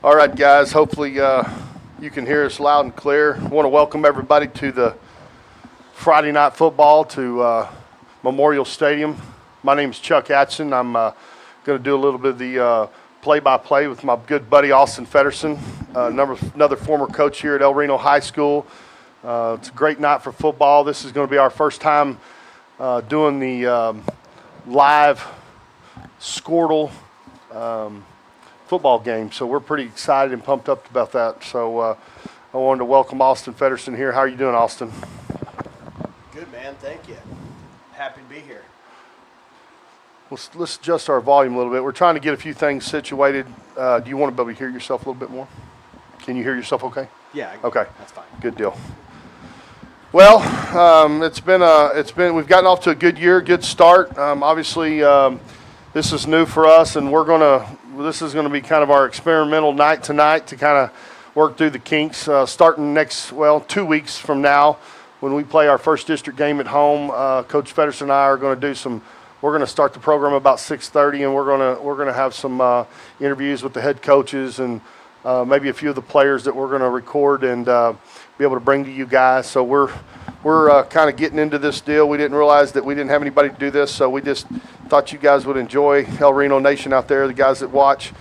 All right, guys. Hopefully you can hear us loud and clear. I want to welcome everybody to the Friday night football to Memorial Stadium. My name is Chuck Atchison. I'm going to do a little bit of the play-by-play with my good buddy Austin Fedderson, another former coach here at Reno High School. It's a great night for football. This is going to be our first time doing the live Squirtle football game, so we're pretty excited and pumped up about that. So I wanted to welcome Austin Fedderson here. How are you doing, Austin? Good, man. Thank you. Happy to be here. Let's adjust our volume a little bit. We're trying to get a few things situated. Do you want to be able to hear yourself a little bit more? Can you hear yourself okay? Yeah. Okay. That's fine. Good deal. Well, we've gotten off to a good year, good start. Obviously, this is new for us, and this is gonna be kind of our experimental night tonight to kind of work through the kinks. Starting 2 weeks from now, when we play our first district game at home, Coach Fedderson and I are going to do we're going to start the program about 6:30, and we're gonna have some interviews with the head coaches and maybe a few of the players that we're going to record and be able to bring to you guys. So we're kind of getting into this deal. We didn't realize that we didn't have anybody to do this, so we just thought you guys would enjoy, El Reno Nation out there, the guys that watch.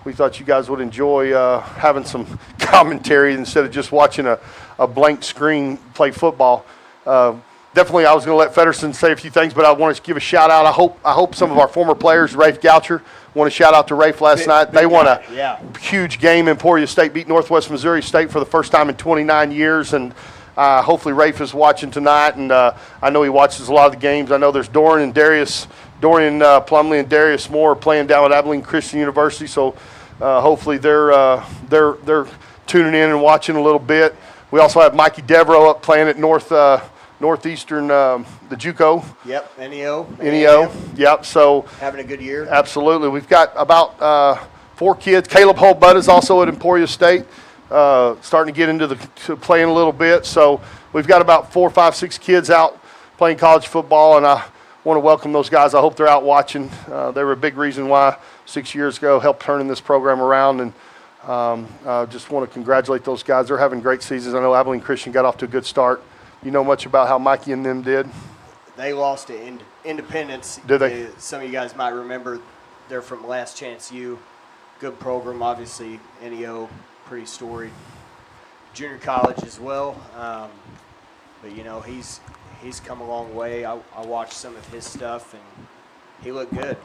We thought you guys would enjoy having some commentary instead of just watching a blank screen play football. Definitely, I was going to let Fedderson say a few things, but I want to give a shout out. I hope some of our former players, Rafe Goucher, want to shout out to Rafe last night. They won a huge game. Emporia State beat Northwest Missouri State for the first time in 29 years, and hopefully Rafe is watching tonight, and I know he watches a lot of the games. I know there's Dorian Plumley and Darius Moore playing down at Abilene Christian University, so hopefully they're tuning in and watching a little bit. We also have Mikey Devereaux up playing at Northeastern, the JUCO. Yep, NEO. Yep. So having a good year. Absolutely. We've got about 4 kids. Caleb Holtbutt is also at Emporia State, starting to get into to playing a little bit. So we've got about 4, 5, 6 kids out playing college football, and I want to welcome those guys. I hope they're out watching. They were a big reason why 6 years ago helped turning this program around, and I just want to congratulate those guys. They're having great seasons. I know Abilene Christian got off to a good start. You know much about how Mikey and them did? They lost to Independence. Did they? Some of you guys might remember they're from Last Chance U. Good program, obviously. NEO, pretty storied. Junior college as well. But, you know, he's come a long way. I watched some of his stuff, and he looked good.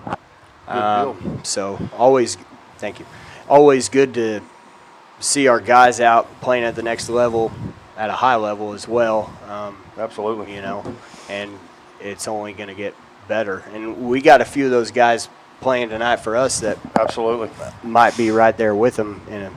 So thank you. Always good to see our guys out playing at the next level, at a high level as well. Absolutely. You know, and it's only going to get better. And we got a few of those guys playing tonight for us that absolutely might be right there with them in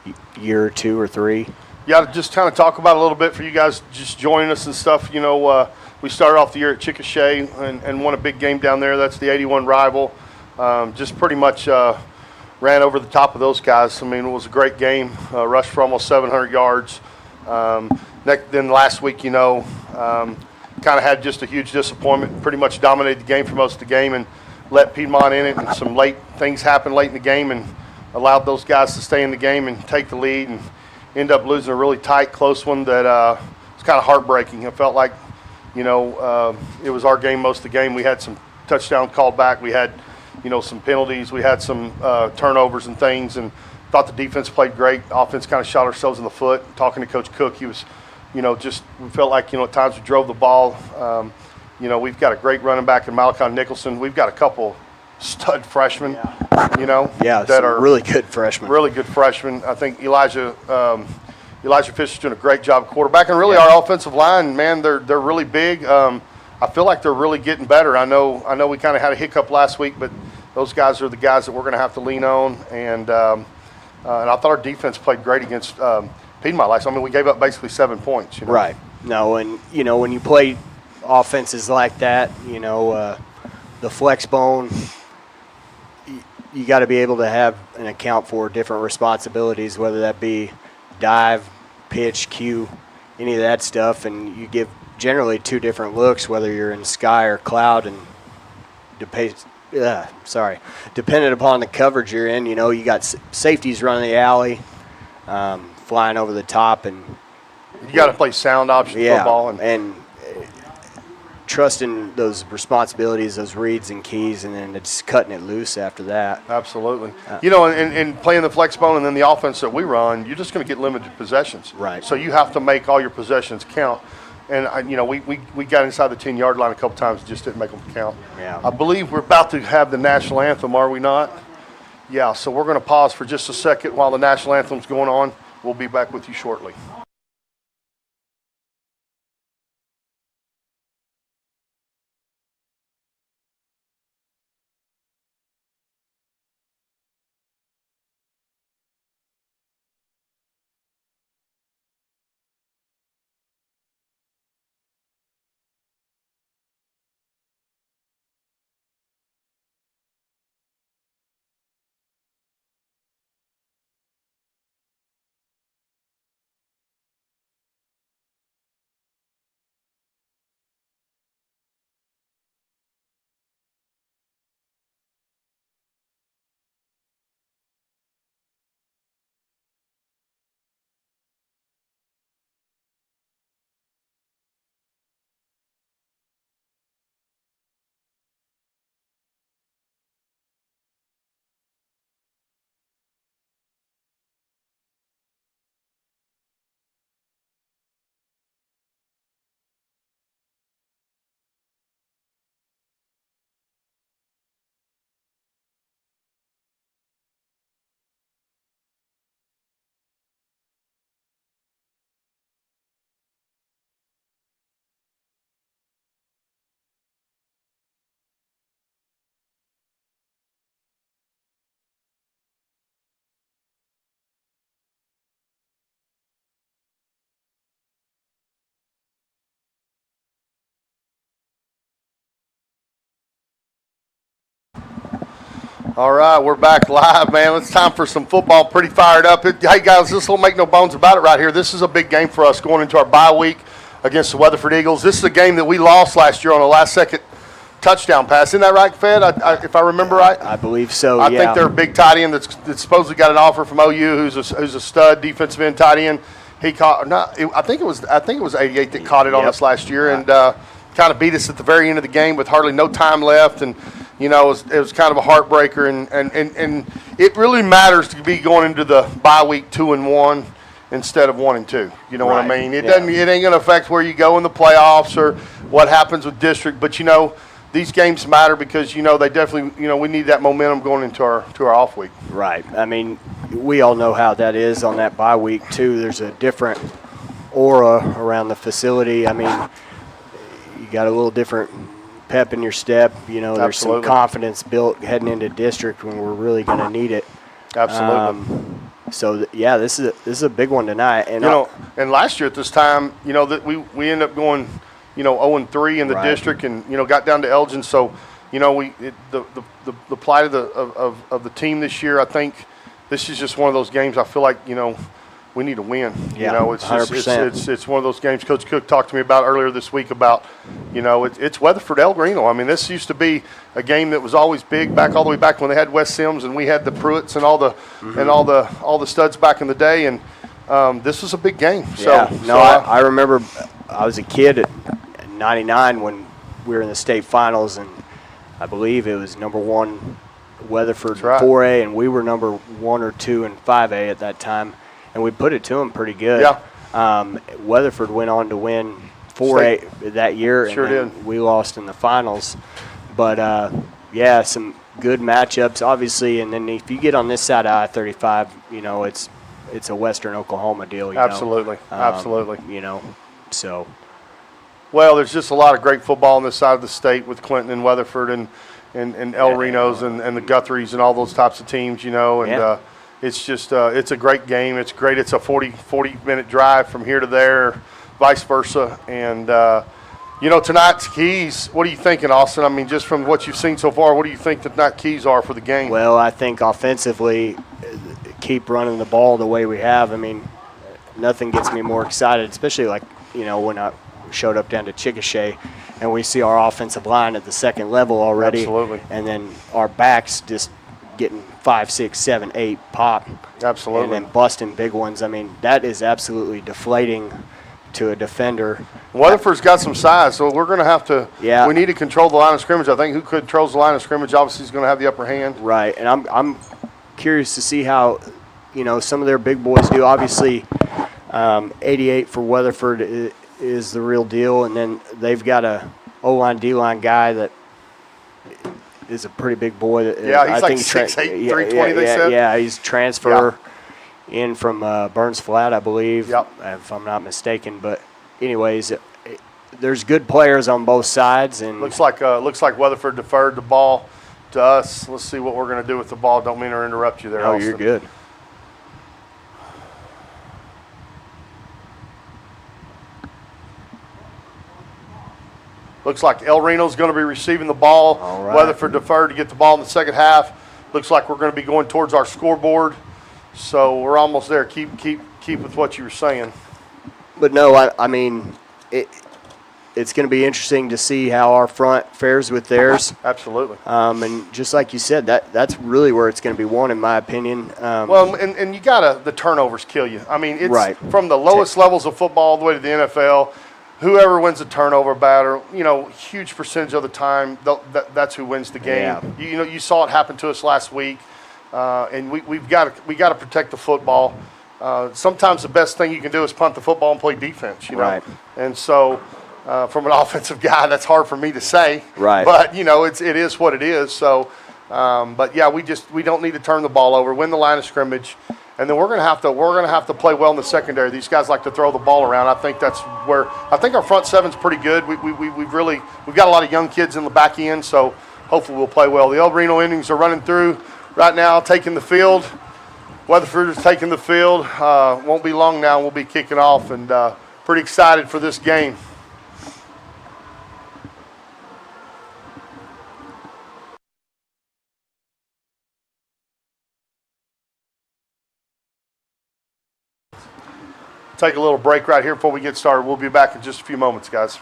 a year or 2 or 3. Yeah, just kind of talk about a little bit for you guys just joining us and stuff. You know, we started off the year at Chickasha and won a big game down there. That's the 81 rival. Just pretty much ran over the top of those guys. I mean, it was a great game. Rushed for almost 700 yards. Then last week, you know, kind of had just a huge disappointment. Pretty much dominated the game for most of the game and let Piedmont in it. And some late things happened late in the game and allowed those guys to stay in the game and take the lead and end up losing a really tight, close one that was kind of heartbreaking. It felt like, you know, it was our game most of the game. We had some touchdown called back. We had, you know, some penalties. We had some turnovers and things, and thought the defense played great. Offense kind of shot ourselves in the foot. Talking to Coach Cook, he was, you know, we felt like, you know, at times we drove the ball. You know, we've got a great running back in Malachi Nicholson. We've got a couple stud freshmen, you know, that are really good freshmen. Really good freshmen. I think Elijah Fisher's doing a great job quarterback, and really our offensive line, man, they're really big. I feel like they're really getting better. I know we kind of had a hiccup last week, but those guys are the guys that we're going to have to lean on. And I thought our defense played great against Piedmont last. I mean, we gave up basically 7 points. You know? Right. No, and you know when you play offenses like that, you know the flex bone. You got to be able to have an account for different responsibilities, whether that be dive, pitch, cue, any of that stuff, and you give generally 2 different looks, whether you're in sky or cloud, and dependent upon the coverage you're in. You know, you got safeties running the alley, flying over the top, and you got to play sound option football and trusting those responsibilities, those reads and keys, and then it's cutting it loose after that. Absolutely. You know, and playing the flex bone and then the offense that we run, you're just going to get limited possessions. Right. So you have to make all your possessions count. And, you know, we got inside the 10-yard line a couple times and just didn't make them count. Yeah. I believe we're about to have the national anthem, are we not? Yeah, so we're going to pause for just a second while the national anthem's going on. We'll be back with you shortly. All right, we're back live, man. It's time for some football. Pretty fired up. Hey, guys, this don't make no bones about it right here. This is a big game for us going into our bye week against the Weatherford Eagles. This is a game that we lost last year on a last-second touchdown pass. Isn't that right, Fed? If I remember right? I believe so, I think they're a big tight end that's supposedly got an offer from OU who's a stud defensive end tight end. He caught I think it was 88 that caught it on us last year and kind of beat us at the very end of the game with hardly no time left. And you know, it was kind of a heartbreaker, and it really matters to be going into the bye week 2-1 instead of 1-2. You know what I mean? It doesn't. It ain't going to affect where you go in the playoffs or what happens with district. But you know, these games matter because you know they definitely. You know, we need that momentum going into our off week. Right. I mean, we all know how that is on that bye week too. There's a different aura around the facility. I mean, you got a little different pep in your step. You know, there's some confidence built heading into district when we're really going to need it. Absolutely. Yeah, this is a big one tonight. And you know, and last year at this time, you know that we ended up going, you know, 0-3 in the district, and you know got down to Elgin. So, you know, the plight of the team this year. I think this is just one of those games. I feel like you know we need to win. Yeah, you know, it's 100%. It's one of those games. Coach Cook talked to me about earlier this week about, you know, it's Weatherford El Reno. I mean, this used to be a game that was always big all the way back when they had Wes Sims and we had the Pruitts and all the studs back in the day. And this was a big game. I remember I was a kid at '99 when we were in the state finals, and I believe it was number 1 Weatherford 4A, and we were number 1 or 2 in 5A at that time. And we put it to them pretty good. Yeah. Weatherford went on to win 4A that year. Sure and did. We lost in the finals. But, yeah, some good matchups, obviously. And then if you get on this side of I-35, you know, it's a Western Oklahoma deal. You Absolutely. know? Absolutely. You know, so. Well, there's just a lot of great football on this side of the state with Clinton and Weatherford and El Renos and the Guthries and all those types of teams, you know. And it's just it's a great game. It's great. It's a 40-minute drive from here to there, vice versa. And, you know, tonight's keys, what are you thinking, Austin? I mean, just from what you've seen so far, what do you think the night keys are for the game? Well, I think offensively, keep running the ball the way we have. I mean, nothing gets me more excited, especially like, you know, when I showed up down to Chickasha and we see our offensive line at the second level already. Absolutely. And then our backs just getting 5, 6, 7, 8 pop. Absolutely. And then busting big ones. I mean, that is absolutely deflating to a defender. Weatherford's got some size, so we're going to have to. Yeah. We need to control the line of scrimmage. I think who controls the line of scrimmage obviously is going to have the upper hand. Right, and I'm curious to see how, some of their big boys do. Obviously, 88 for Weatherford is the real deal, and then they've got a O-line, D-line guy that is a pretty big boy. Yeah, he's like 6'8", 320, they said. Yeah, he's transfer in from Burns Flat, I believe, Yep. if I'm not mistaken. But anyways, there's good players on both sides. And Looks like Weatherford deferred the ball to us. Let's see what we're going to do with the ball. Don't mean to interrupt you there, oh, Austin. you're good. Looks like El Reno's going to be receiving the ball. All right. Weatherford deferred to get the ball in the second half. Looks like we're going to be going towards our scoreboard. So we're almost there. Keep with what you were saying. But no, I mean, it's going to be interesting to see how our front fares with theirs. Absolutely. And just like you said, that's really where it's going to be won, in my opinion. Well, and you the turnovers kill you. I mean, it's Right. from the lowest levels of football all the way to the NFL. Whoever wins the turnover battle, huge percentage of the time, that's who wins the game. Yeah. You saw it happen to us last week, and we got to protect the football. Sometimes the best thing you can do is punt the football and play defense. Right. And so, from an offensive guy, that's hard for me to say. Right. But it is what it is. So, but yeah, we don't need to turn the ball over, win the line of scrimmage. And then we're gonna have to play well in the secondary. These guys like to throw the ball around. I think our front seven's pretty good. We've got a lot of young kids in the back end, so hopefully we'll play well. The El Reno Indians are running through right now, taking the field. Weatherford is taking the field. Won't be long now. We'll be kicking off, and pretty excited for this game. Take a little break right here before we get started. We'll be back in just a few moments, guys.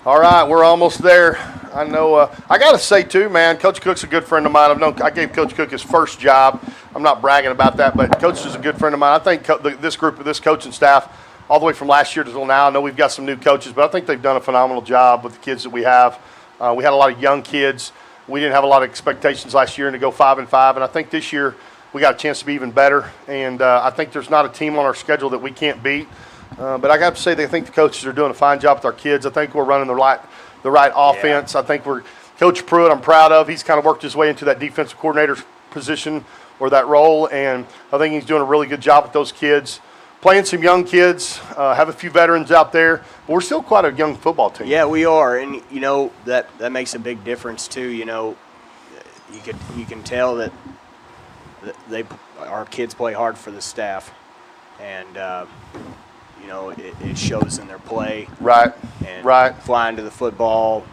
All right, we're almost there. I know. I got to say too, man. Coach Cook's a good friend of mine. I gave Coach Cook his first job. I'm not bragging about that, but Coach is a good friend of mine. I think this coaching staff, all the way from last year to now. I know we've got some new coaches, but I think they've done a phenomenal job with the kids that we have. We had a lot of young kids. We didn't have a lot of expectations last year, and to go 5-5. And I think this year we got a chance to be even better. And I think there's not a team on our schedule that we can't beat. But I got to say, I think the coaches are doing a fine job with our kids. I think we're running the right offense. I think Coach Pruitt, I'm proud of. He's kind of worked his way into that defensive coordinator position or that role, and I think he's doing a really good job with those kids. Playing some young kids, have a few veterans out there, but we're still quite a young football team. Yeah, we are, and that makes a big difference too. You can tell that our kids play hard for the staff, and it shows in their play. Right. And right. Flying to the football,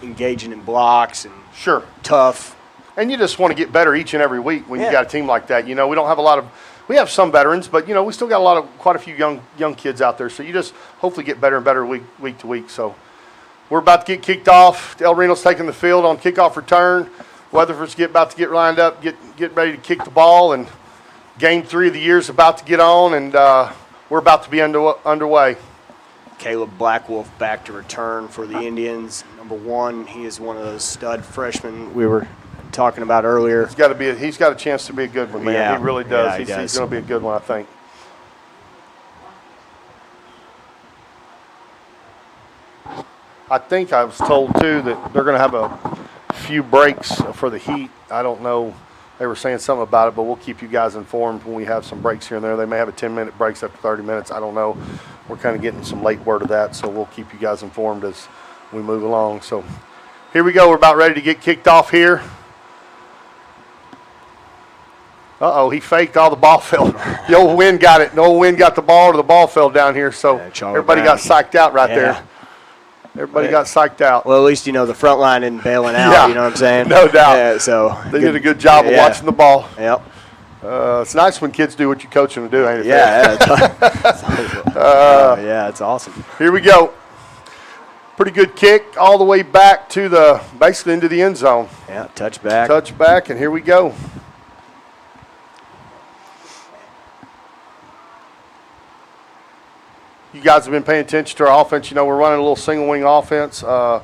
engaging in blocks, and sure, tough. And you just want to get better each and every week when you got a team like that. We don't have we have some veterans, but we still got quite a few young kids out there. So you just hopefully get better and better week to week. So we're about to get kicked off. El Reno's taking the field on kickoff return. Weatherford's about to get lined up, get ready to kick the ball, and game 3 of the year is about to get on, and we're about to be underway. Caleb Blackwolf back to return for the Indians. Number 1, he is one of those stud freshmen we were talking about earlier. He's got a chance to be a good one, man. Yeah. He really does. Yeah, He's going to be a good one, I think. I think I was told too that they're going to have a few breaks for the heat. I don't know. They were saying something about it, but we'll keep you guys informed when we have some breaks here and there. They may have a 10-minute breaks after 30 minutes. I don't know. We're kind of getting some late word of that, so we'll keep you guys informed as we move along. So here we go. We're about ready to get kicked off here. Uh-oh, he faked all the ball fell. The old wind got it. The old wind got the ball, or the ball fell down here. So everybody got psyched out right there. Everybody got psyched out. Well, at least, the front line isn't bailing out, Yeah, you know what I'm saying? no doubt. Yeah, so They did a good job of watching the ball. Yep. It's nice when kids do what you coach them to do, ain't it? Yeah, yeah, it's awesome. Here we go. Pretty good kick all the way back to basically into the end zone. Yeah, touch back. Touch back, and here we go. You guys have been paying attention to our offense. We're running a little single wing offense. We're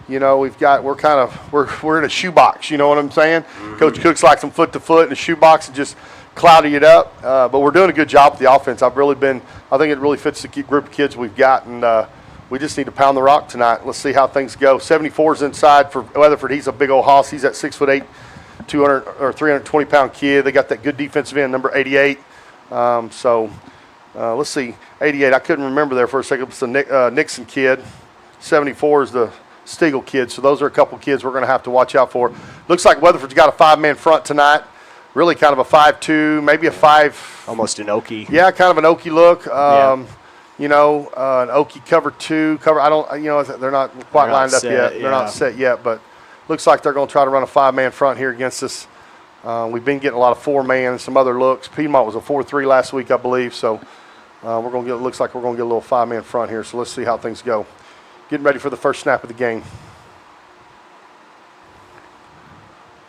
in a shoebox. You know what I'm saying? Mm-hmm. Coach Cook's like some foot to foot in a shoebox and just cloudy it up. But we're doing a good job with the offense. I think it really fits the group of kids we've got, and we just need to pound the rock tonight. Let's see how things go. 74's inside for Weatherford. He's a big old hoss. He's that 6'8", 200 or 320-pound kid. They got that good defensive end, number 88. Let's see, 88. I couldn't remember there for a second. It's the Nixon kid. 74 is the Stiegel kid. So those are a couple kids we're going to have to watch out for. Looks like Weatherford's got a 5-man front tonight. Really kind of a 5-2, maybe a 5. Almost an Okie. Yeah, kind of an Okie look. An Okie cover 2. They're not quite lined up yet. They're not set yet, but looks like they're going to try to run a 5-man front here against us. We've been getting a lot of 4-man and some other looks. Piedmont was a 4-3 last week, I believe. So looks like we're going to get a little 5-man front here. So let's see how things go. Getting ready for the first snap of the game.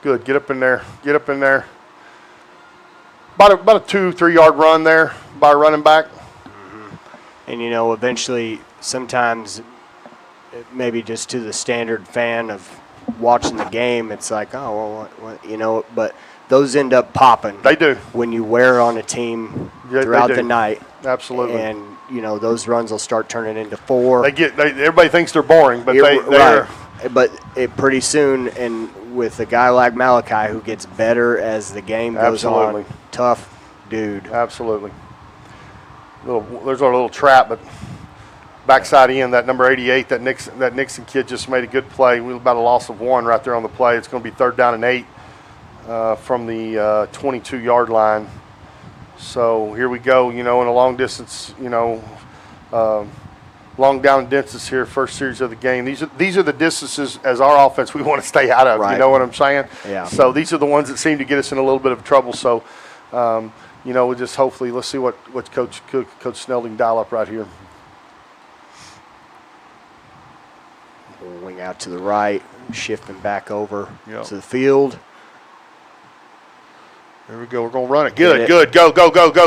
Good. Get up in there. Get up in there. About a 2-3 yard run there by a running back. And, eventually sometimes maybe just to the standard fan of watching the game, it's like, oh, well, but those end up popping. They do. When you wear on a team throughout the night. Absolutely. And, those runs will start turning into 4. Everybody thinks they're boring, but they are. But pretty soon, and with a guy like Malachi who gets better as the game goes on, tough dude. Absolutely. There's our little trap, but backside in, that number 88, that Nixon kid just made a good play. We about a loss of 1 right there on the play. It's going to be 3rd down and 8 from the 22-yard line. So here we go, in a long distance, long down distance here, first series of the game. These are the distances as our offense we want to stay out of. Right. You know what I'm saying? Yeah. So these are the ones that seem to get us in a little bit of trouble. So, we just hopefully let's see what Coach Snell can dial up right here. Wing out to the right, shifting back over to the field. There we go. We're gonna run it. Good. Go.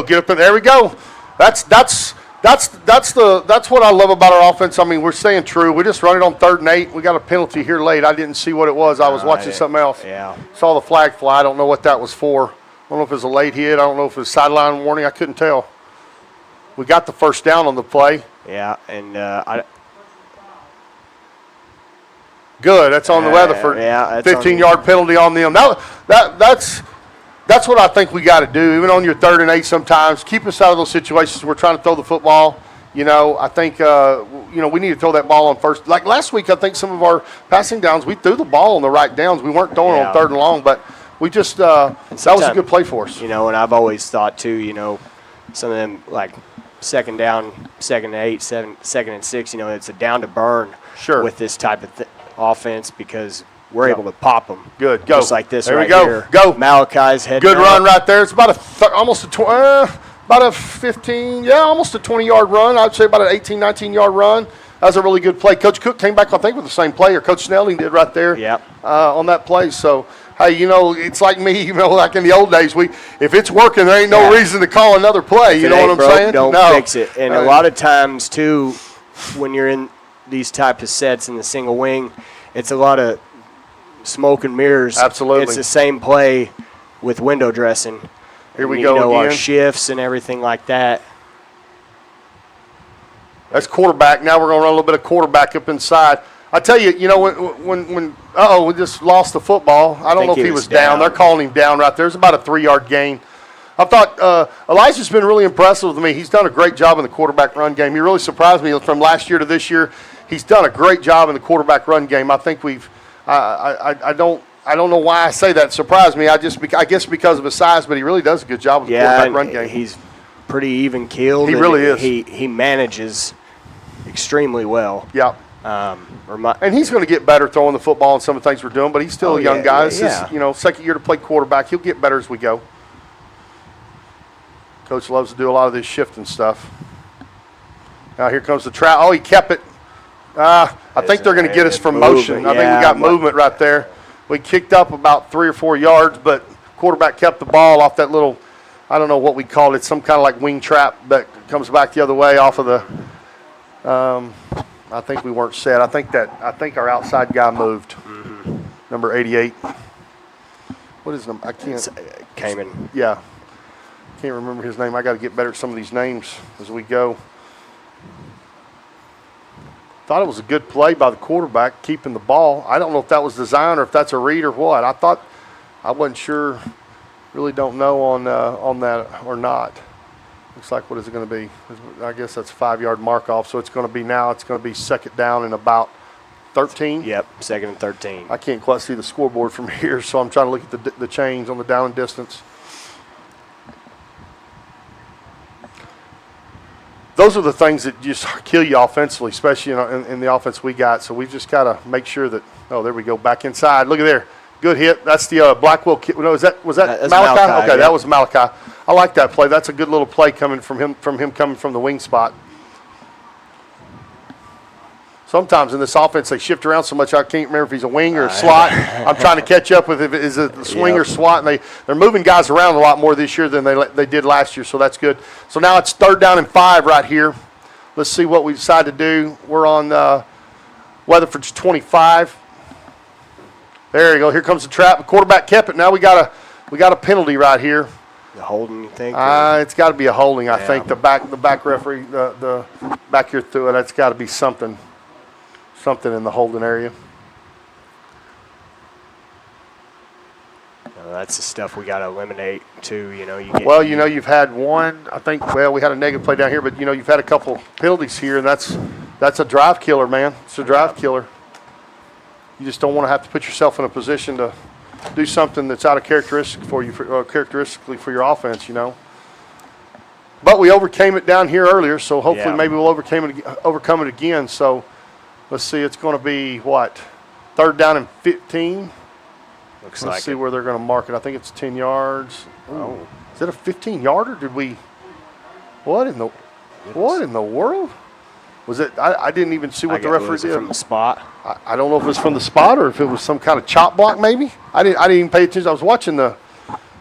Get up in there. We go. That's what I love about our offense. I mean, we're staying true. We just run it on 3rd and 8. We got a penalty here late. I didn't see what it was. I was watching something else. Yeah. Saw the flag fly. I don't know what that was for. I don't know if it was a late hit. I don't know if it was sideline warning. I couldn't tell. We got the first down on the play. Yeah, and good. That's on the Weatherford. Yeah, 15-yard penalty on them. That's what I think we got to do, even on your 3rd and 8 sometimes. Keep us out of those situations. We're trying to throw the football. I think, we need to throw that ball on first. Like last week, I think some of our passing downs, we threw the ball on the right downs. We weren't throwing on 3rd and long, but we just that was a good play for us. And I've always thought, too, some of them, like, 2nd down, 2nd and 8, 2nd and 6, it's a down to burn with this type of offense because – we're able to pop them. Good. Go. Just like this there right we go. here. Go. Malachi's head. Good run right there. It's about almost a 15, almost a 20-yard run. I'd say about an 18, 19-yard run. That was a really good play. Coach Cook came back, I think, with the same play, or Coach Snelling did right there on that play. So, hey, it's like me, like in the old days. If it's working, there ain't no reason to call another play. You know what I'm saying? Don't fix it. And a lot of times, too, when you're in these type of sets in the single wing, it's a lot of smoke and mirrors. Absolutely. It's the same play with window dressing. Here we go again. Our shifts and everything like that. That's quarterback. Now we're going to run a little bit of quarterback up inside. I tell you, when we just lost the football. I don't know if he was down. They're calling him down right there. It's about a 3-yard gain. I thought Elijah's been really impressive with me. He's done a great job in the quarterback run game. He really surprised me from last year to this year. He's done a great job in the quarterback run game. I think I I don't know why I say that. It surprised me. I guess because of his size, but he really does a good job with the quarterback run game. He's pretty even keeled. He really is. He manages extremely well. Yeah. And he's going to get better throwing the football and some of the things we're doing, but he's still a young guy. This is, second year to play quarterback. He'll get better as we go. Coach loves to do a lot of this shifting stuff. Now here comes the trap. Oh, he kept it. I think they're going to get us from motion. I think we got movement right there. We kicked up about 3 or 4 yards, but quarterback kept the ball off that little, I don't know what we call it, some kind of like wing trap that comes back the other way off of the, I think we weren't set. I think our outside guy moved. Mm-hmm. Number 88. What is number? I can't. Kamen. Yeah. Can't remember his name. I got to get better at some of these names as we go. Thought it was a good play by the quarterback keeping the ball. I don't know if that was design or if that's a read or what. I wasn't sure. Really don't know on that or not. Looks like, what is it going to be? I guess that's a 5-yard mark off. So it's going to be second down and about 13. Yep, second and 13. I can't quite see the scoreboard from here, so I'm trying to look at the change on the down and distance. Those are the things that just kill you offensively, especially in the offense we got. So we just got to make sure that, there we go, back inside. Look at there. Good hit. That's the Blackwell kid. No, was that Malachi? Okay, yeah. That was Malachi. I like that play. That's a good little play coming from him coming from the wing spot. Sometimes in this offense they shift around so much I can't remember if he's a wing or a slot. I'm trying to catch up with if it is a swing or slot, and they're moving guys around a lot more this year than they did last year, so that's good. So now it's 3rd down and 5 right here. Let's see what we decide to do. We're on Weatherford's 25. There you go. Here comes the trap. The quarterback kept it. Now we got a penalty right here. The holding, you think? It's got to be a holding. I think the back referee, the back here through it. That's got to be something in the holding area. That's the stuff we got to eliminate too. You've had one. I think. Well, we had a negative play down here, but you've had a couple penalties here, and that's a drive killer, man. It's a drive killer. You just don't want to have to put yourself in a position to do something that's out of characteristically for your offense, But we overcame it down here earlier, so hopefully maybe we'll overcome it again. So let's see, it's going to be what? 3rd down and 15. Let's see where they're going to mark it. I think it's 10 yards. Oh, is it a 15-yarder? Did we? What in the world? Was it? I didn't even see what the referee did. From the spot. I don't know if it was from the spot or if it was some kind of chop block. Maybe I didn't even pay attention. I was watching the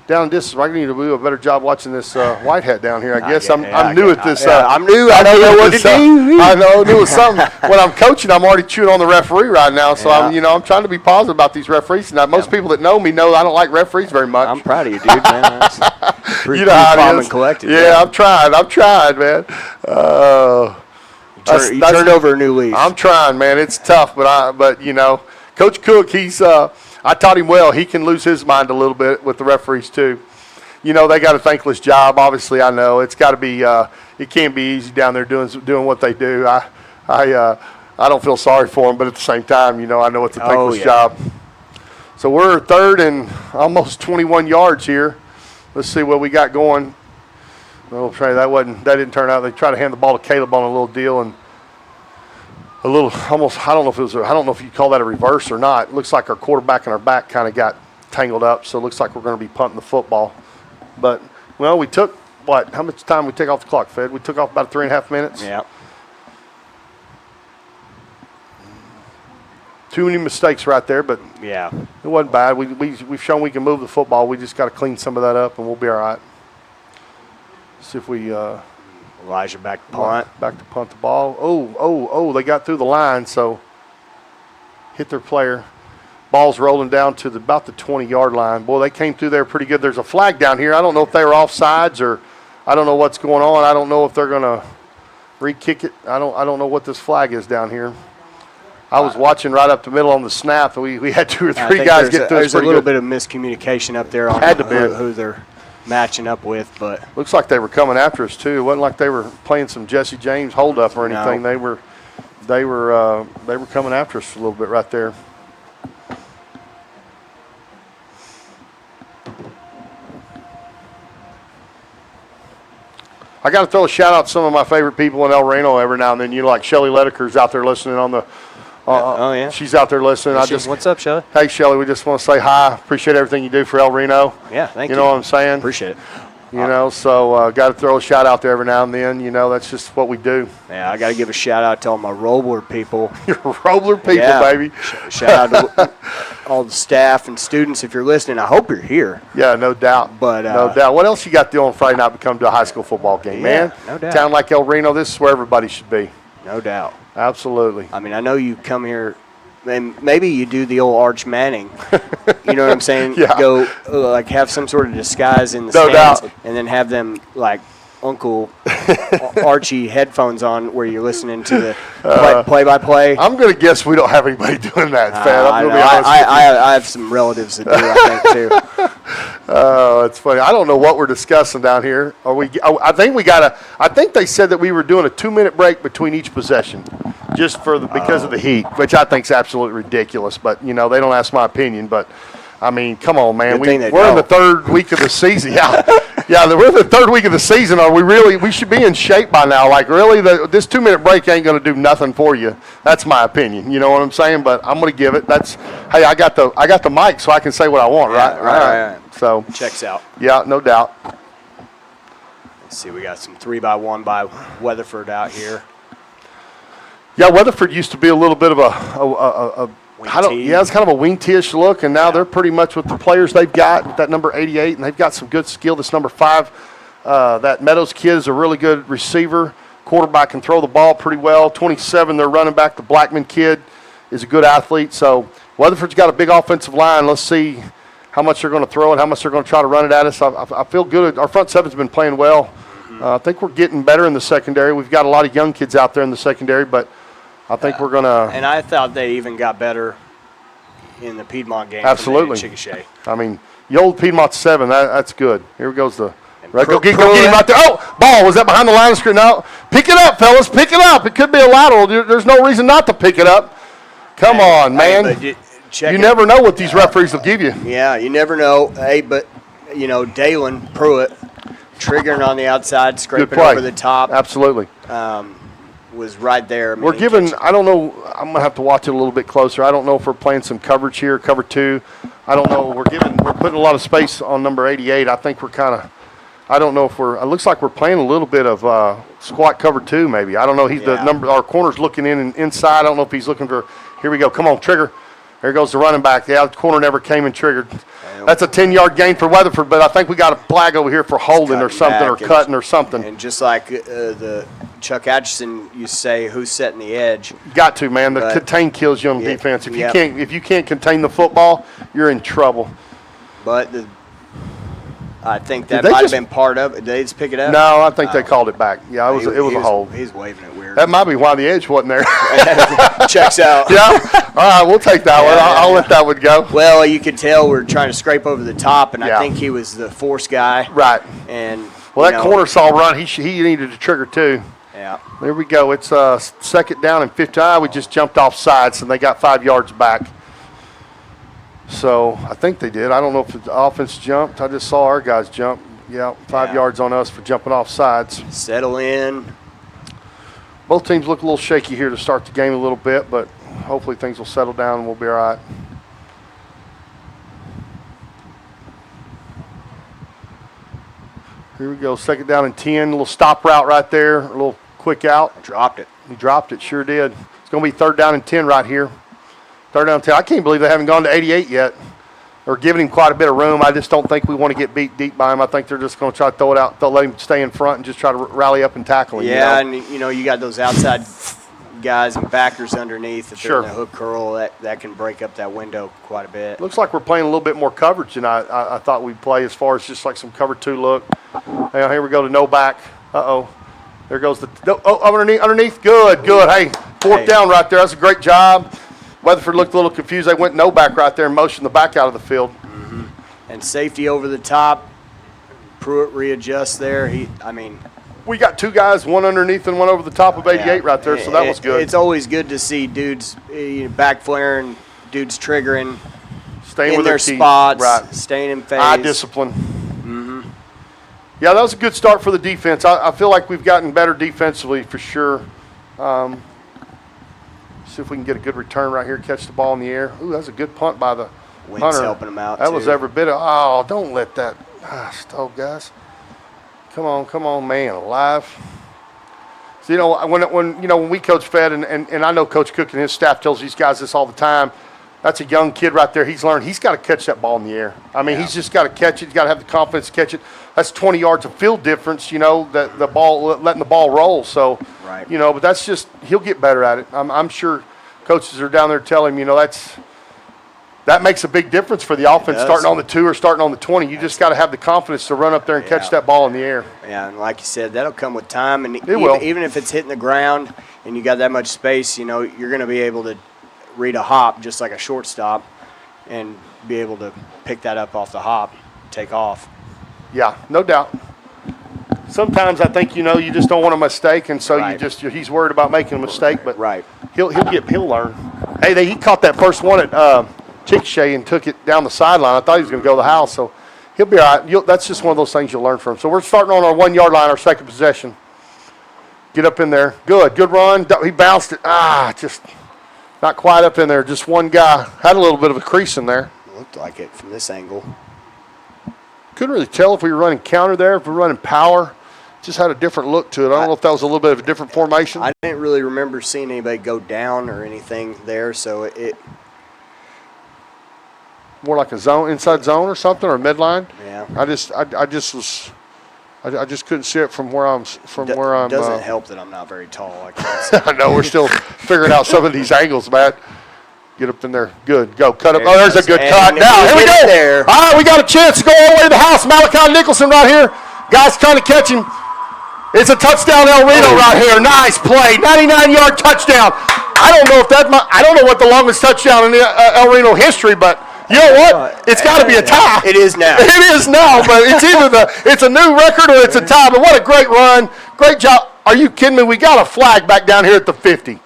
down distance. I need to do a better job watching this white hat down here. I guess I'm new at this. I'm new. I don't know what to do. I know it was something. When I'm coaching, I'm already chewing on the referee right now. So I'm trying to be positive about these referees. Now most people that know me know I don't like referees very much. I'm proud of you, dude. Man. You know how calm it is. And collected. Yeah, I'm trying, man. You turned over a new leaf. I'm trying, man. It's tough, but Coach Cook, I taught him well. He can lose his mind a little bit with the referees too. They got a thankless job. Obviously, I know it's got to be. It can't be easy down there doing what they do. I don't feel sorry for them, but at the same time, I know it's a thankless job. So we're 3rd and almost 21 yards here. Let's see what we got going. That didn't turn out. They tried to hand the ball to Caleb on a little deal and a little almost. I don't know if you call that a reverse or not. It looks like our quarterback and our back kind of got tangled up, so it looks like we're going to be punting the football. But we took what? How much time we take off the clock, Fed? We took off about 3.5 minutes. Yeah. Too many mistakes right there, but it wasn't bad. We've shown we can move the football. We just got to clean some of that up, and we'll be all right. See if we Elijah back to punt. Back to punt the ball. Oh, they got through the line, so hit their player. Ball's rolling down to about the 20-yard line. Boy, they came through there pretty good. There's a flag down here. I don't know if they were offsides or I don't know what's going on. I don't know if they're going to re-kick it. I don't know what this flag is down here. I was watching right up the middle on the snap. We had 2 or 3 guys get through. There's a little bit of miscommunication up there on who they're matching up with, but looks like they were coming after us too. It wasn't like they were playing some Jesse James hold up or anything. No. They were coming after us a little bit right there. I got to throw a shout out to some of my favorite people in El Reno every now and then. Like Shelly Lederker's out there listening on the. Oh yeah. She's out there listening. What's up, Shelly? Hey Shelly, we just want to say hi. Appreciate everything you do for El Reno. Yeah, thank you. You know what I'm saying? Appreciate it. So got to throw a shout out there every now and then. That's just what we do. Yeah, I got to give a shout out to all my Robler people. Your Robler people, baby. Shout out to all the staff and students. If you're listening, I hope you're here. Yeah, no doubt. But no doubt. What else you got to do on Friday night to come to a high school football game, man? No doubt. Town like El Reno, this is where everybody should be. No doubt. Absolutely. I mean, I know you come here. And maybe you do the old Arch Manning. You know what I'm saying? Yeah. Go have some sort of disguise in the No stands, doubt. and then have them like Uncle Archie headphones on where you're listening to the play-by-play. I'm going to guess we don't have anybody doing that, Fat. I'm going to be honest with I have some relatives that do, I think, too. Oh, it's funny. I don't know what we're discussing down here. I think they said that we were doing a 2-minute break between each possession, just because of the heat, which I think is absolutely ridiculous. But they don't ask my opinion. But I mean, come on, man. We're in the third week of the season. Yeah, we're in the third week of the season. Are we really? We should be in shape by now. Like, really, this 2-minute break ain't going to do nothing for you. That's my opinion. You know what I'm saying? But I'm going to give it. Hey, I got the mic, so I can say what I want, right? Right. So checks out. Yeah, no doubt. Let's see, we got some 3x1 by Weatherford out here. Yeah, Weatherford used to be a little bit of a it's kind of a wing tee-ish look, and now they're pretty much with the players they've got, that number 88, and they've got some good skill. This number 5, that Meadows kid is a really good receiver. Quarterback can throw the ball pretty well. 27, their running back, the Blackman kid, is a good athlete. So Weatherford's got a big offensive line. Let's see how much they're going to throw and how much they're going to try to run it at us. I feel good. Our front seven's been playing well. I think we're getting better in the secondary. We've got a lot of young kids out there in the secondary, but I think we're going to – And I thought they even got better in the Piedmont game. Absolutely. Chickasha. I mean, the old Piedmont 7, that's good. Here goes the – go get him right there. Oh, ball. Was that behind the line of scrimmage? No. Pick it up, fellas. Pick it up. It could be a lateral. There's no reason not to pick it up. Come on, man. You never know what these referees will give you. Yeah, you never know. Hey, but, Dalen Pruitt triggering on the outside, scraping over the top. Absolutely. Was right there. We're giving, I don't know, I'm going to have to watch it a little bit closer. I don't know if we're playing some coverage here, cover 2. I don't know. We're putting a lot of space on number 88. I think we're kind of, I don't know if it looks like we're playing a little bit of squat cover 2 maybe. I don't know. Our corner's looking inside. I don't know if he's looking for, here we go. Come on, trigger. There goes the running back. The corner never came and triggered. That's a 10-yard gain for Weatherford, but I think we got a flag over here for holding or something, or cutting or something. And just like the Chuck Atchison used to say, who's setting the edge? Got to, man. The contain kills you on defense. If you can't contain the football, you're in trouble. But I think that might have been part of it. Did they just pick it up? No, I think they called it back. Yeah, it was a hold. He's waving it weird. That might be why the edge wasn't there. Checks out. Yeah. All right, we'll take that one. I'll let that one go. Well, you could tell we're trying to scrape over the top, and I think he was the force guy. Right. And that corner saw run. He needed to trigger too. Yeah. There we go. It's second down and 15. We just jumped off sides, and they got 5 yards back. So I think they did. I don't know if the offense jumped. I just saw our guys jump. Yeah, 5 yards on us for jumping off sides. Settle in. Both teams look a little shaky here to start the game a little bit, but hopefully things will settle down and we'll be all right. Here we go, second down and 10. A little stop route right there, a little quick out. Dropped it. He dropped it, sure did. It's going to be third down and 10 right here. Third down and 10. I can't believe they haven't gone to 88 yet. They're giving him quite a bit of room. I just don't think we want to get beat deep by him. I think they're just going to try to throw it out. They'll let him stay in front and just try to rally up and tackle him. Yeah, and you got those outside guys and backers underneath. If they're in the hook curl, that can break up that window quite a bit. Looks like we're playing a little bit more coverage than I thought we'd play, as far as just like some cover 2 look. Here we go to no back. Uh-oh. There goes underneath. Good. Hey, fourth down right there. That's a great job. Weatherford looked a little confused. They went no back right there and motioned the back out of the field. Mm-hmm. And safety over the top. Pruitt readjusts there. We got 2 guys, one underneath and one over the top of 88 right there, so that was good. It's always good to see dudes back flaring, dudes triggering, staying in with their spots, right. staying in phase. Eye discipline. Mm-hmm. Yeah, that was a good start for the defense. I feel like we've gotten better defensively for sure. See if we can get a good return right here, catch the ball in the air. Ooh, that was a good punt by the Wind's punter. helping him out, That too. was every bit of, oh, don't let that, stove, guys. Come on, man, alive. So, when we coach Fed, and I know Coach Cook and his staff tells these guys this all the time, that's a young kid right there. He's learned he's got to catch that ball in the air. I mean, he's just got to catch it. He's got to have the confidence to catch it. That's 20 yards of field difference, that the ball, letting the ball roll. So, right. But that's just, he'll get better at it. I'm sure coaches are down there telling him, that makes a big difference for the offense starting on the 2 or starting on the 20. You just got to have the confidence to run up there and catch that ball in the air. Yeah, and like you said, that'll come with time. And even if it's hitting the ground and you got that much space, you're going to be able to read a hop just like a shortstop and be able to pick that up off the hop, take off. Yeah, no doubt. Sometimes I think you just don't want a mistake, and so he's worried about making a mistake, but he'll learn. Hey, he caught that first one at Chickasha and took it down the sideline. I thought he was going to go to the house, so he'll be all right. That's just one of those things you'll learn from. So we're starting on our 1 yard line, our second possession. Get up in there. Good run. He bounced it. Just not quite up in there. Just one guy had a little bit of a crease in there. Looked like it from this angle. Couldn't really tell if we were running counter there, if we were running power. Just had a different look to it. I don't know if that was a little bit of a different formation. I didn't really remember seeing anybody go down or anything there, so it more like a zone, inside zone or something, or a midline. Yeah. I just couldn't see it from where I'm. It doesn't help that I'm not very tall. I know we're still figuring out some of these angles, Matt. Get up in there. Good. Go. Cut up. Oh, there's a good cut. Now, here we go. There. All right, we got a chance to go all the way to the house. Malachi Nicholson right here. Guys trying to catch him. It's a touchdown, El Reno right here. Nice play. 99-yard touchdown. I don't know what the longest touchdown in the El Reno history, but you know what? It's got to be a tie. It is now. It is now, but it's either it's a new record or it's a tie. But what a great run. Great job. Are you kidding me? We got a flag back down here at the 50.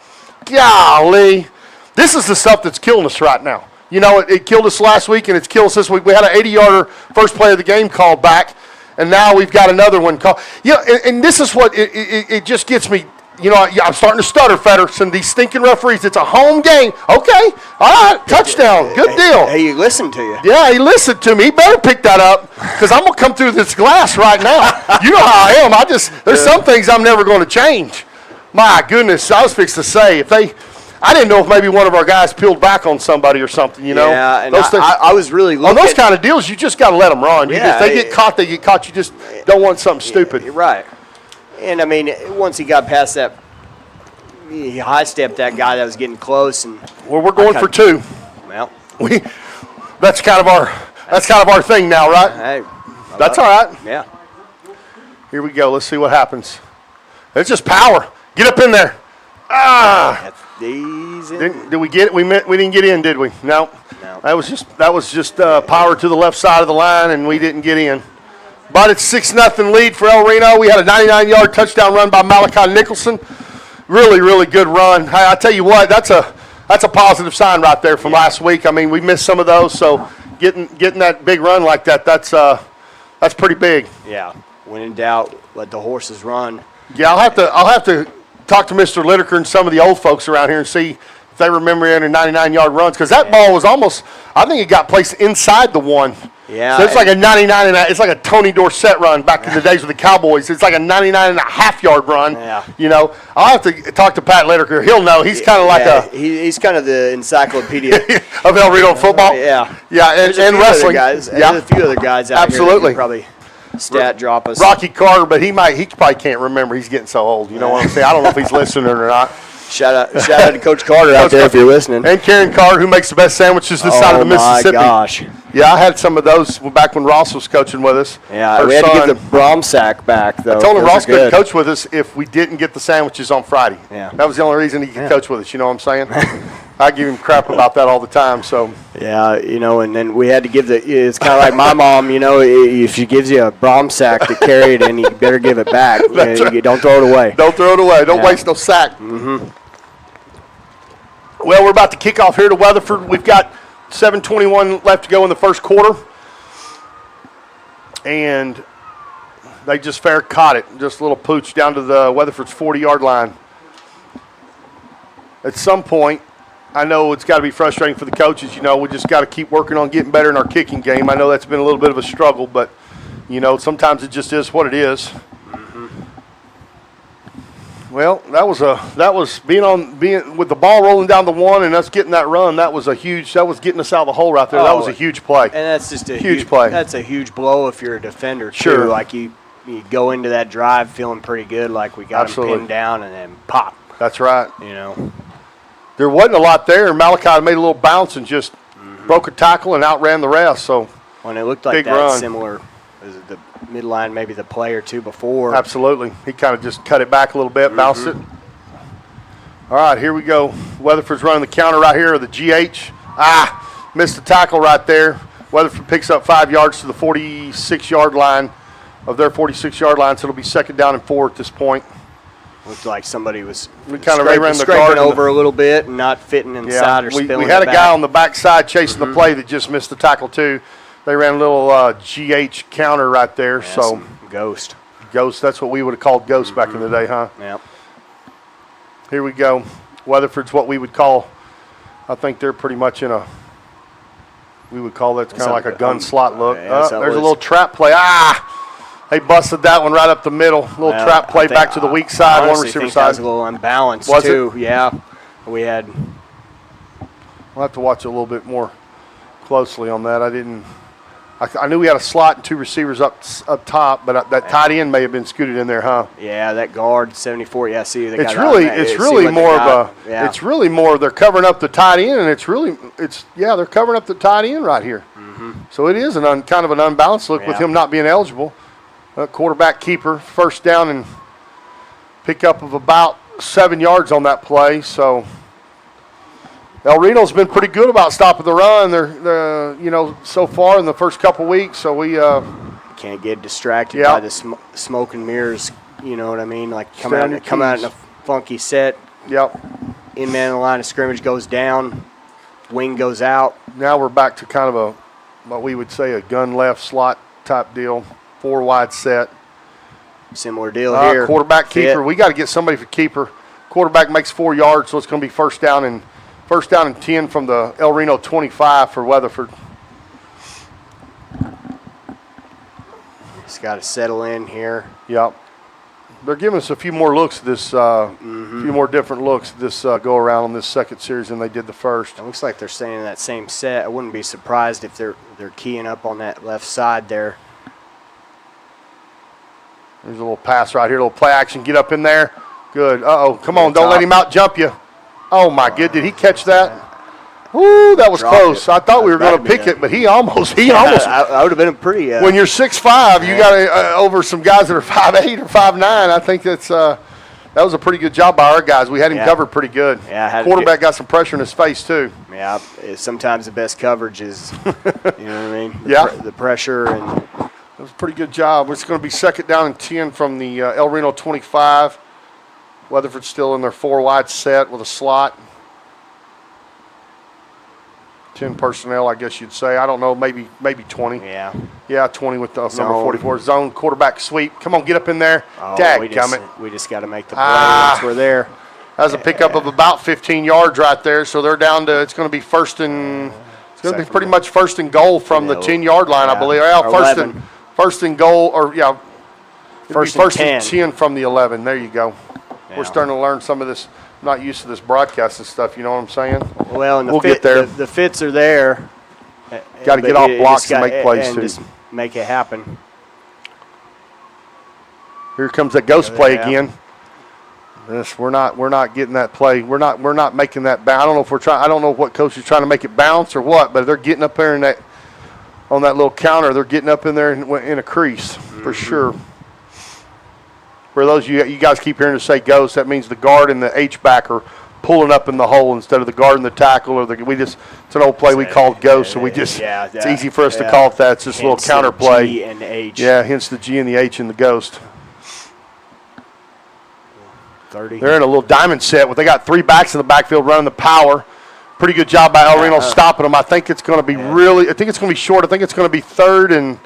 Golly. This is the stuff that's killing us right now. It killed us last week, and it's killed us this week. We had an 80-yarder first play of the game called back, and now we've got another one called. And this is what it just gets me. I'm starting to stutter, Federson. These stinking referees. It's a home game. Okay. All right. Touchdown. Good deal. Hey, he listened to you. Yeah, he listened to me. He better pick that up because I'm going to come through this glass right now. You know how I am. There's some things I'm never going to change. My goodness. I was fixed to say, I didn't know if maybe one of our guys peeled back on somebody or something, Yeah, and I was really looking. On those kind of deals, you just got to let them run. They get caught, they get caught. You just don't want something stupid. You're right. And, once he got past that, he high-stepped that guy that was getting close. And well, we're going for 2. Well. That's kind of our thing now, right? Hey, that's all right. Yeah. Here we go. Let's see what happens. It's just power. Get up in there. That's easy. Did we get it? We didn't get in, did we? No. That was just power to the left side of the line, and we didn't get in. But it's 6-0 lead for El Reno. We had a 99-yard touchdown run by Malachi Nicholson. Really, really good run. I tell you what, that's a positive sign right there from last week. We missed some of those, so getting that big run like that's pretty big. Yeah. When in doubt, let the horses run. Yeah, I'll have to talk to Mr. Lideker and some of the old folks around here and see if they remember any 99-yard runs because that ball was almost. I think it got placed inside the 1. Yeah. So it's like a 99 it's like a Tony Dorsett run back in the days with the Cowboys. It's like a 99.5-yard run. Yeah. I'll have to talk to Pat Lideker. He'll know. He's kind of like he's kind of the encyclopedia of El Reno football. Yeah. Yeah, and wrestling. Guys. Yeah. There's a few other guys out here that can probably stat drop us. Rocky Carter, but he probably can't remember. He's getting so old. You know what I'm saying? I don't know if he's listening or not. Shout out to Coach Carter out there if you're listening. And Karen Carter, who makes the best sandwiches this side of the Mississippi. Oh, my gosh. Yeah, I had some of those back when Ross was coaching with us. Yeah, we had to give the Brom sack back, though. I told him Ross couldn't coach with us if we didn't get the sandwiches on Friday. Yeah. That was the only reason he could coach with us, you know what I'm saying? I give him crap about that all the time, so. Yeah, and then we had to give it's kind of like my mom, if she gives you a Brom sack to carry it in, you better give it back. Don't throw it away. Don't throw it away. Don't waste no sack. Mm-hmm. Well, we're about to kick off here to Weatherford. We've got 7:21 left to go in the first quarter. And They just fair caught it. Just a little pooch down to the Weatherford's 40-yard line. At some point, I know it's got to be frustrating for the coaches. You know, we just got to keep working on getting better in our kicking game. I know that's been a little bit of a struggle, but, you know, sometimes it just is what it is. Well, that was being with the ball rolling down the one and us getting that run. That was getting us out of the hole right there. That was a huge play. And that's just a huge play. That's a huge blow if you're a defender too. Sure. Like you go into that drive feeling pretty good, like we got him pinned down, and then pop. That's right. You know, there wasn't a lot there. Malachi made a little bounce and just broke a tackle and outran the rest. So when it looked like that run. Similar. Was it the midline, maybe the play or two before? Absolutely. He kind of just cut it back a little bit, bounced it. All right, here we go. Weatherford's running the counter right here, or the GH. Missed the tackle right there. Weatherford picks up 5 yards to the 46-yard line of their 46-yard line, so it'll be 2nd down and 4 at this point. Looked like somebody was scraping over a little bit and not fitting inside or spilling. We had a guy on the backside chasing the play that just missed the tackle too. They ran a little GH counter right there. Yeah, so ghost. That's what we would have called ghost back in the day, huh? Yep. Here we go. Weatherford's what we would call, I think they're pretty much in we would call that kind of like a gun slot look. There's a little trap play. They busted that one right up the middle. Little trap play back to the weak side, one receiver side. That was a little unbalanced too. Yeah. We'll have to watch a little bit more closely on that. I knew we had a slot and 2 receivers up top, but that tight end may have been scooted in there, huh? Yeah, that guard 74. Yeah, see, it's really more they're covering up the tight end, and they're covering up the tight end right here. So it is kind of an unbalanced look with him not being eligible. Quarterback keeper, 1st down and pickup of about 7 yards on that play. So El Reno's been pretty good about stopping the run. They're so far in the first couple weeks. So we can't get distracted by the smoke and mirrors. You know what I mean? Like come out in a funky set. Yep. In man in the line of scrimmage goes down, wing goes out. Now we're back to kind of what we would say a gun left slot type deal, 4 wide set. Similar deal here. Quarterback keeper. We got to get somebody for keeper. Quarterback makes 4 yards, so it's going to be first down and 10 from the El Reno 25 for Weatherford. Just got to settle in here. Yep. They're giving us a few more looks this, few more different looks this go around on this second series than they did the first. It looks like they're staying in that same set. I wouldn't be surprised if they're keying up on that left side there. There's a little pass right here, a little play action. Get up in there. Good. Come on, don't let him out jump you. Oh, my good. Did he catch that? Ooh, that was close. I thought we were going to pick it, but he almost. I would have been a pretty. When you're 6'5", you got over some guys that are 5'8" or 5'9". I think that was a pretty good job by our guys. We had him covered pretty good. Yeah, quarterback got some pressure in his face too. Yeah, sometimes the best coverage is, you know what I mean? The pressure and. That was a pretty good job. It's going to be 2nd down and 10 from the El Reno 25. Weatherford's still in their 4 wide set with a slot. 10 personnel, I guess you'd say. I don't know, maybe 20. Yeah, 20 with the number 44. Zone quarterback sweep. Come on, get up in there. Dadgummit. We just got to make the play once we're there. That was a pickup of about 15 yards right there. So they're down to, it's going to be first and pretty much first and goal from the 10-yard line, I believe. Yeah, first and goal, first and 10 from the 11. There you go. Yeah. We're starting to learn some of this. I'm not used to this broadcasting stuff, you know what I'm saying? Well, and we'll get there. The fits are there. Got to get off blocks and make plays too. Just make it happen. Here comes that ghost play again. We're not getting that play. We're not making that bounce. I don't know what coach is trying to make it bounce or what, but they're getting up there on that little counter. They're getting up in there in a crease for sure. For those you guys keep hearing us say ghost, that means the guard and the H-back are pulling up in the hole instead of the guard and the tackle. It's an old play we called ghost, so it's easy for us to call it that. It's just a little counter play. G and H. Yeah, hence the G and the H in the ghost. 30. They're in a little diamond set. They got 3 backs in the backfield running the power. Pretty good job by El Reno stopping them. I think it's going to be I think it's going to be short. I think it's going to be 3rd and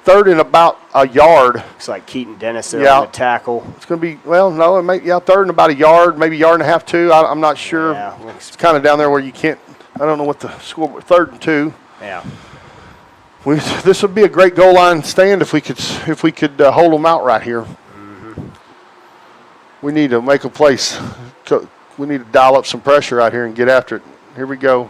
third and about a yard. Looks like Keaton Dennis there on the tackle. It's going to be, well, no, third and about a yard, maybe a yard and a half, 2. I'm not sure. Yeah. It's kind of down there where you can't, I don't know what the score, 3rd and 2. Yeah. This would be a great goal line stand if we could hold them out right here. Mm-hmm. We need to make a place. We need to dial up some pressure out here and get after it. Here we go.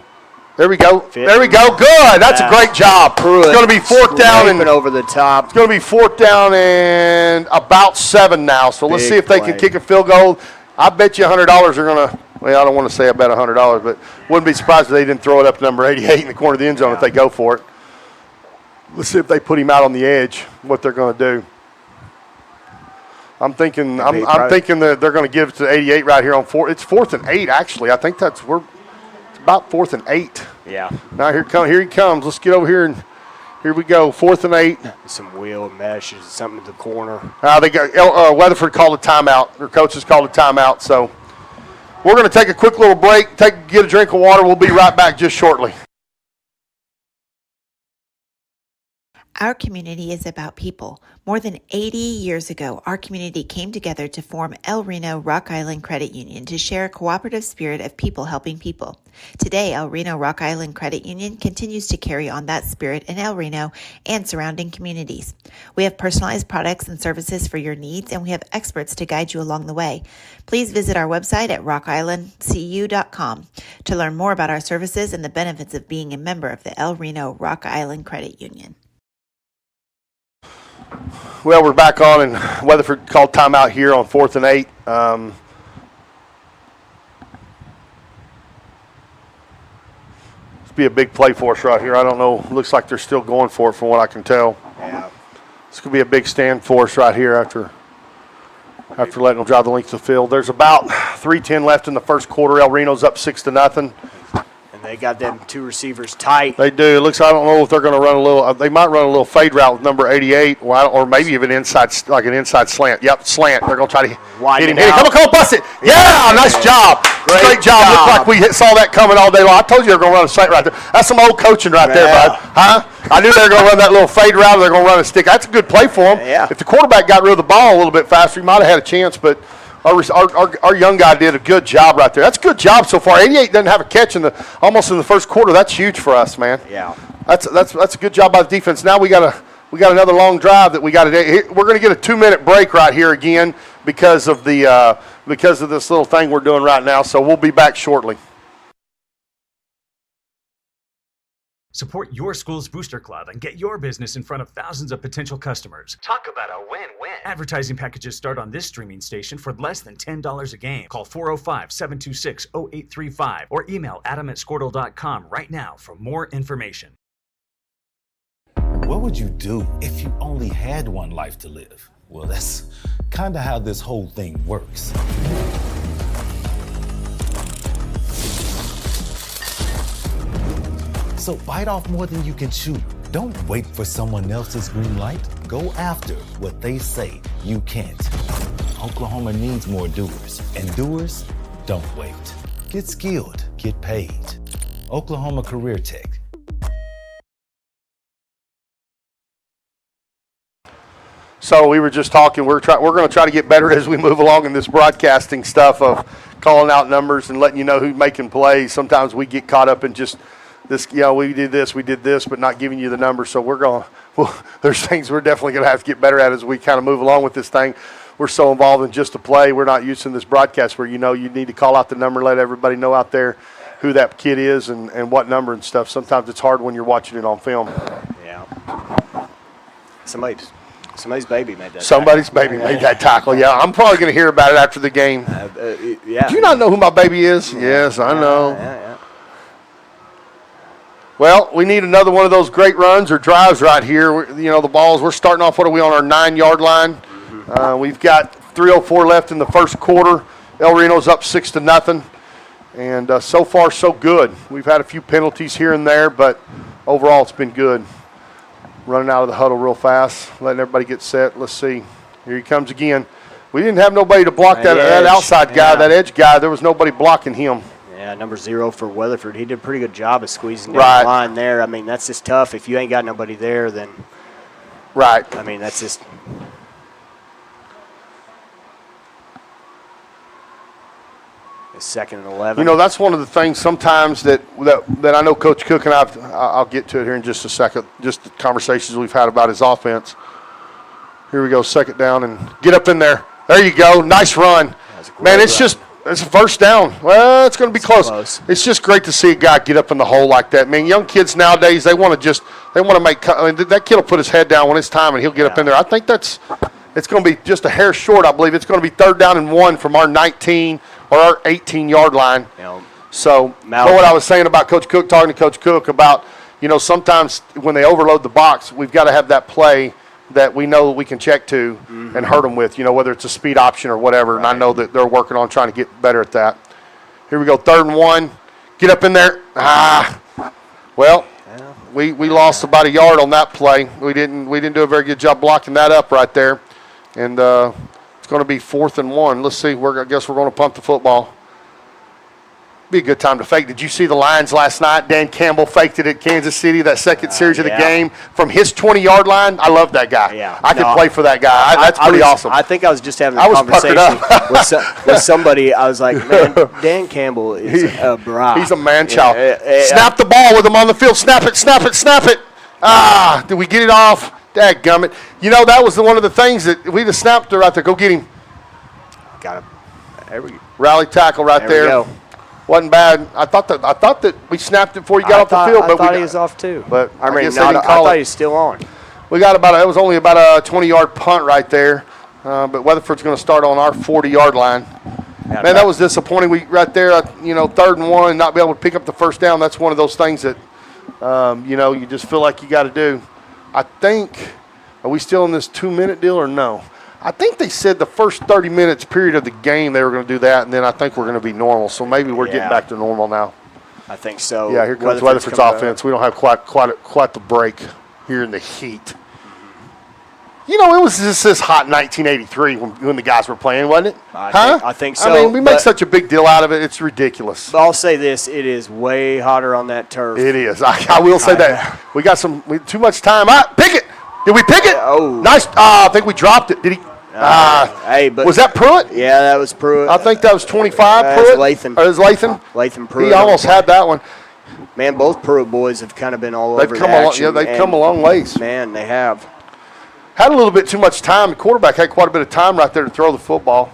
There we go. There we go. Good. That's a great job. It's going to be 4th down and over the top. It's going to be 4th down and about 7 now. So let's see if they can kick a field goal. I bet you $100 are going to. Well, I don't want to say I bet $100, but wouldn't be surprised if they didn't throw it up to number 88 in the corner of the end zone if they go for it. Let's see if they put him out on the edge. What they're going to do. I'm thinking that they're going to give it to 88 right here on 4. It's 4th and 8 actually. I think it's about 4th and 8. Yeah. Now here he comes. Let's get over here and here we go. 4th and 8. Some wheel meshes, something in the corner. They got Weatherford called a timeout. Their coaches called a timeout. So we're going to take a quick little break. Get a drink of water. We'll be right back just shortly. Our community is about people. More than 80 years ago, our community came together to form El Reno Rock Island Credit Union to share a cooperative spirit of people helping people. Today, El Reno Rock Island Credit Union continues to carry on that spirit in El Reno and surrounding communities. We have personalized products and services for your needs, and we have experts to guide you along the way. Please visit our website at rockislandcu.com to learn more about our services and the benefits of being a member of the El Reno Rock Island Credit Union. Well, we're back on, and Weatherford called timeout here on 4th and 8. This be a big play for us right here. I don't know. Looks like they're still going for it from what I can tell. Yeah. This could be a big stand for us right here after letting them drive the length of the field. There's about 3:10 left in the first quarter. El Reno's up 6-0. And they got them 2 receivers tight. They do. It looks. I don't know if they're going to run a little. They might run a little fade route with number 88, or maybe even inside slant. Yep, slant. They're going to try to hit him. Come on, bust it. Yeah, nice job. Great job. Looked like we saw that coming all day long. I told you they were going to run a slant right there. That's some old coaching right there, bud. Huh? I knew they were going to run that little fade route. They're going to run a stick. That's a good play for them. Yeah. If the quarterback got rid of the ball a little bit faster, he might have had a chance, but. Our young guy did a good job right there. That's a good job so far. 88 doesn't have a catch almost in the first quarter. That's huge for us, man. Yeah. That's a good job by the defense. Now we got another long drive that we got to. We're going to get a 2-minute break right here again because of this little thing we're doing right now. So we'll be back shortly. Support your school's booster club and get your business in front of thousands of potential customers. Talk about a win-win. Advertising packages start on this streaming station for less than $10 a game. Call 405-726-0835 or email adam@squirtle.com right now for more information. What would you do if you only had one life to live? Well, that's kind of how this whole thing works. So bite off more than you can chew. Don't wait for someone else's green light. Go after what they say you can't. Oklahoma needs more doers, and doers don't wait. Get skilled, get paid. Oklahoma Career Tech. So we were just talking. We're going to try to get better as we move along in this broadcasting stuff of calling out numbers and letting you know who's making plays. Sometimes we get caught up in just this, we did this, but not giving you the numbers. So there's things we're definitely going to have to get better at as we kind of move along with this thing. We're so involved in just a play. We're not using this broadcast where, you need to call out the number, let everybody know out there who that kid is and what number and stuff. Sometimes it's hard when you're watching it on film. Yeah. Somebody's baby made that Somebody's baby made that tackle. Yeah, I'm probably going to hear about it after the game. Yeah. Do you not know who my baby is? Yes, I know. Yeah. Well, we need another one of those great runs or drives right here. The balls, we're starting off, what are we on our 9-yard line? We've got 3:04 left in the first quarter. El Reno's up 6-0. And so far, so good. We've had a few penalties here and there, but overall it's been good. Running out of the huddle real fast, letting everybody get set. Let's see. Here he comes again. We didn't have nobody to block that outside guy, that edge guy. There was nobody blocking him. Yeah, number 0 for Weatherford. He did a pretty good job of squeezing down the line there. I mean, that's just tough. If you ain't got nobody there, then Right. I mean, that's just. Second and 11. You know, that's one of the things sometimes that I know Coach Cook and I'll get to it here in just a second, just the conversations we've had about his offense. Here we go, second down, and get up in there. There you go. Nice run. Man, it's a first down. Well, it's going to be close. It's just great to see a guy get up in the hole like that. Man, young kids nowadays, they want to make that kid will put his head down when it's time, and he'll get up in there. I think it's going to be just a hair short, I believe. It's going to be 3rd down and 1 from our 19 or our 18-yard line. So, you know what I was saying about Coach Cook, talking to Coach Cook about, you know, sometimes when they overload the box, we've got to have that play that we know we can check to and hurt them with, you know, whether it's a speed option or whatever. Right. And I know that they're working on trying to get better at that. Here we go, 3rd and 1. Get up in there. Well, we lost about a yard on that play. We didn't do a very good job blocking that up right there. And it's going to be 4th and 1. Let's see. I guess we're going to pump the football. Be a good time to fake. Did you see the lines last night? Dan Campbell faked it at Kansas City, that second series of the game from his 20-yard line. I love that guy. Yeah. I could play for that guy. That's pretty awesome. I think I was just having a conversation with somebody. I was like, man, Dan Campbell is a bra. He's a man-child. Snap the ball with him on the field. Snap it, snap it, snap it. Did we get it off? Dadgummit. You know, that was one of the things that we'd have snapped it right there. Go get him. Got him. There we go. Rally tackle right there. We go. Wasn't bad. I thought that we snapped it before you got off the field. I thought he was off too. But I thought he was still on. We got it was only about a 20-yard punt right there. But Weatherford's going to start on our 40-yard line. Man, that was disappointing. We right there, 3rd and 1, not be able to pick up the first down. That's one of those things that, you just feel like you got to do. I think, are we still in this 2-minute deal or no? I think they said the first 30 minutes period of the game they were going to do that, and then I think we're going to be normal. So maybe we're getting back to normal now. I think so. Yeah, here comes Weatherford's offense. We don't have quite the break here in the heat. You know, it was just this hot in 1983 when the guys were playing, wasn't it? I think so. I mean, we make such a big deal out of it. It's ridiculous. But I'll say this. It is way hotter on that turf. It is. I will say that. We got too much time. Pick it. Did we pick it? Oh. Nice. I think we dropped it. Did he? But was that Pruitt? Yeah, that was Pruitt. I think that was 25 Pruitt. Latham. Or it was Latham? Latham Pruitt. He almost had that one. Man, both Pruitt boys have kind of been all over the action. Yeah, they've come a long ways. Man, they have. Had a little bit too much time. The quarterback had quite a bit of time right there to throw the football.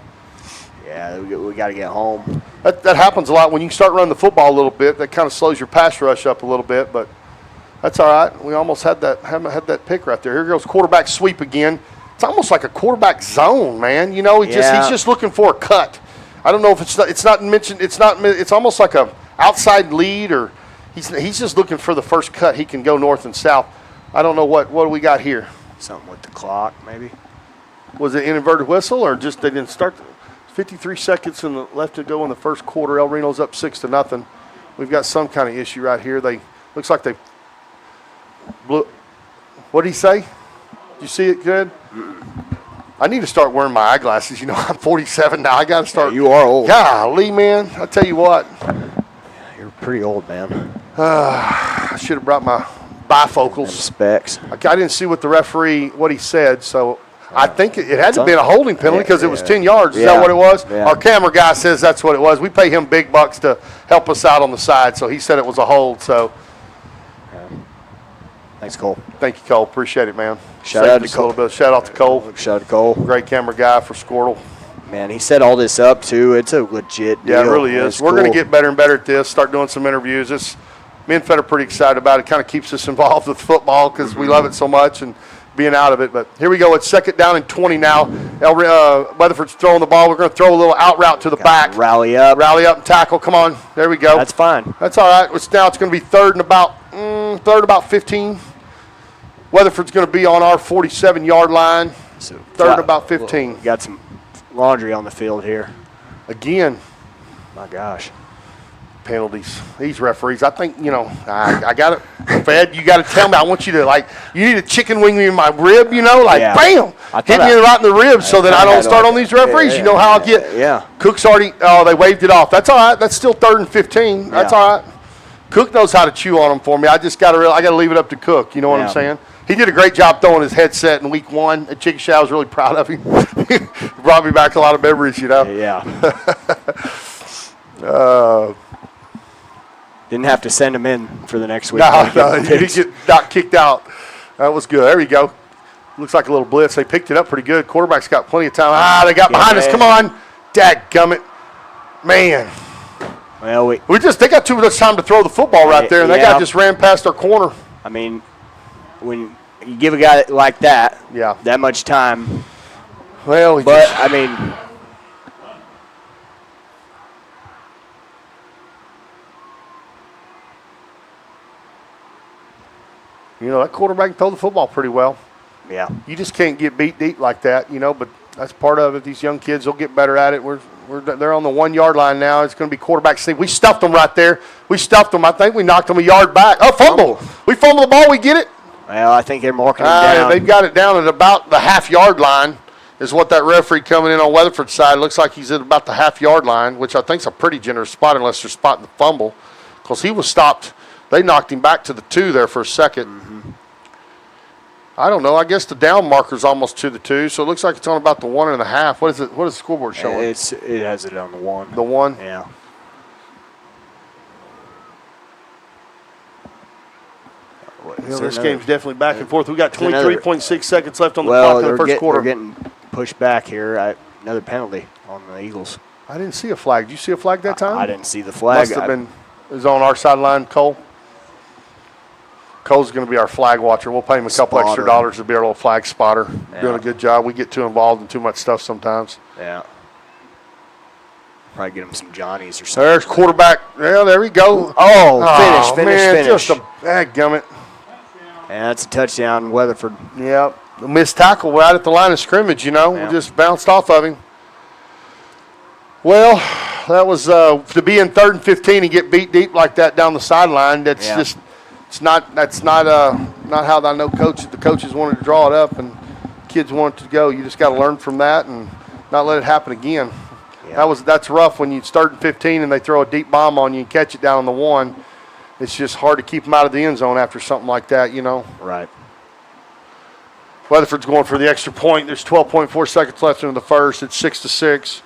Yeah, we got to get home. That happens a lot. When you start running the football a little bit, that kind of slows your pass rush up a little bit, but that's all right. We almost had that pick right there. Here goes quarterback sweep again. It's almost like a quarterback zone, man. You know, he's just looking for a cut. I don't know if it's not mentioned. It's almost like a outside lead, or he's just looking for the first cut. He can go north and south. I don't know what do we got here. Something with the clock, maybe. Was it an inverted whistle, or just they didn't start? 53 seconds left to go in the first quarter. El Reno's up 6-0. We've got some kind of issue right here. Looks like they blew. What did he say? Did you see it good? I need to start wearing my eyeglasses. You know, I'm 47 now. I got to start. Yeah, you are old. Golly, man. I tell you what. You're pretty old, man. I should have brought my bifocals. Specs. I didn't see what he said, so I think it had to have been a holding penalty because it was 10 yards. Is that what it was? Yeah. Our camera guy says that's what it was. We pay him big bucks to help us out on the side, so he said it was a hold. So, thanks, Cole. Thank you, Cole. Appreciate it, man. Shout out to Cole. Shout out to Cole. Shout out to Cole. Great camera guy for Squirtle. Man, he set all this up, too. It's a legit deal. Yeah, it really is. We're going to get better and better at this, start doing some interviews. Me and Fed are pretty excited about it. Kind of keeps us involved with football because we love it so much and being out of it. But here we go. It's 2nd down and 20 now. Weatherford's throwing the ball. We're going to throw a little out route to the back. Rally up and tackle. Come on. There we go. That's fine. That's all right. Now it's going to be third and about 15. Weatherford's going to be on our 47-yard line. So third and about 15. We got some laundry on the field here. Again. My gosh. Penalties. These referees, I think, I got it. Fed, you got to tell me. I want you to, you need a chicken wing me in my rib, bam! Hit me right in the ribs so that I don't start on these referees. You know how I'll get. Yeah. Cook's already, they waved it off. That's all right. That's still 3rd and 15. That's all right. Cook knows how to chew on them for me. I got to leave it up to Cook. You know what I'm saying? He did a great job throwing his headset in week 1 at Chickasha. I was really proud of him. He brought me back a lot of memories, you know. Yeah. Didn't have to send him in for the next week. No, he didn't get not kicked out. That was good. There you go. Looks like a little blitz. They picked it up pretty good. Quarterback's got plenty of time. They got behind us. Come on. Dadgummit. Man. Well, they got too much time to throw the football right there, and that guy just ran past our corner. I mean, when you give a guy like that, that much time. Well, I mean, you know, that quarterback can throw the football pretty well. Yeah. You just can't get beat deep like that, you know, but that's part of it. These young kids will get better at it. They're on the 1 yard line now. It's going to be quarterback sneak. We stuffed them right there. We stuffed them. I think we knocked them a yard back. Oh, fumble. We fumble the ball. We get it. Well, I think they're marking them down. They've got it down at about the half-yard line is what that referee coming in on Weatherford's side. Looks like he's at about the half-yard line, which I think is a pretty generous spot unless they're spotting the fumble, because he was stopped. They knocked him back to the 2 there for a second. Mm-hmm. I don't know. I guess the down marker's almost to the 2, so it looks like it's on about the 1.5. What is it? What is the scoreboard showing? It has it on the 1. The 1? Yeah. This game's definitely back and forth. We got 23.6 seconds left on the clock in the first quarter. We're getting pushed back here. Another penalty on the Eagles. I didn't see a flag. Did you see a flag that time? I didn't see the flag. Must have been. It was on our sideline, Cole. Cole's going to be our flag watcher. We'll pay him a couple extra dollars to be our little flag spotter. Yeah. Doing a good job. We get too involved in too much stuff sometimes. Yeah. Probably get him some Johnnies or something. There's quarterback. Yeah, there we go. Finish. Just a dadgummit. Yeah, that's a touchdown, Weatherford. Yep. A missed tackle right at the line of scrimmage, you know. Yeah. We just bounced off of him. Well, that was to be in 3rd and 15 and get beat deep like that down the sideline. That's just not how I know the coaches wanted to draw it up and kids wanted to go. You just got to learn from that and not let it happen again. Yeah. That's rough when you start in 15 and they throw a deep bomb on you and catch it down on the 1. It's just hard to keep them out of the end zone after something like that, you know. Right. Weatherford's going for the extra point. There's 12.4 seconds left in the first. It's 6-6.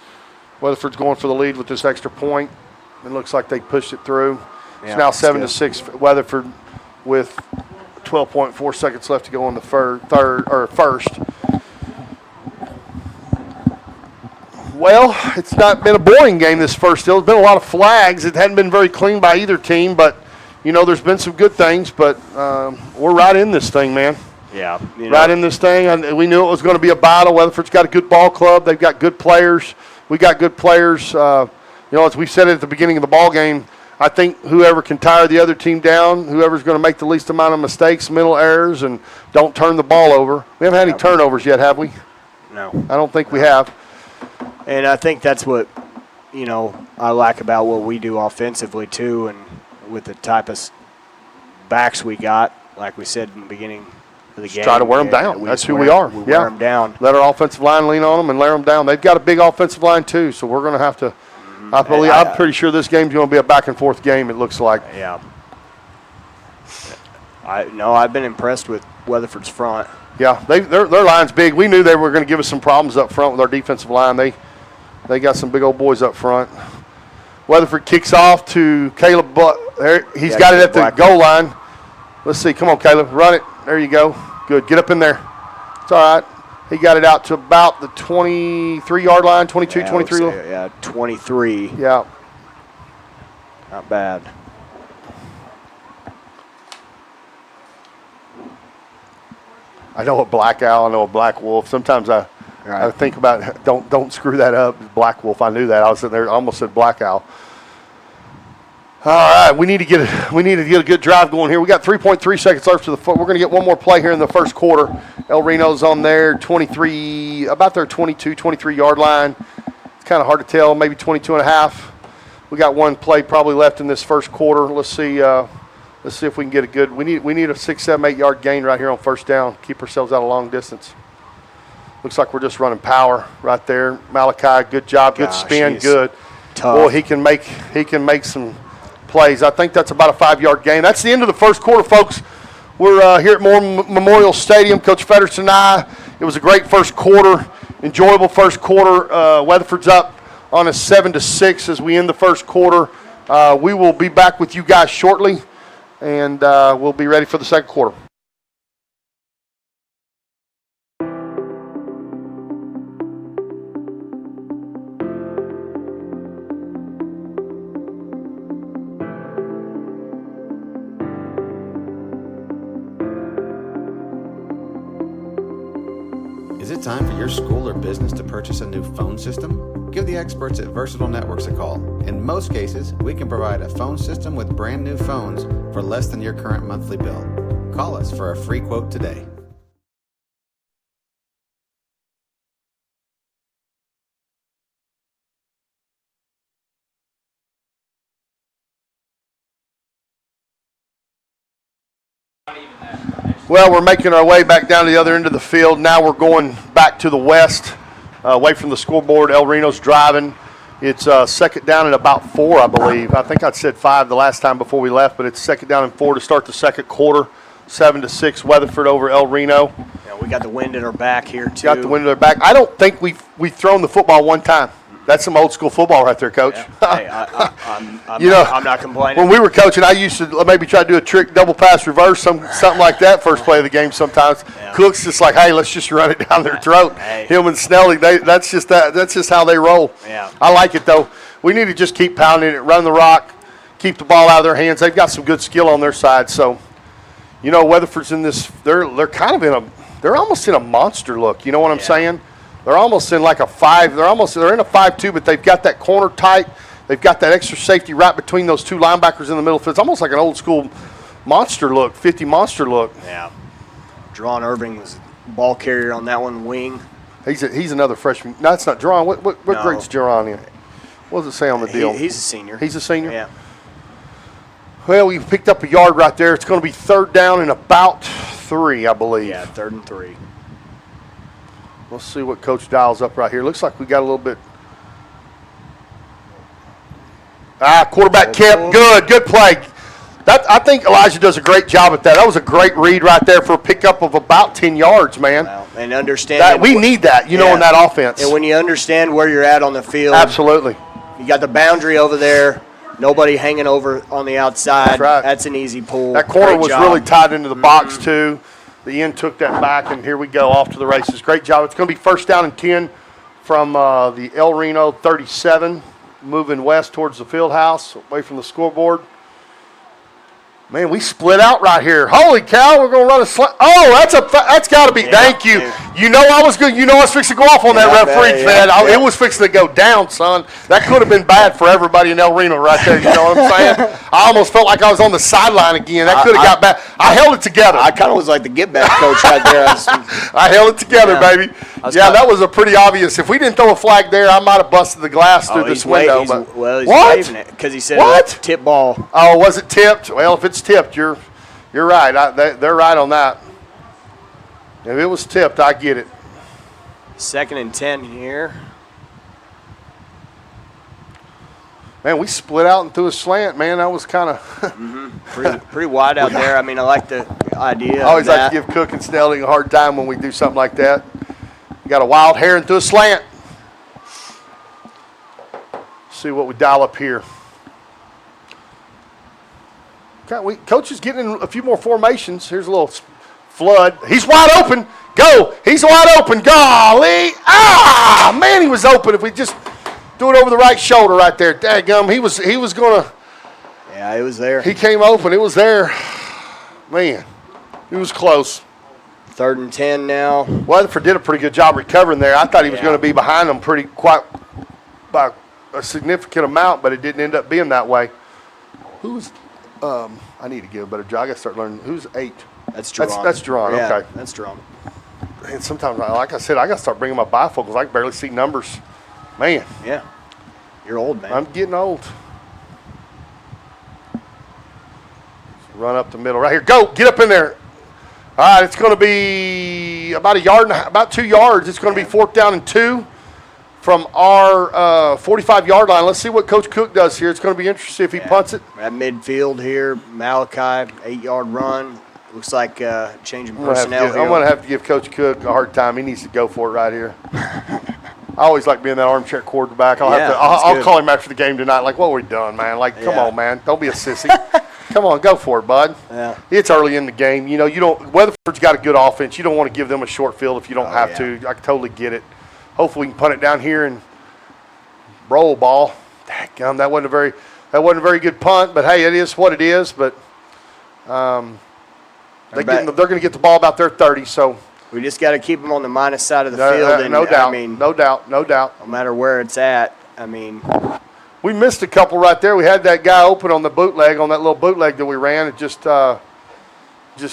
Weatherford's going for the lead with this extra point. It looks like they pushed it through. Yeah, it's now 7-6 Weatherford with 12.4 seconds left to go in the first. Well, it's not been a boring game this first. There's been a lot of flags. It hadn't been very clean by either team, but, you know, there's been some good things. But we're right in this thing, man. Yeah. Right in this thing. We knew it was going to be a battle. Weatherford's got a good ball club. They've got good players. We got good players. You know, as we said at the beginning of the ball game, I think whoever can tire the other team down, whoever's going to make the least amount of mistakes, mental errors, and don't turn the ball over. We haven't had any turnovers yet, have we? No. I don't think we have. And I think that's what, you know, I like about what we do offensively too, and with the type of backs we got, like we said in the beginning of the game. Try to wear them down. That's who we are. We wear them down. Let our offensive line lean on them and wear them down. They've got a big offensive line too, so we're going to have to. I'm pretty sure this game's going to be a back and forth game. It looks like. Yeah. I've been impressed with Weatherford's front. Yeah, their line's big. We knew they were going to give us some problems up front with our defensive line. They got some big old boys up front. Weatherford kicks off to Caleb. He's got it at the goal line. Let's see. Come on, Caleb. Run it. There you go. Good. Get up in there. It's all right. He got it out to about the 23-yard line, 22, 23. Yeah, 23. Yeah. Not bad. I know a black owl. I know a black wolf. Sometimes I think about don't screw that up. Black wolf. I knew that. I was sitting there. I almost said black owl. All right, we need to get a good drive going here. We got 3.3 seconds left to the foot. We're going to get one more play here in the first quarter. El Reno's on their 23, about their 22, 23-yard line. It's kind of hard to tell, maybe 22 and a half. We got one play probably left in this first quarter. Let's see if we can get a good. We need a 6, 7, 8 yard gain right here on first down. Keep ourselves out of long distance. Looks like we're just running power right there. Malachi, good job, good spin, good. Tough. Boy, he can make some plays. I think that's about a 5 yard gain. That's the end of the first quarter, folks. We're here at Memorial Stadium. Coach Fedderson and I, it was a great first quarter, enjoyable first quarter. Weatherford's up on a 7-6 as we end the first quarter. We will be back with you guys shortly, and we'll be ready for the second quarter. Is it time for your school or business to purchase a new phone system? Give the experts at Versatile Networks a call. In most cases, we can provide a phone system with brand new phones for less than your current monthly bill. Call us for a free quote today. Well, we're making our way back down to the other end of the field. Now we're going back to the west, away from the scoreboard. El Reno's driving. It's second down and about 4, I believe. I think I said 5 the last time before we left, but it's second down and 4 to start the second quarter. 7-6, Weatherford over El Reno. Yeah, we got the wind at our back here, too. Got the wind at our back. I don't think we've thrown the football one time. That's some old school football right there, Coach. Yeah. Hey, I'm not complaining. When we were coaching, I used to maybe try to do a trick, double pass, reverse, something like that first play of the game sometimes. Yeah. Cook's just like, hey, let's just run it down their throat. Hey. Him and Snelling, that's just how they roll. Yeah. I like it, though. We need to just keep pounding it, run the rock, keep the ball out of their hands. They've got some good skill on their side. So, Weatherford's in this, they're kind of they're almost in a monster look. You know what I'm saying? They're almost in like a 5. They're in a 5-2, but they've got that corner tight. They've got that extra safety right between those two linebackers in the middle. It's almost like an old school monster look, 50 monster look. Yeah. Dron Irving was ball carrier on that one, wing. He's another freshman. No, it's not Dron. What No. grade's Dron in? What does it say on the deal? He's a senior. He's a senior? Yeah. Well, we picked up a yard right there. It's going to be third down and about 3, I believe. Yeah, 3rd and 3. Let's see what Coach dials up right here. Looks like we got a little bit. Quarterback kept. Good play. I think Elijah does a great job at that. That was a great read right there for a pickup of about 10 yards, man. Well, and understand we need that, in that offense. And when you understand where you're at on the field, absolutely. You got the boundary over there. Nobody hanging over on the outside. That's right. That's an easy pull. That corner Great was job. really tied into the box too. The end took that back, and here we go off to the races. Great job. It's going to be first down and 10 from the El Reno 37, moving west towards the field house, away from the scoreboard. Man, we split out right here. Holy cow, we're going to run a slant. Oh, that's got to be. Thank you. Yeah. You know I was good. You know I was fixing to go off on that referee, man. Yeah. It was fixing to go down, son. That could have been bad for everybody in El Reno right there. You know what I'm saying? I almost felt like I was on the sideline again. That could have got bad. I held it together. I kind of was like the get-back coach right there. I held it together, baby. Yeah, that was a pretty obvious. If we didn't throw a flag there, I might have busted the glass through this window. He's what? waving it because he said it was tip ball. Oh, was it tipped? Well, if it's tipped, you're right. They're right on that. If it was tipped, I get it. 2nd and 10 here. Man, we split out and threw a slant, man. That was kind of pretty wide out there. I mean, I like the idea. I always like to give Cook and Snelling a hard time when we do something like that. We got a wild hair and threw a slant. See what we dial up here. Coach is getting in a few more formations. Here's a little flood. He's wide open. Go. He's wide open. Golly. Man, he was open. If we just do it over the right shoulder right there. Daggum. He was going to. Yeah, it was there. He came open. It was there. Man, it was close. 3rd and 10 now. Weatherford did a pretty good job recovering there. I thought he was going to be behind them quite by a significant amount, but it didn't end up being that way. Who's I need to give a better job. I got to start learning. Who's 8? That's Dron. That's Dron. Yeah, okay. That's Dron. And sometimes, like I said, I got to start bringing my bifocals. I can barely see numbers. Man. Yeah. You're old, man. I'm getting old. Run up the middle right here. Go. Get up in there. All right. It's going to be about 2 yards. It's going to be 4th down and 2 from our 45-yard line. Let's see what Coach Cook does here. It's going to be interesting if he punts it. At midfield here, Malachi, 8-yard run. looks like changing I'm gonna personnel here. have to give Coach Cook a hard time. He needs to go for it right here. I always like being that armchair quarterback. I'll call him after the game tonight. Like, what we done, man? Like, come on, man. Don't be a sissy. Come on, go for it, bud. Yeah. It's early in the game. You know, Weatherford's got a good offense. You don't want to give them a short field if you don't have to. I totally get it. Hopefully we can punt it down here and roll ball. Dadgum, that wasn't a very good punt, but hey, it is what it is. But they're going to get the ball about their 30, so we just got to keep them on the minus side of the field. And, no doubt, I mean, no doubt. No matter where it's at, I mean. We missed a couple right there. We had that guy open on the bootleg, on that little bootleg that we ran. It just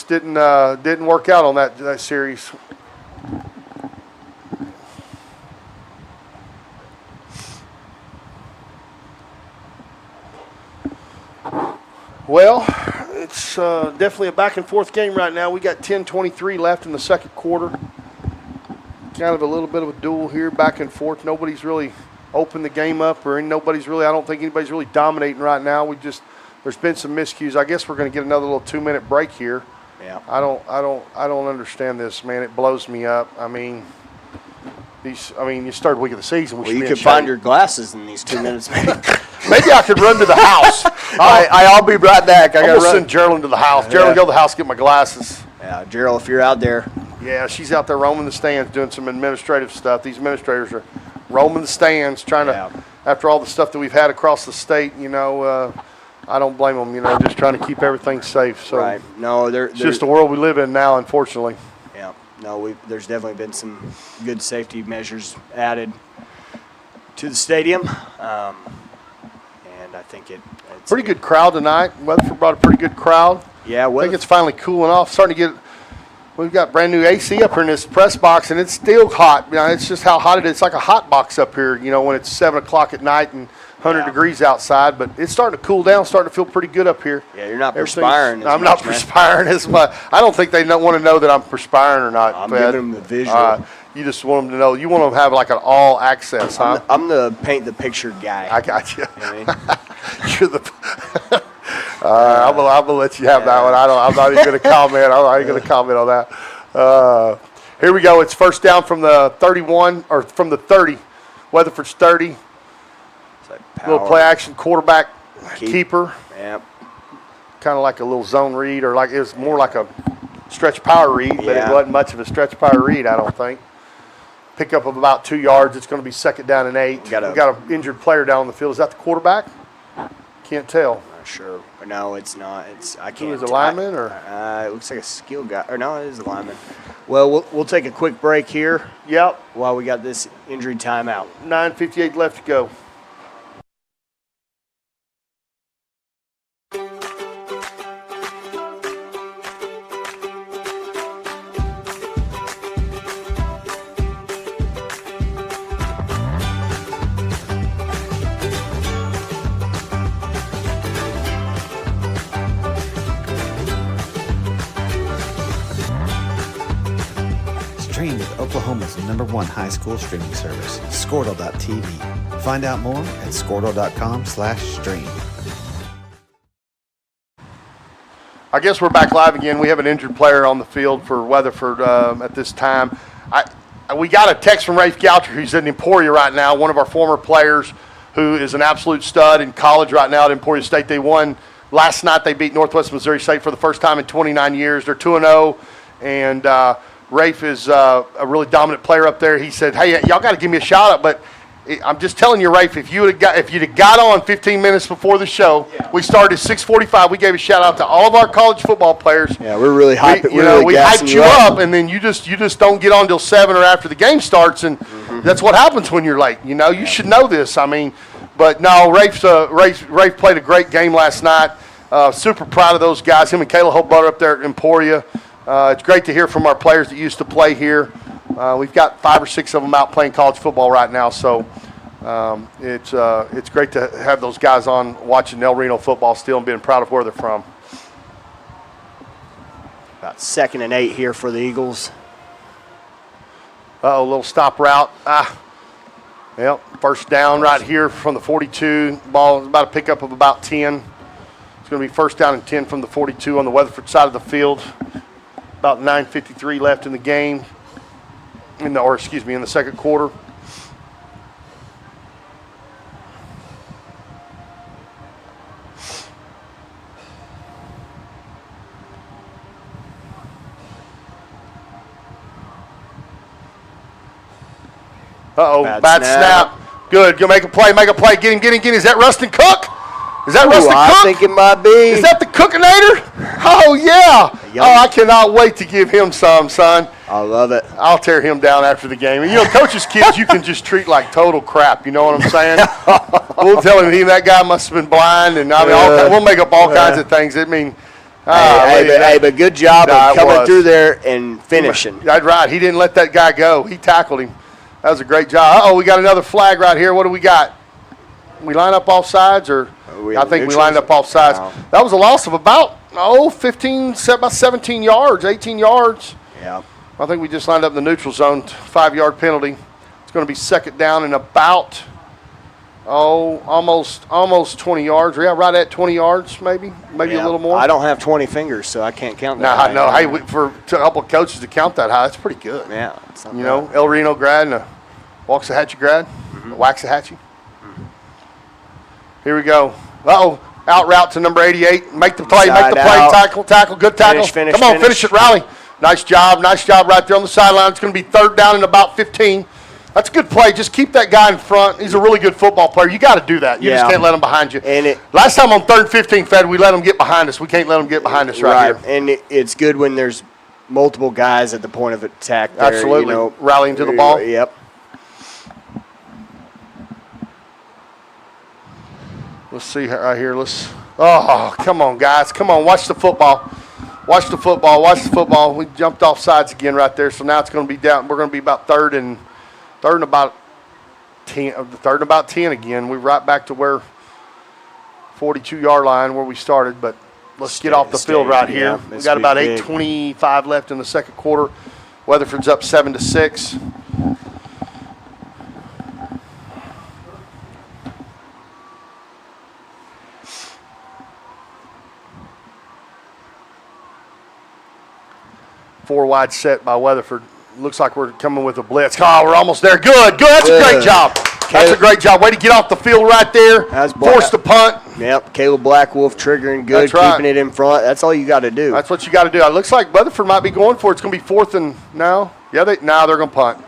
didn't work out on that series. Well, it's definitely a back and forth game right now. We got 10:23 left in the second quarter. Kind of a little bit of a duel here, back and forth. Nobody's really opened the game up, or I don't think anybody's really dominating right now. There's been some miscues. I guess we're going to get another little 2-minute break here. Yeah. I don't understand this, man. It blows me up. I mean, you started week of the season. Well, you could find your glasses in these 2 minutes, maybe. Maybe I could run to the house. I'll be right back. I'm going to send Geraldine to the house. Geraldine, go to the house, get my glasses. Yeah, Gerald, if you're out there. Yeah, she's out there roaming the stands doing some administrative stuff. These administrators are roaming the stands, trying to, after all the stuff that we've had across the state, I don't blame them, just trying to keep everything safe. So right. No, it's just the world we live in now, unfortunately. Yeah. No, there's definitely been some good safety measures added to the stadium. And I think it's pretty good crowd tonight. Weatherford brought a pretty good crowd. Yeah, I think it's finally cooling off. Starting to get. We've got brand new AC up here in this press box, and it's still hot. It's just how hot it is. It's like a hot box up here. When it's 7 o'clock at night and 100 degrees outside. But it's starting to cool down. Starting to feel pretty good up here. Yeah, you're not perspiring. I'm not perspiring as much. I don't think they want to know that I'm perspiring or not. I'm giving them the visual. You just want them to know. You want them to have like an all access, huh? I'm the paint the picture guy. I got you. You know what I mean? You're the. I'm gonna let you have that one. I'm not even gonna comment. I'm not even gonna comment on that. Here we go. It's first down from the 31 or from the 30. Weatherford's 30. Little play action quarterback keeper. Yep. Kind of like a little zone read, or like it was more like a stretch power read, but it wasn't much of a stretch power read, I don't think. Pickup of about 2 yards. It's going to be 2nd down and 8. We've got an injured player down on the field. Is that the quarterback? Can't tell. Not sure. No, it's not. I can't. Is it a lineman or? It looks like a skill guy. Or no, it is a lineman. Well, we'll take a quick break here. Yep. While we got this injury timeout. 9:58 left to go. Stream with Oklahoma's #1 high school streaming service, Squirtle.tv. Find out more at Squirtle.com/stream. I guess we're back live again. We have an injured player on the field for Weatherford at this time. We got a text from Rafe Goucher, who's in Emporia right now, one of our former players who is an absolute stud in college right now at Emporia State. They won last night. They beat Northwest Missouri State for the first time in 29 years. They're 2-0, and Rafe is a really dominant player up there. He said, "Hey, y'all got to give me a shout out." But I'm just telling you, Rafe, if you'd have got on 15 minutes before the show, we started at 6:45. We gave a shout out to all of our college football players. Yeah, we're really hyped. We hyped you up, and then you just don't get on till 7 or after the game starts, and that's what happens when you're late. You should know this. I mean, but no, Rafe played a great game last night. Super proud of those guys. Him and Kayla Hobart up there at Emporia. It's great to hear from our players that used to play here. We've got 5 or 6 of them out playing college football right now, so it's great to have those guys on watching El Reno football still and being proud of where they're from. About 2nd and 8 here for the Eagles. A little stop route. First down right here from the 42. Ball is about a pickup of about 10. It's going to be first down and 10 from the 42 on the Weatherford side of the field. About 9:53 left in the game, in the second quarter. Bad snap. Good. Go make a play. Get him. Is that Rustin Cook? I think it might be. Is that the Cookinator? Oh, yeah. Oh, I cannot wait to give him some, son. I love it. I'll tear him down after the game. And, coaches' kids you can just treat like total crap. You know what I'm saying? We'll tell him that guy must have been blind. And, we'll make up all kinds of things. But good job of coming through there and finishing. That's right. He didn't let that guy go. He tackled him. That was a great job. We got another flag right here. What do we got? We line up off sides, or I think we lined up off sides. Wow. That was a loss of about 17 yards, 18 yards. Yeah. I think we just lined up in the neutral zone, 5-yard penalty. It's going to be second down and about almost 20 yards. Yeah, right at 20 yards, maybe a little more. I don't have 20 fingers, so I can't count that. No, hey, for a couple of coaches to count that high, that's pretty good. Yeah. El Reno grad and a Waxahachie grad, Waxahachie. Here we go. Out route to number 88. Make the play. Tackle, good tackle. Finish, Come on, finish it, Riley. Nice job right there on the sideline. It's going to be third down and about 15. That's a good play. Just keep that guy in front. He's a really good football player. You got to do that. You just can't let him behind you. Last time on 3rd and 15, Fed, we let him get behind us. We can't let him get behind us right here. And it's good when there's multiple guys at the point of attack there. Absolutely. Rallying to the ball. Yep. Let's see right here. Come on, guys. Come on, watch the football. We jumped off sides again right there, so now it's going to be down. We're going to be about third and about 10 again. We're right back to where 42-yard line where we started, but let's get off the field right here. We got about 8:25 left in the second quarter. Weatherford's up 7-6. Four wide set by Weatherford. Looks like we're coming with a blitz. We're almost there. Good. That's a great job. That's a great job. Way to get off the field right there. Force the punt. Yep. Caleb Blackwolf triggering good, keeping it in front. That's all you got to do. That's what you got to do. It looks like Weatherford might be going for it. It's going to be fourth and now. Yeah, they're going to punt.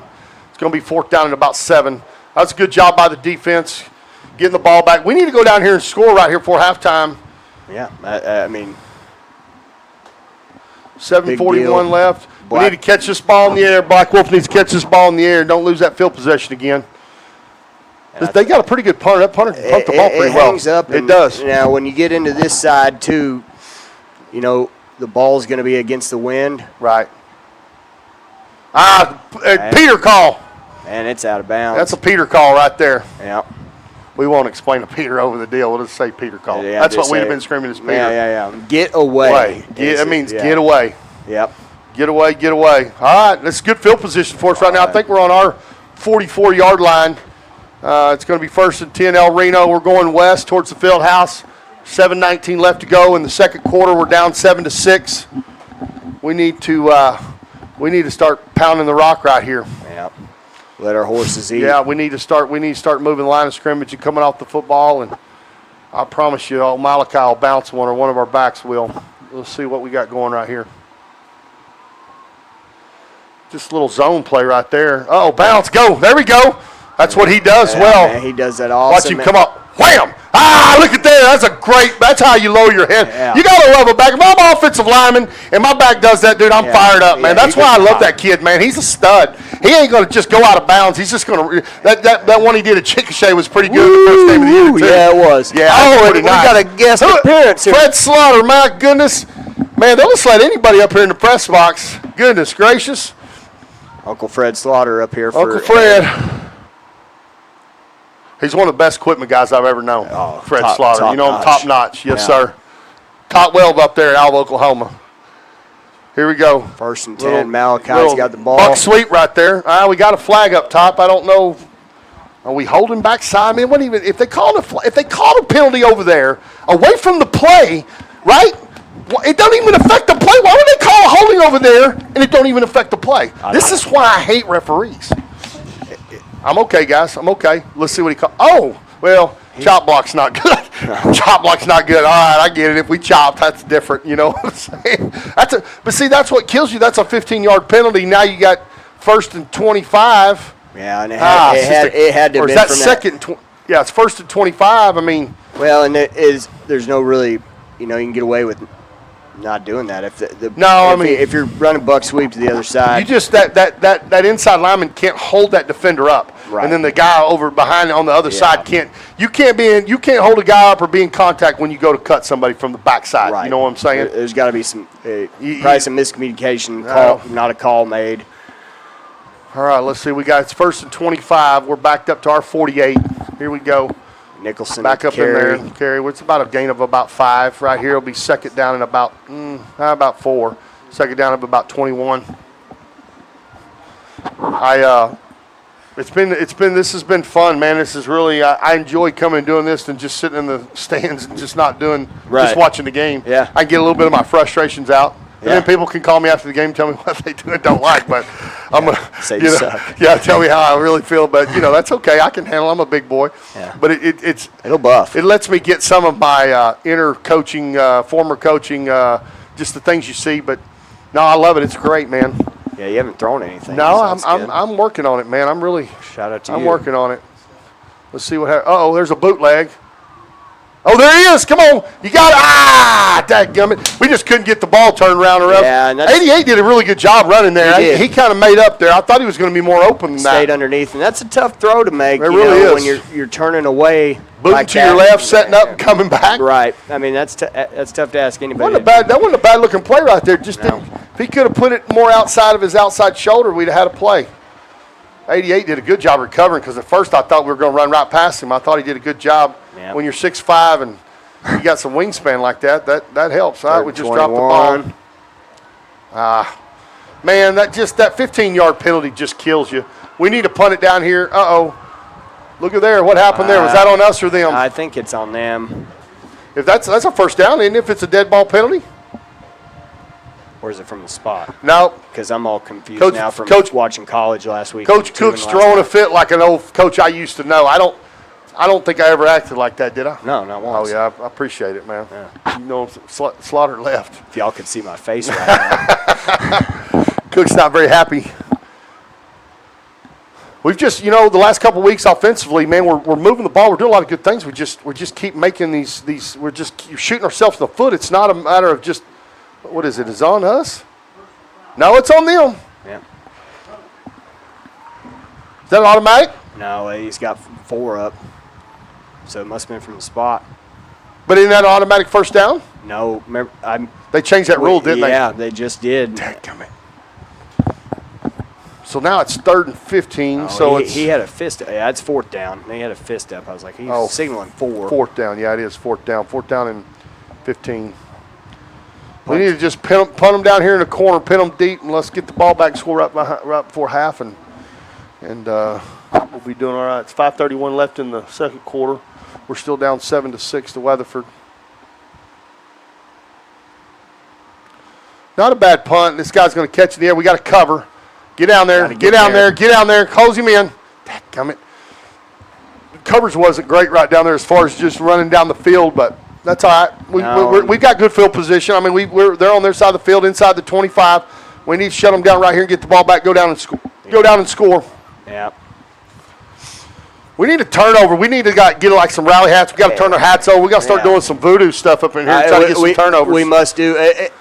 It's going to be fourth down and about 7. That's a good job by the defense, getting the ball back. We need to go down here and score right here before halftime. Yeah, 7:41 left. We need to catch this ball in the air. Blackwolf needs to catch this ball in the air. Don't lose that field possession again. They got a pretty good punter. That punter can punt the ball pretty well. It does. Now, when you get into this side, too, the ball's going to be against the wind. Right. Peter call. And it's out of bounds. That's a Peter call right there. Yeah. We won't explain a Peter over the deal. We'll just say Peter call. Yeah, that's what we'd have been screaming as Peter. Yeah. Get away. That means get away. Yep. Get away. All right, that's good field position for us right now. I think we're on our 44-yard line. It's going to be first and 10, El Reno. We're going west towards the field house. 7:19 left to go in the second quarter. We're down 7-6. We need to start pounding the rock right here. Yep. Let our horses eat. Yeah, we need to start moving the line of scrimmage and coming off the football. And I promise you, Malachi will bounce one, or one of our backs will. Let's see what we got going right here. Just a little zone play right there. Bounce, go. There we go. That's what he does well. Man, he does that awesome. Watch him come up. Wham! Look at that. That's how you lower your head. Yeah. You got to love a back. If I'm an offensive lineman and my back does that, dude, I'm fired up, man. That's why I love that kid, man. He's a stud. He ain't going to just go out of bounds. He's just going to – that one he did at Chickasha was pretty good the first game of the year, too. Yeah, it was. Yeah, we got a guest appearance here. Fred Slaughter, my goodness. Man, they'll just let anybody up here in the press box. Goodness gracious. Uncle Fred Slaughter up here. Uncle Fred. He's one of the best equipment guys I've ever known. Fred Slaughter. Top notch. Yes, sir. Top 12 up there in Alva, Oklahoma. Here we go. First and 10. Malachi's got the ball. Buck sweep right there. We got a flag up top. I don't know Are we holding backside? I mean, what even if they called a penalty over there away from the play, right? It don't even affect the play. Why would they call a holding over there and it don't even affect the play? This is why I hate referees. I'm okay, guys. I'm okay. Let's see what he called. Oh, well, chop block's not good. Chop block's not good. All right, I get it. If we chop, that's different. You know what I'm saying? But see, that's what kills you. That's a 15-yard penalty. Now you got 1st and 25. Yeah, and it had to or have is been that from second? Yeah, it's 1st and 25. I mean, well, and there's no really, you can get away with not doing that if you're running buck sweep to the other side. You just that inside lineman can't hold that defender up, right. And then the guy over behind on the other side can't. You can't hold a guy up or be in contact when you go to cut somebody from the backside. Right. You know what I'm saying? There's got to be some probably some miscommunication. Not a call made. All right, let's see. It's 1st and 25. We're backed up to our 48. Here we go. Nicholson back up carry. in there. Carry. It's about a gain of about 5. Right here, it'll be second down and about 4. Second down of about 21. This has been fun, man. This is really, I enjoy coming and doing this than just sitting in the stands and just not doing, just watching the game. Yeah. I get a little bit of my frustrations out. And then people can call me after the game and tell me what they do and don't like. But I'm going to say you suck. Yeah, tell me how I really feel. But, that's okay. I can handle it. I'm a big boy. Yeah. But it'll buff. It lets me get some of my inner coaching, former coaching, just the things you see. But, no, I love it. It's great, man. Yeah, you haven't thrown anything. No, I'm working on it, man. I'm really – shout out to you. I'm working on it. Let's see what happens. Uh-oh, there's a bootleg. Oh, there he is. Come on. You got it. Dadgummit. We just couldn't get the ball turned around or up. Yeah, and 88 did a really good job running there. He kind of made up there. I thought he was going to be more open than that. Stayed underneath, and that's a tough throw to make. It really is. When you're turning away. Booting like to your left, setting up, and coming back. Right. I mean, that's tough to ask anybody. That wasn't a bad-looking play right there. If he could have put it more outside of his outside shoulder, we'd have had a play. 88 did a good job recovering because at first I thought we were going to run right past him. I thought he did a good job. Yeah. When you're 6'5" and you got some wingspan like that helps. All right, we just dropped the ball. Man, that 15-yard penalty just kills you. We need to punt it down here. Uh-oh. Look at there. What happened there? Was that on us or them? I think it's on them. If that's a first down, isn't it, if it's a dead ball penalty? Or is it from the spot? No. Because I'm all confused now from watching college last week. Coach Cook's throwing a fit like an old coach I used to know. I don't think I ever acted like that, did I? No, not once. Oh, yeah, I appreciate it, man. Yeah. Slaughter left. If y'all could see my face right now. Cook's not very happy. We've just, the last couple of weeks offensively, man, we're moving the ball. We're doing a lot of good things. We just keep making these. We're just shooting ourselves in the foot. It's not a matter of just, what is it? Is it on us? No, it's on them. Yeah. Is that automatic? No, he's got 4 up. So it must have been from the spot. But isn't that an automatic first down? No, remember, they changed that rule, didn't they? Yeah, they just did. Dadgummit. So now it's 3rd and 15. Oh, so he had a fist. Yeah, it's 4th down. He had a fist up. I was like, he's signaling 4. 4th down. Yeah, it is 4th down. 4th down and 15. We need to just punt them down here in the corner, pin them deep, and let's get the ball back and score right before half, and we'll be doing all right. It's 5:31 left in the second quarter. We're still down 7-6 to Weatherford. Not a bad punt. This guy's going to catch in the air. We got to cover. Get down there. Get down there. Close him in. Dadgummit. The coverage wasn't great right down there as far as just running down the field, but that's all right. We've got good field position. I mean, they're on their side of the field, inside the 25. We need to shut them down right here and get the ball back. Go down and score. Yeah. We need a turnover. We need to get like some rally hats. We got to turn our hats over. We got to start doing some voodoo stuff up in here. Try to get some turnovers. We must do.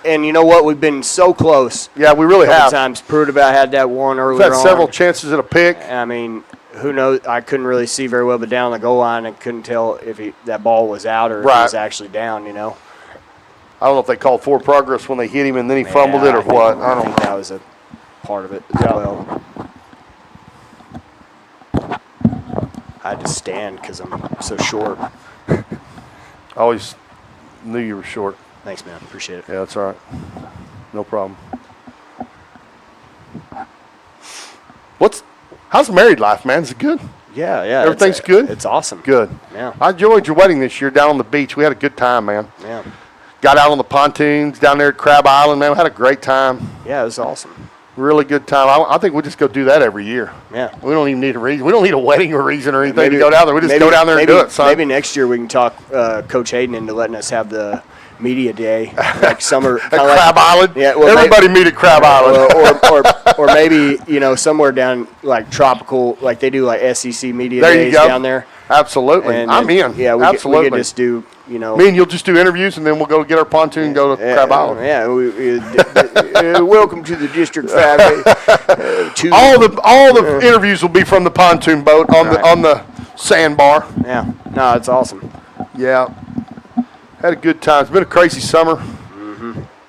And you know what? We've been so close. Yeah, we really have. Times Pruitt about had that one earlier We've had several chances at a pick. I mean, who knows? I couldn't really see very well, but down the goal line, I couldn't tell if that ball was out or if it was actually down. I don't know if they called forward progress when they hit him and then he fumbled it or what. I don't know. That was a part of it as well. I had to stand because I'm so short. I always knew you were short. Thanks, man. Appreciate it. Yeah, that's all right. No problem. How's married life, man? Is it good? Yeah, yeah. Everything's good? It's awesome. Good. Yeah. I enjoyed your wedding this year down on the beach. We had a good time, man. Yeah. Got out on the pontoons down there at Crab Island, man. We had a great time. Yeah, it was awesome. Really good time. I think we just go do that every year. Yeah. We don't even need a reason. We don't need a wedding or reason or anything to go down there. We just go down there and do it, son. Maybe next year we can talk Coach Hayden into letting us have the media day, like summer. At Crab Island? Yeah. Well, everybody meet at Crab Island. or maybe, somewhere down like tropical, like they do like SEC media there days you go. down there. Absolutely. And I'm in. Yeah, absolutely. We could just do, Me and you'll just do interviews, and then we'll go get our pontoon and go to Crab Island. Yeah. Welcome to the District 5. All the interviews will be from the pontoon boat on the sandbar. Yeah. No, it's awesome. Yeah. Had a good time. It's been a crazy summer.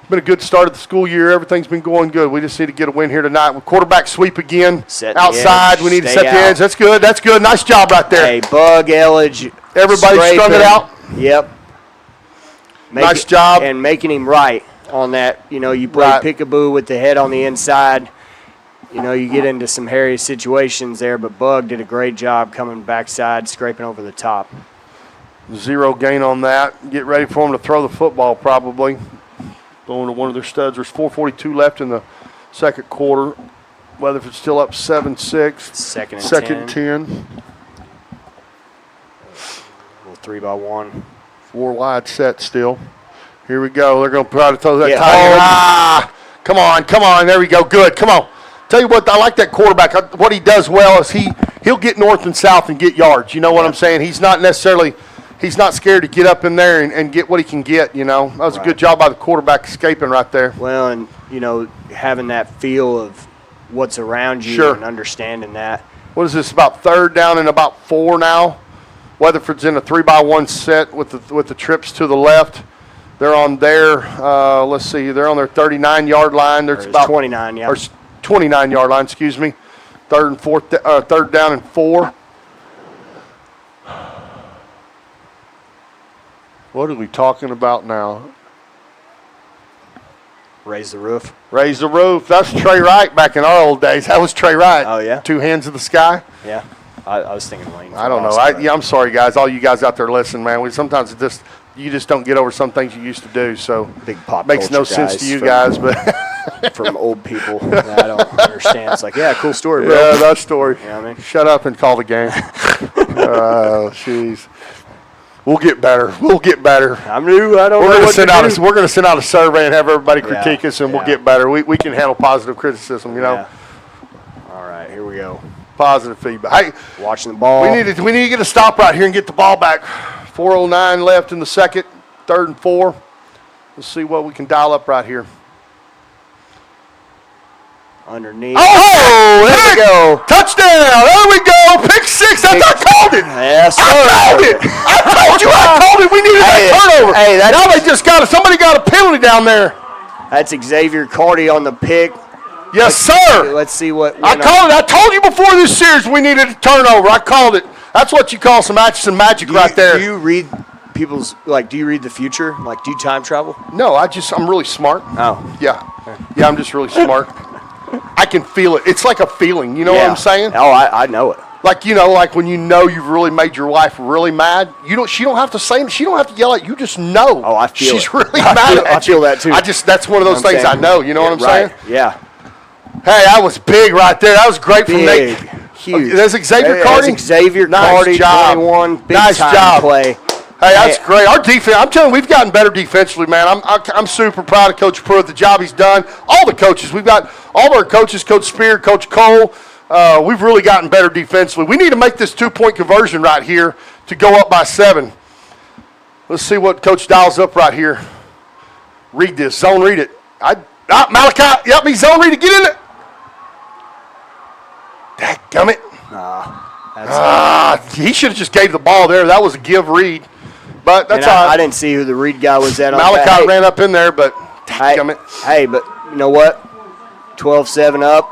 It's been a good start of the school year. Everything's been going good. We just need to get a win here tonight. With quarterback sweep again. Outside. We need to set the edge. That's good. That's good. Nice job right there. Hey, Bug, Elledge. Everybody strung it out. Yep. Nice job. And making him right on that. You play peekaboo with the head on the inside. You get into some hairy situations there, but Bug did a great job coming backside, scraping over the top. 0 gain on that. Get ready for them to throw the football probably. Going to one of their studs. There's 4:42 left in the second quarter. Weatherford's still up 7-6. Second 10. Little 3-by-1. 4 wide set still. Here we go. They're going to try to throw that tight. Come on. There we go. Good. Come on. Tell you what, I like that quarterback. What he does well is he'll get north and south and get yards. You know what I'm saying? He's not scared to get up in there and get what he can get, That was a good job by the quarterback escaping right there. Well, and, having that feel of what's around you and understanding that. What is this, about 3rd down and about 4 now? Weatherford's in a 3-by-1 set with the trips to the left. They're on their, they're on their 39-yard line. There's about 29, yeah. Or 29-yard line, excuse me. 3rd down and 4. What are we talking about now? Raise the roof. Raise the roof. That's Trey Wright back in our old days. That was Trey Wright. Oh, yeah? 2 hands of the sky. Yeah. I was thinking Lane. I don't know. I'm sorry, guys. All you guys out there listening, man. Sometimes you just don't get over some things you used to do. So big pop makes no sense to you guys, but from old people that I don't understand. It's like, yeah, cool story, bro. Yeah, that story. You know what I mean? Shut up and call the game. Oh, jeez. We'll get better. I'm new. I don't know what to do. We're going to send out a survey and have everybody critique us, and we'll get better. We can handle positive criticism, Yeah. All right, here we go. Positive feedback. Hey, watching the ball. We need to get a stop right here and get the ball back. 4:09 left in the second. 3rd and 4. Let's see what we can dial up right here. Underneath. Oh, there we go. Touchdown. There we go. Pick 6. I called it. Yes, sir. I told you. I told it. We needed that turnover. Hey, now they just somebody got a penalty down there. That's Xavier Carty on the pick. Yes, sir. Let's see what. I called it. I told you before this series we needed a turnover. I called it. That's what you call some magic right there. Do you read people's, do you read the future? Do you time travel? No, I'm really smart. Oh. Yeah, I'm just really smart. I can feel it. It's like a feeling. You know what I'm saying? Oh, I know it. Like when you've really made your wife really mad. She don't have to say. She don't have to yell at you. Just know. Oh, I feel she's it. really mad at you. I feel that too. That's one of those things I know. You know what I'm saying? Yeah. Hey, that was big right there. That was great from Nate. Huge. There's Xavier Carty. That's Xavier Carty. Nice job. 21. Big nice time job. Play. Hey, that's great. Our defense, I'm telling you, we've gotten better defensively, man. I'm super proud of Coach Pruitt, the job he's done. All the coaches. We've got all of our coaches, Coach Spear, Coach Cole. We've really gotten better defensively. We need to make this 2-point conversion right here to go up by 7. Let's see what Coach dials up right here. Read this. Zone read it. Malachi. Yep, he's zone read it. Get in it. Dadgummit. He should have just gave the ball there. That was a give read. But that's all right. I didn't see who the read guy was at. Malachi ran up in there, but dadgummit. Hey, but you know what? 12-7 up.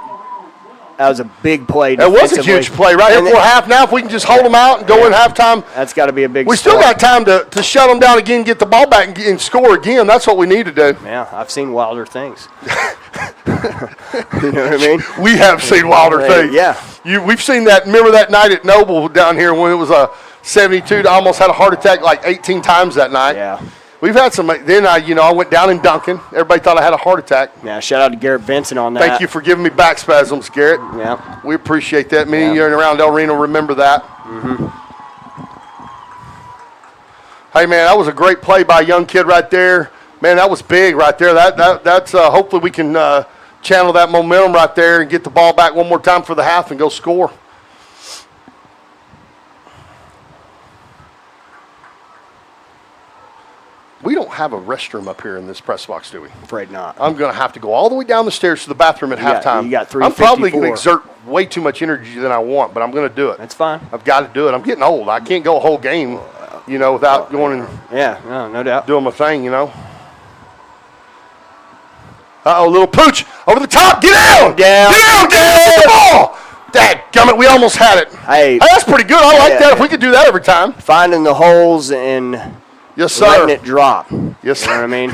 That was a big play. It was a huge play right here before half. Now, if we can just hold them out and go in halftime. That's got to be a big We still got time to shut them down again, get the ball back, and score again. That's what we need to do. Yeah, I've seen wilder things. You know what I mean? We have seen wilder things. Yeah. We've seen that. Remember that night at Noble down here when it was a 72? Almost had a heart attack like 18 times that night. Yeah. We've had some. Then I went down in Duncan. Everybody thought I had a heart attack. Yeah. Shout out to Garrett Vincent on that. Thank you for giving me back spasms, Garrett. Yeah. We appreciate that. Many of you around El Reno remember that. Mm-hmm. Hey man, that was a great play by a young kid right there. Man, that was big right there. That's hopefully we can channel that momentum right there and get the ball back one more time for the half and go score. We don't have a restroom up here in this press box, do we? Afraid not. I'm going to have to go all the way down the stairs to the bathroom at halftime. You got I'm probably going to 354. exert way too much energy than I want, but I'm going to do it. That's fine. I've got to do it. I'm getting old. I can't go a whole game, without going and Yeah, no doubt. doing my thing, Uh-oh, little pooch over the top. Get down! Down. Get down! Get the ball! Dadgummit, we almost had it. Hey, That's pretty good. I like that. If we could do that every time. finding the holes and Yes, sir. letting it drop. Yes, You know what I mean?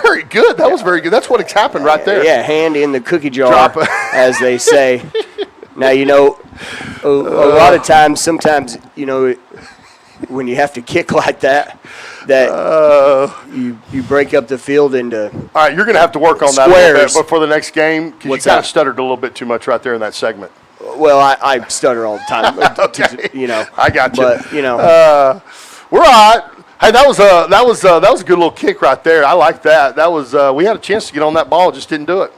Very good. That was very good. That's what happened right there. Yeah, hand in the cookie jar, Drop it. as they say. Now, a lot of times, sometimes, when you have to kick like that you break up the field into All right, you're going to have to work on that a Squares. little bit before the next game because you What's kind of that? stuttered a little bit too much right there in that segment. well, I stutter all the time. Okay. I got you. But, We're all right. Hey, that was a good little kick right there. I like that. That was we had a chance to get on that ball, just didn't do it.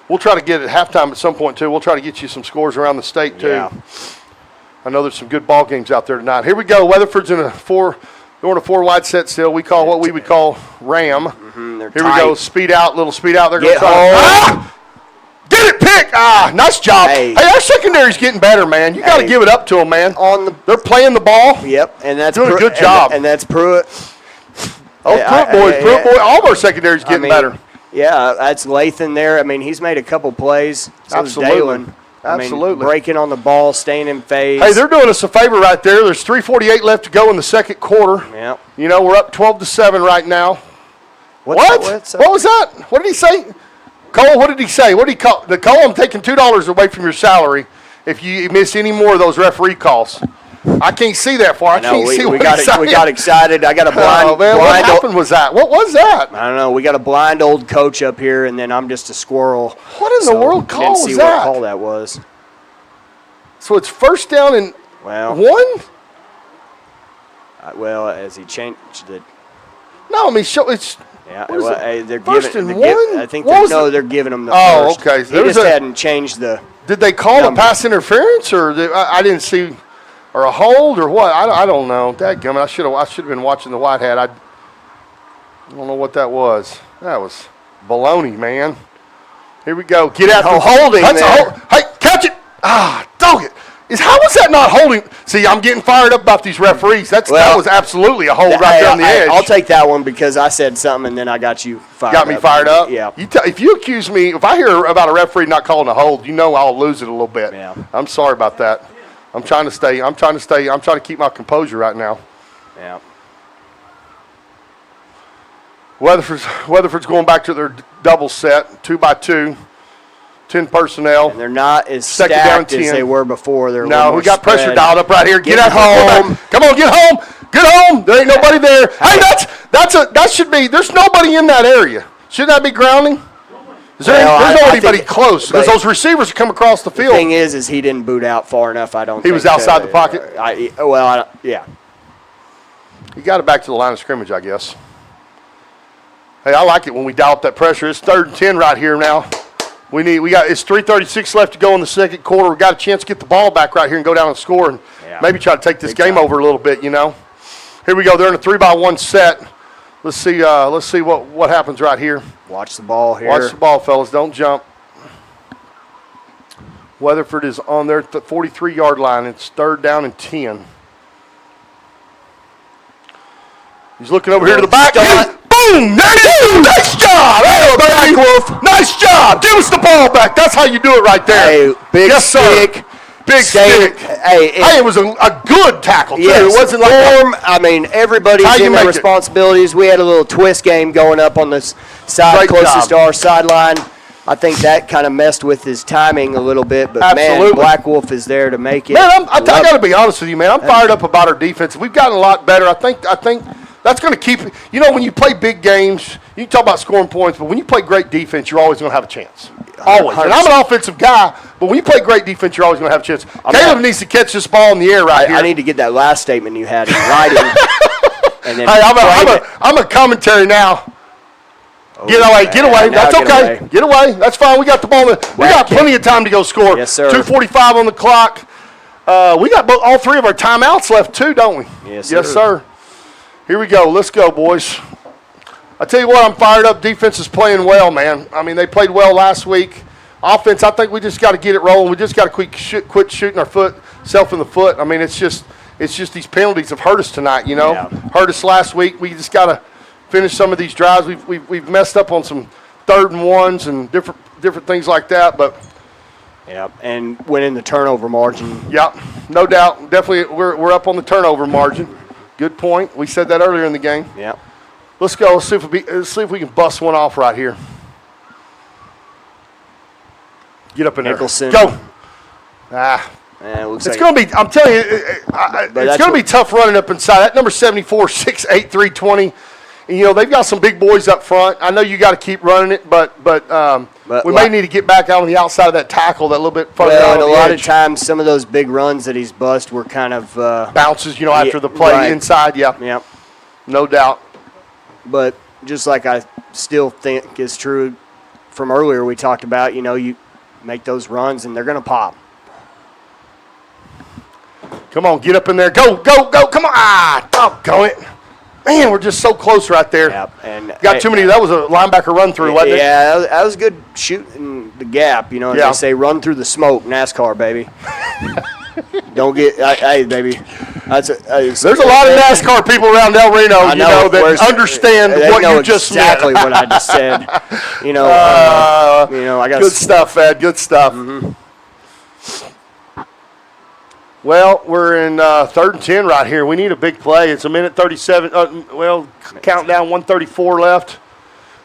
We'll try to get it at halftime at some point too. We'll try to get you some scores around the state too. Yeah. I know there's some good ball games out there tonight. Here we go. Weatherford's in a four wide set still. We call what we would call ram. they're Here tight. we go. Speed out, little speed out. They're going Get to try. home. Get it, pick. Nice job. Hey. Our secondary's getting better, man. You got to Hey. give it up to them, man. On They're playing the ball. Yep, and that's Doing a good job. and that's Pruitt. Oh, Pruitt boy. All of our secondary's getting better. Yeah, that's Lathan there. I mean, he's made a couple plays. So Absolutely. Dalen. Absolutely. Breaking on the ball, staying in phase. Hey, they're doing us a favor right there. There's 3:48 left to go in the second quarter. Yep. We're up 12-7 right now. What was that? What did he say? Cole, what did he say? What did he call? Cole, I'm taking $2 away from your salary if you miss any more of those referee calls. I can't see that far. I can't see what he's saying. We got excited. I got a blind. Oh, man, what happened was that? What was that? I don't know. We got a blind old coach up here, and then I'm just a squirrel. What in the world call didn't was see that? what call that was. So it's first down and one? As he changed it. No, I mean, it's. Yeah, What is it? hey, they're First giving. and they're one? I think What was they're giving them the Oh, first. okay. So He there's just a- hadn't changed the. Did they call a Number. pass interference or I didn't see, or a hold or what? I don't know. Dadgummit, I should have been watching the white hat. I don't know what that was. That was baloney, man. Here we go. Get out. Holding That's there. a hold. Hey, catch it. Dog it. How was that not holding? See, I'm getting fired up about these referees. That was absolutely a hold right there on the edge. I'll take that one because I said something and then I got you fired up. Got me fired up? Yeah. If you accuse me, if I hear about a referee not calling a hold, I'll lose it a little bit. Yeah. I'm sorry about that. I'm trying to keep my composure right now. Yeah. Weatherford's going back to their double set, 2x2, 10 personnel. And they're not as Second down, stacked as 10. they were before. They're a No, little we more got pressure spread. dialed up right here. Get Get at home. home. Come on, get home. Get home. There ain't nobody there. Hey, that should be. There's nobody in that area. Shouldn't that be grounding? There's I no anybody think- close because but those receivers come across the The field. thing is he didn't boot out far enough. I don't. He think was outside the pocket? Yeah. You got it back to the line of scrimmage, I guess. Hey, I like it when we dial up that pressure. It's 3rd and 10 right here now. It's 3:36 left to go in the second quarter. We got a chance to get the ball back right here and go down and score and maybe try to take this game over a little bit. Here we go. They're in a 3x1 set. Let's see what happens right here. Watch the ball here. Watch the ball, fellas. Don't jump. Weatherford is on their 43-yard line. It's 3rd down and 10. He's looking over here to the back. Boom! There it is! Nice job! Hey, baby! Nice job! Give us the ball back. That's how you do it right there. Hey, big yes, sir. stick. Big stick. Hey, It was a good tackle, too. Yes, It wasn't like everybody's How you in their make it? responsibilities. We had a little twist game going up on the side Great closest job. to our sideline. I think that kind of messed with his timing a little bit, but Absolutely. man, Black Wolf is there to make it. Man, I got to be honest with you, man. I'm fired up about our defense. We've gotten a lot better. I think that's going to keep. You know, when you play big games, you can talk about scoring points, but when you play great defense, you're always going to have a chance. Always. And I'm an offensive guy, but when you play great defense, you're always going to have a chance. Caleb needs to catch this ball in the air here. I need to get that last statement you had in writing. And then hey, I'm a commentary now. Get away. That's okay. Get away. That's fine. We got the ball. We got plenty of time to go score. Yes, sir. 2:45 on the clock. We got all three of our timeouts left too, don't we? Yes, sir. Here we go. Let's go, boys. I tell you what, I'm fired up. Defense is playing well, man. I mean, they played well last week. Offense, I think we just got to get it rolling. We just got to quit shooting ourself in the foot. I mean, it's just these penalties have hurt us tonight. You know, hurt us last week. We just got to finish some of these drives. We've messed up on some 3rd and 1s and different things like that. But and winning the turnover margin. Yeah, no doubt. Definitely, we're up on the turnover margin. Good point. We said that earlier in the game. Yeah. Let's go. Let's see if we can bust one off right here. Get up in Nicholson. there. Go. It's going to be. I'm telling you, it's going to be tough running up inside. That number 74, 6'8", 320. And, you know, they've got some big boys up front. I know you got to keep running it, but we may need to get back out on the outside of that tackle that little bit further out on the edge. A lot of times, some of those big runs that he's bust were kind of bounces, you know, after the play inside. Yeah, no doubt. But just like I still think is true from earlier, we talked about, you know, you make those runs and they're going to pop. Come on, get up in there. Go. Come on. Doggone it. Man, we're just so close right there. Yep. And got too many. That was a linebacker run through, wasn't it? Yeah, that was good shooting the gap. You know, as they say, run through the smoke, NASCAR, baby. Don't get, hey, baby. There's a lot of NASCAR people around El Reno, that understand what you just said. Exactly what I just said. You know, I got good stuff, Ed. Good stuff. Mm-hmm. Well, we're in 3rd and 10 right here. We need a big play. It's 1:37. Countdown, 1:34 left.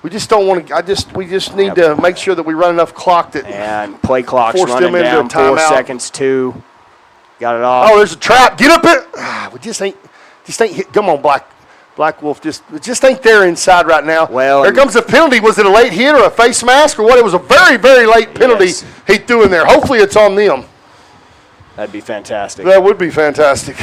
We just don't want to. We just need to make sure that we run enough clock that and play clock's force running them into down. a timeout. 4 seconds, 2. Got it off. Oh, there's a trap. Get up it. We just ain't hit. Come on, Black Wolf. Just ain't there inside right now. Well, there comes a penalty. Was it a late hit or a face mask or what? It was a very, very late penalty he threw in there. Hopefully it's on them. That'd be fantastic. That would be fantastic.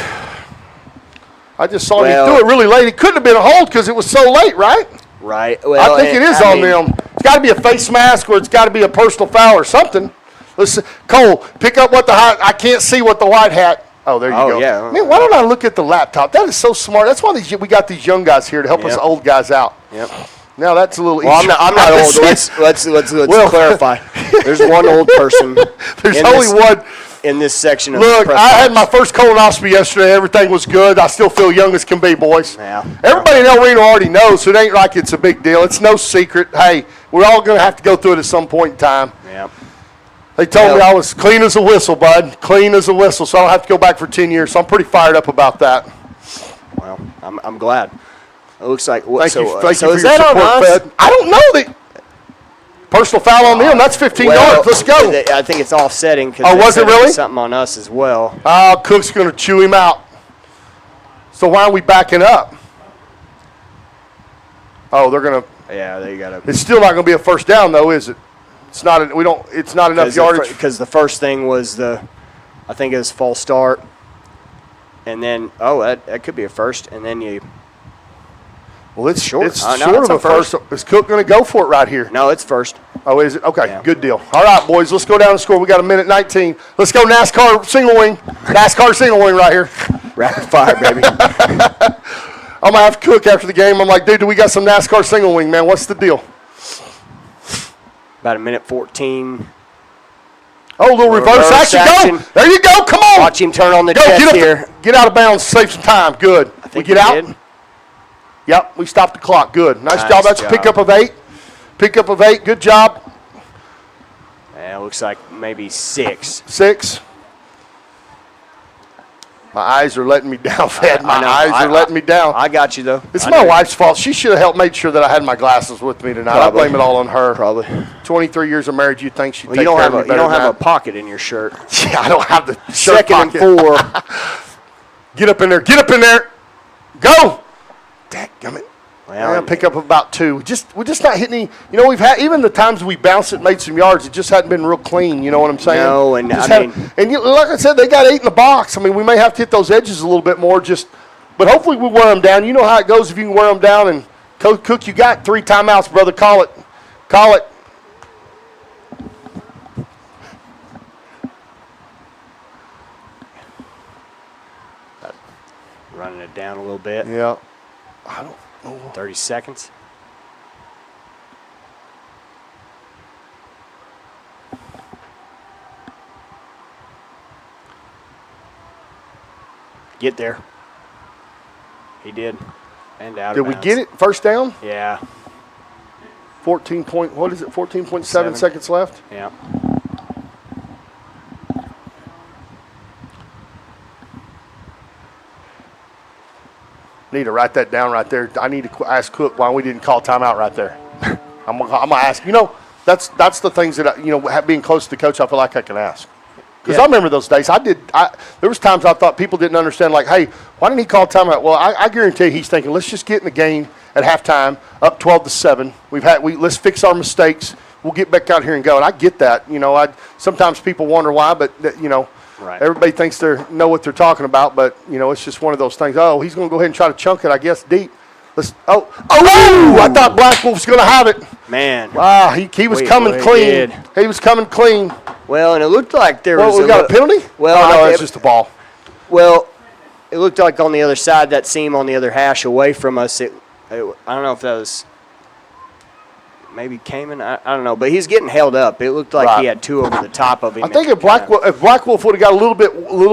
I just saw him. He threw it really late. It couldn't have been a hold because it was so late, right? Right. Well, I think it is on them. It's got to be a face mask or it's got to be a personal foul or something. Listen, Cole, pick up what I can't see what the white hat. Oh, there you go. Yeah. Man, why don't I look at the laptop? That is so smart. That's why we got these young guys here to help us old guys out. Yep. Now that's a little easier. Well, I'm not old. Let's clarify. There's one old person. There's only one in this section of Look, the press I had box. my first colonoscopy yesterday. Everything was good. I still feel young as can be, boys. Yeah. Everybody in El Reno already knows, so it ain't like it's a big deal. It's no secret. Hey, we're all going to have to go through it at some point in time. Yeah. They told me I was clean as a whistle, bud. Clean as a whistle, so I don't have to go back for 10 years. So I'm pretty fired up about that. Well, I'm glad. It looks like. Thank you so for is your that support, on us? Fed. I don't know. Personal foul on them. That's 15 yards. Let's go. I think it's offsetting. Oh, was it really? Something on us as well. Cook's going to chew him out. So why are we backing up? Oh, they're going to. Yeah, they got to. It's still not going to be a first down, though, is it? It's not. We don't. It's not enough yardage. Because the first thing was I think it was false start, and then that could be a first, and then you. Well, it's short. It's no, sort of a first. Is Cook going to go for it right here? No, it's first. Oh, is it? Okay, Yeah. Good deal. All right, boys, let's go down and score. We got 1:19. Let's go NASCAR single wing. NASCAR single wing right here. Rapid fire, baby. I'm going to have Cook after the game. I'm like, dude, we got some NASCAR single wing, man. What's the deal? About 1:14. Oh, a little reverse action. Go. There you go. Come on. Watch him turn on the chest here. Get out of bounds. Save some time. Good. We get out. Did. Yep, we stopped the clock. Good. Nice Nice job. That's job. a pickup of 8. Pickup of 8. Good job. Yeah, it looks like maybe 6. 6. My eyes are letting me down, Fed. I know. Eyes are letting me down. I got you, though. It's I my know. wife's fault. She should have helped made sure that I had my glasses with me tonight. Probably. I blame it all on her. Probably. 23 years of marriage, you'd think she'd Well, take you don't care have of me you better don't than have a that. pocket in your shirt. Yeah, I don't have the shirt Second pocket. and 4. Get up in there. Get up in there. Go. Dadgummit. Well, Yeah, pick up about 2. We're just not hitting any. You know, we've had even the times we bounced it, made some yards. It just hadn't been real clean. You know what I'm saying? No, and just I mean, like I said, they got 8 in the box. I mean, we may have to hit those edges a little bit more. But hopefully we wear them down. You know how it goes if you can wear them down. And Coach Cook, you got 3 timeouts, brother. Call it. Call it. running it down a little bit. Yeah. I don't know. 30 seconds. Get there. He did. And out Did of we bounds. get it? First down? Yeah. 14.7 seconds left? Yeah. Need to write that down right there. I need to ask Cook why we didn't call timeout right there. I'm gonna ask. You know, that's the things that being close to the coach, I feel like I can ask. Because Yeah. I remember those days. There was times I thought people didn't understand. Like, hey, why didn't he call timeout? Well, I guarantee he's thinking, let's just get in the game at halftime, up 12-7. Let's fix our mistakes. We'll get back out here and go. And I get that. You know, sometimes people wonder why, but Right. everybody thinks they know what they're talking about. But it's just one of those things. Oh, he's going to go ahead and try to chunk it, I guess, deep. I thought Black Wolf's going to have it. Man. Wow, he was coming he clean. did. He was coming clean. Well, and it looked like there was We got a penalty? Well, oh, no, I- it's just a ball. Well, it looked like on the other side, that seam on the other hash away from us, I don't know if that was maybe Cayman. I don't know. But he's getting held up. It looked like Right. he had 2 over the top of him. I think if Black Wolf would have got a little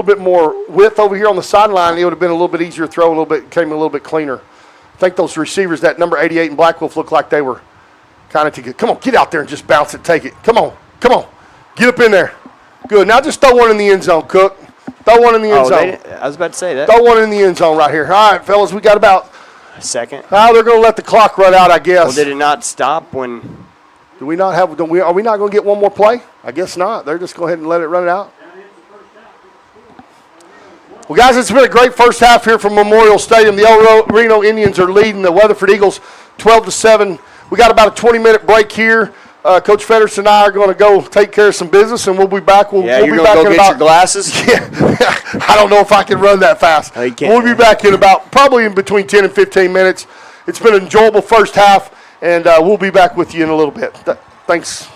bit more width over here on the sideline, it would have been a little bit easier to throw, came a little bit cleaner. I think those receivers, that number 88 and Black Wolf, looked like they were kind of together. Come on, get out there and just bounce it, take it. Come on. Get up in there. Good. Now just throw one in the end zone, Cook. Throw one in the end zone. I was about to say that. Throw one in the end zone right here. All right, fellas, we got about A second. they're going to let the clock run out, I guess. Well, did it not stop when? Are we not going to get one more play? I guess not. They're just go ahead and let it run it out. Well, guys, it's been a great first half here from Memorial Stadium. The El Reno Indians are leading the Weatherford Eagles 12-7. We got about a 20-minute break here. Coach Feddersen and I are going to go take care of some business, and we'll be back. We'll You're be going back to go in get about, your glasses? Yeah, I don't know if I can run that fast. No, you can't. We'll be back in probably in between 10 and 15 minutes. It's been an enjoyable first half, and we'll be back with you in a little bit. Thanks.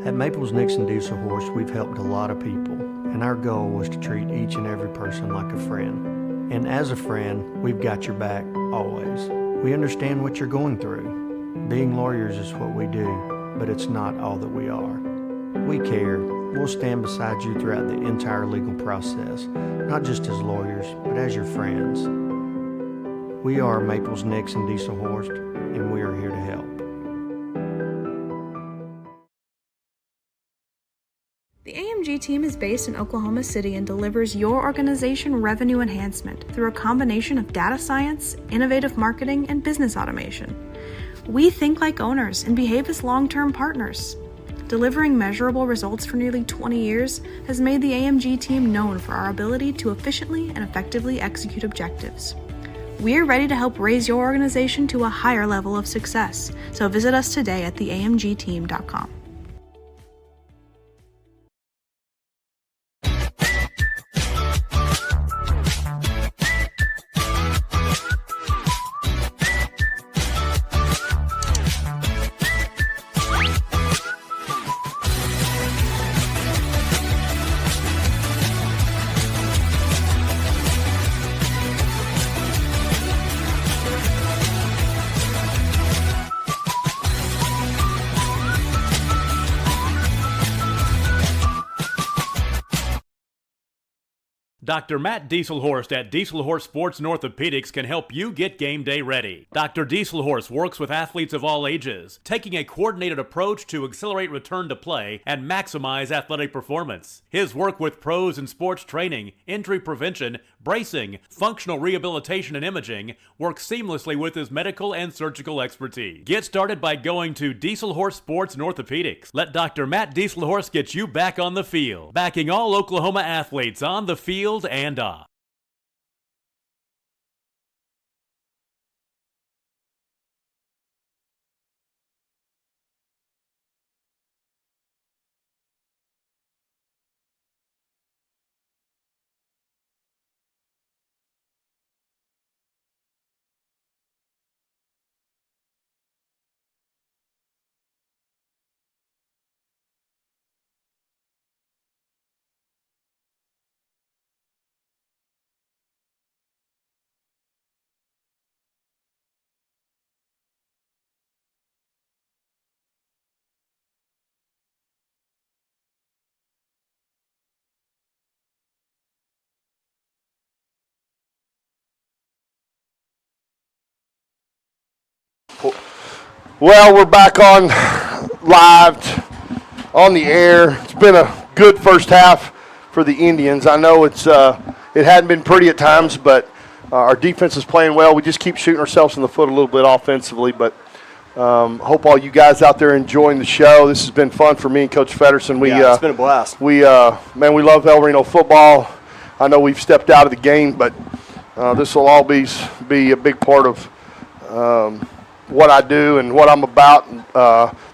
At Maples Nixon Diesel Horse, we've helped a lot of people, and our goal was to treat each and every person like a friend. And as a friend, we've got your back always. We understand what you're going through. Being lawyers is what we do, but it's not all that we are. We care. We'll stand beside you throughout the entire legal process, not just as lawyers, but as your friends. We are Maples Nixon Diesel Horse, and we are here to help. The AMG team is based in Oklahoma City and delivers your organization revenue enhancement through a combination of data science, innovative marketing, and business automation. We think like owners and behave as long-term partners. Delivering measurable results for nearly 20 years has made the AMG team known for our ability to efficiently and effectively execute objectives. We're ready to help raise your organization to a higher level of success, so visit us today at theamgteam.com. Dr. Matt Dieselhorst at Dieselhorst Sports and Orthopedics can help you get game day ready. Dr. Dieselhorst works with athletes of all ages, taking a coordinated approach to accelerate return to play and maximize athletic performance. His work with pros in sports training, injury prevention, bracing, functional rehabilitation, and imaging works seamlessly with his medical and surgical expertise. Get started by going to Dieselhorst Sports and Orthopedics. Let Dr. Matt Dieselhorst get you back on the field, backing all Oklahoma athletes on the field and off. Well, we're back on live, on the air. It's been a good first half for the Indians. I know it hadn't been pretty at times, but our defense is playing well. We just keep shooting ourselves in the foot a little bit offensively, but hope all you guys out there enjoying the show. This has been fun for me and Coach Feddersen. It's been a blast. We love El Reno football. I know we've stepped out of the game, but this will all be a big part of what I do and what I'm about,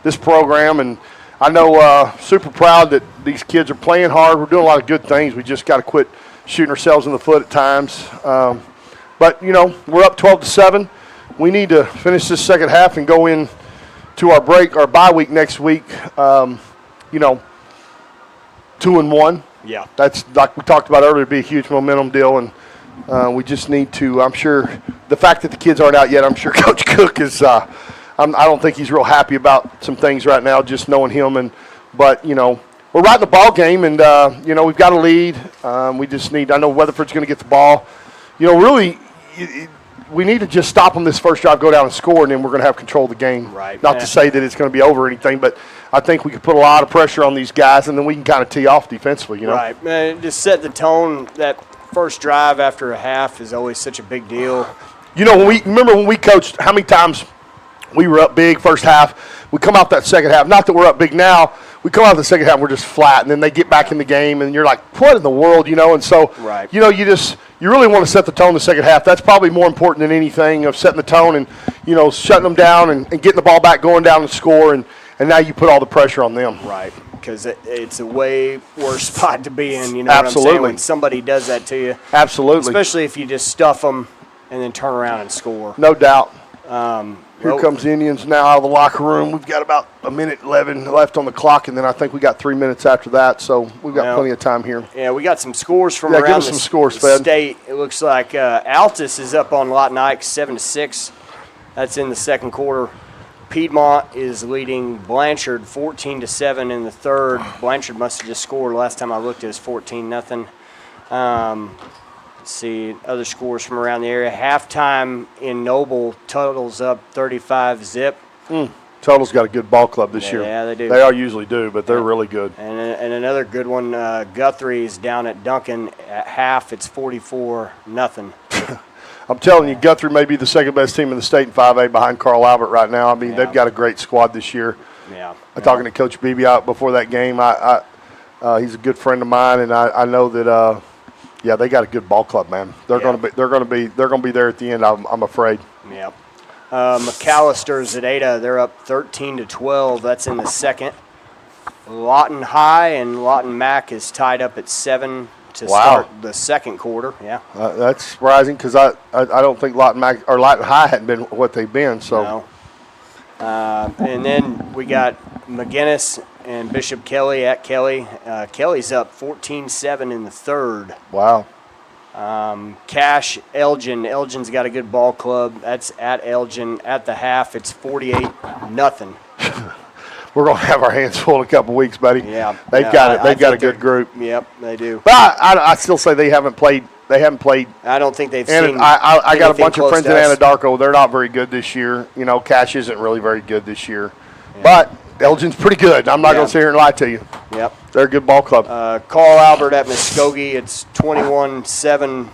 this program. And I know super proud that these kids are playing hard. We're doing a lot of good things. We just got to quit shooting ourselves in the foot at times. But, we're up 12-7. We need to finish this second half and go in to our bye week next week, 2-1. Yeah. That's, like we talked about earlier, be a huge momentum deal. And we just need to, I'm sure, the fact that the kids aren't out yet, I'm sure Coach Cook is, I don't think he's real happy about some things right now, just knowing him. But we're right in the ball game, and, we've got a lead. We just need, I know Weatherford's going to get the ball. Really, we need to just stop them this first drive, go down and score, and then we're going to have control of the game. Right. Not to say that it's going to be over or anything, but I think we can put a lot of pressure on these guys, and then we can kind of tee off defensively, Right. Man, just set the tone. That first drive after a half is always such a big deal. Remember when we coached, how many times we were up big first half? We come out that second half. Not that we're up big now. We come out the second half and we're just flat, and then they get back in the game, and you're like, what in the world, And so, right. you really want to set the tone the second half. That's probably more important than anything, of setting the tone and, shutting them down and getting the ball back, going down and score, and now you put all the pressure on them. Right, because it's a way worse spot to be in, Absolutely. What I'm saying, when somebody does that to you. Absolutely. Especially if you just stuff them and then turn around and score. No doubt. Here comes the Indians now out of the locker room. We've got about a minute 11 left on the clock, and then I think we got 3 minutes after that, so we've got plenty of time here. Yeah, we got some scores from give around us some scores, Fed. state. It looks like Altus is up on Lawton Ike 7-6. That's in the second quarter. Piedmont is leading Blanchard 14-7 in the third. Blanchard must have just scored. Last time I looked, it was 14-0. Let's see, other scores from around the area. Halftime in Noble, Tuttle's up 35-zip. Tuttle's got a good ball club this year. Yeah, they do. They all usually do, but they're really good. And another good one, Guthrie is down at Duncan at half. It's 44-0. I'm telling you, Guthrie may be the second best team in the state in 5A behind Carl Albert right now. I mean, they've got a great squad this year. Yeah. I'm talking to Coach Beebe out before that game. He's a good friend of mine, and I know that. They got a good ball club, man. They're going to be there at the end. I'm afraid. Yeah. McAllister's at Ada. They're up 13-12. That's in the second. Lawton High and Lawton Mac is tied up at 7 to start the second quarter. Yeah. That's surprising because I don't think Lawton Mac or Lawton High hadn't been what they've been. So. No. And then we got McGinnis and Bishop Kelly at Kelly. Kelly's up 14-7 in the third. Wow. Cash, Elgin. Elgin's got a good ball club. That's at Elgin. At the half, it's 48-0. We're going to have our hands full in a couple weeks, buddy. Yeah. They've got it. They've got a good group. Yep, they do. But I still say they haven't played. I don't think they've and seen. I got a bunch of friends in Anadarko. They're not very good this year. You know, Cash isn't really very good this year. Yeah. But Elgin's pretty good. I'm not going to sit here and lie to you. Yep. They're a good ball club. Carl Albert at Muskogee. It's 21-7.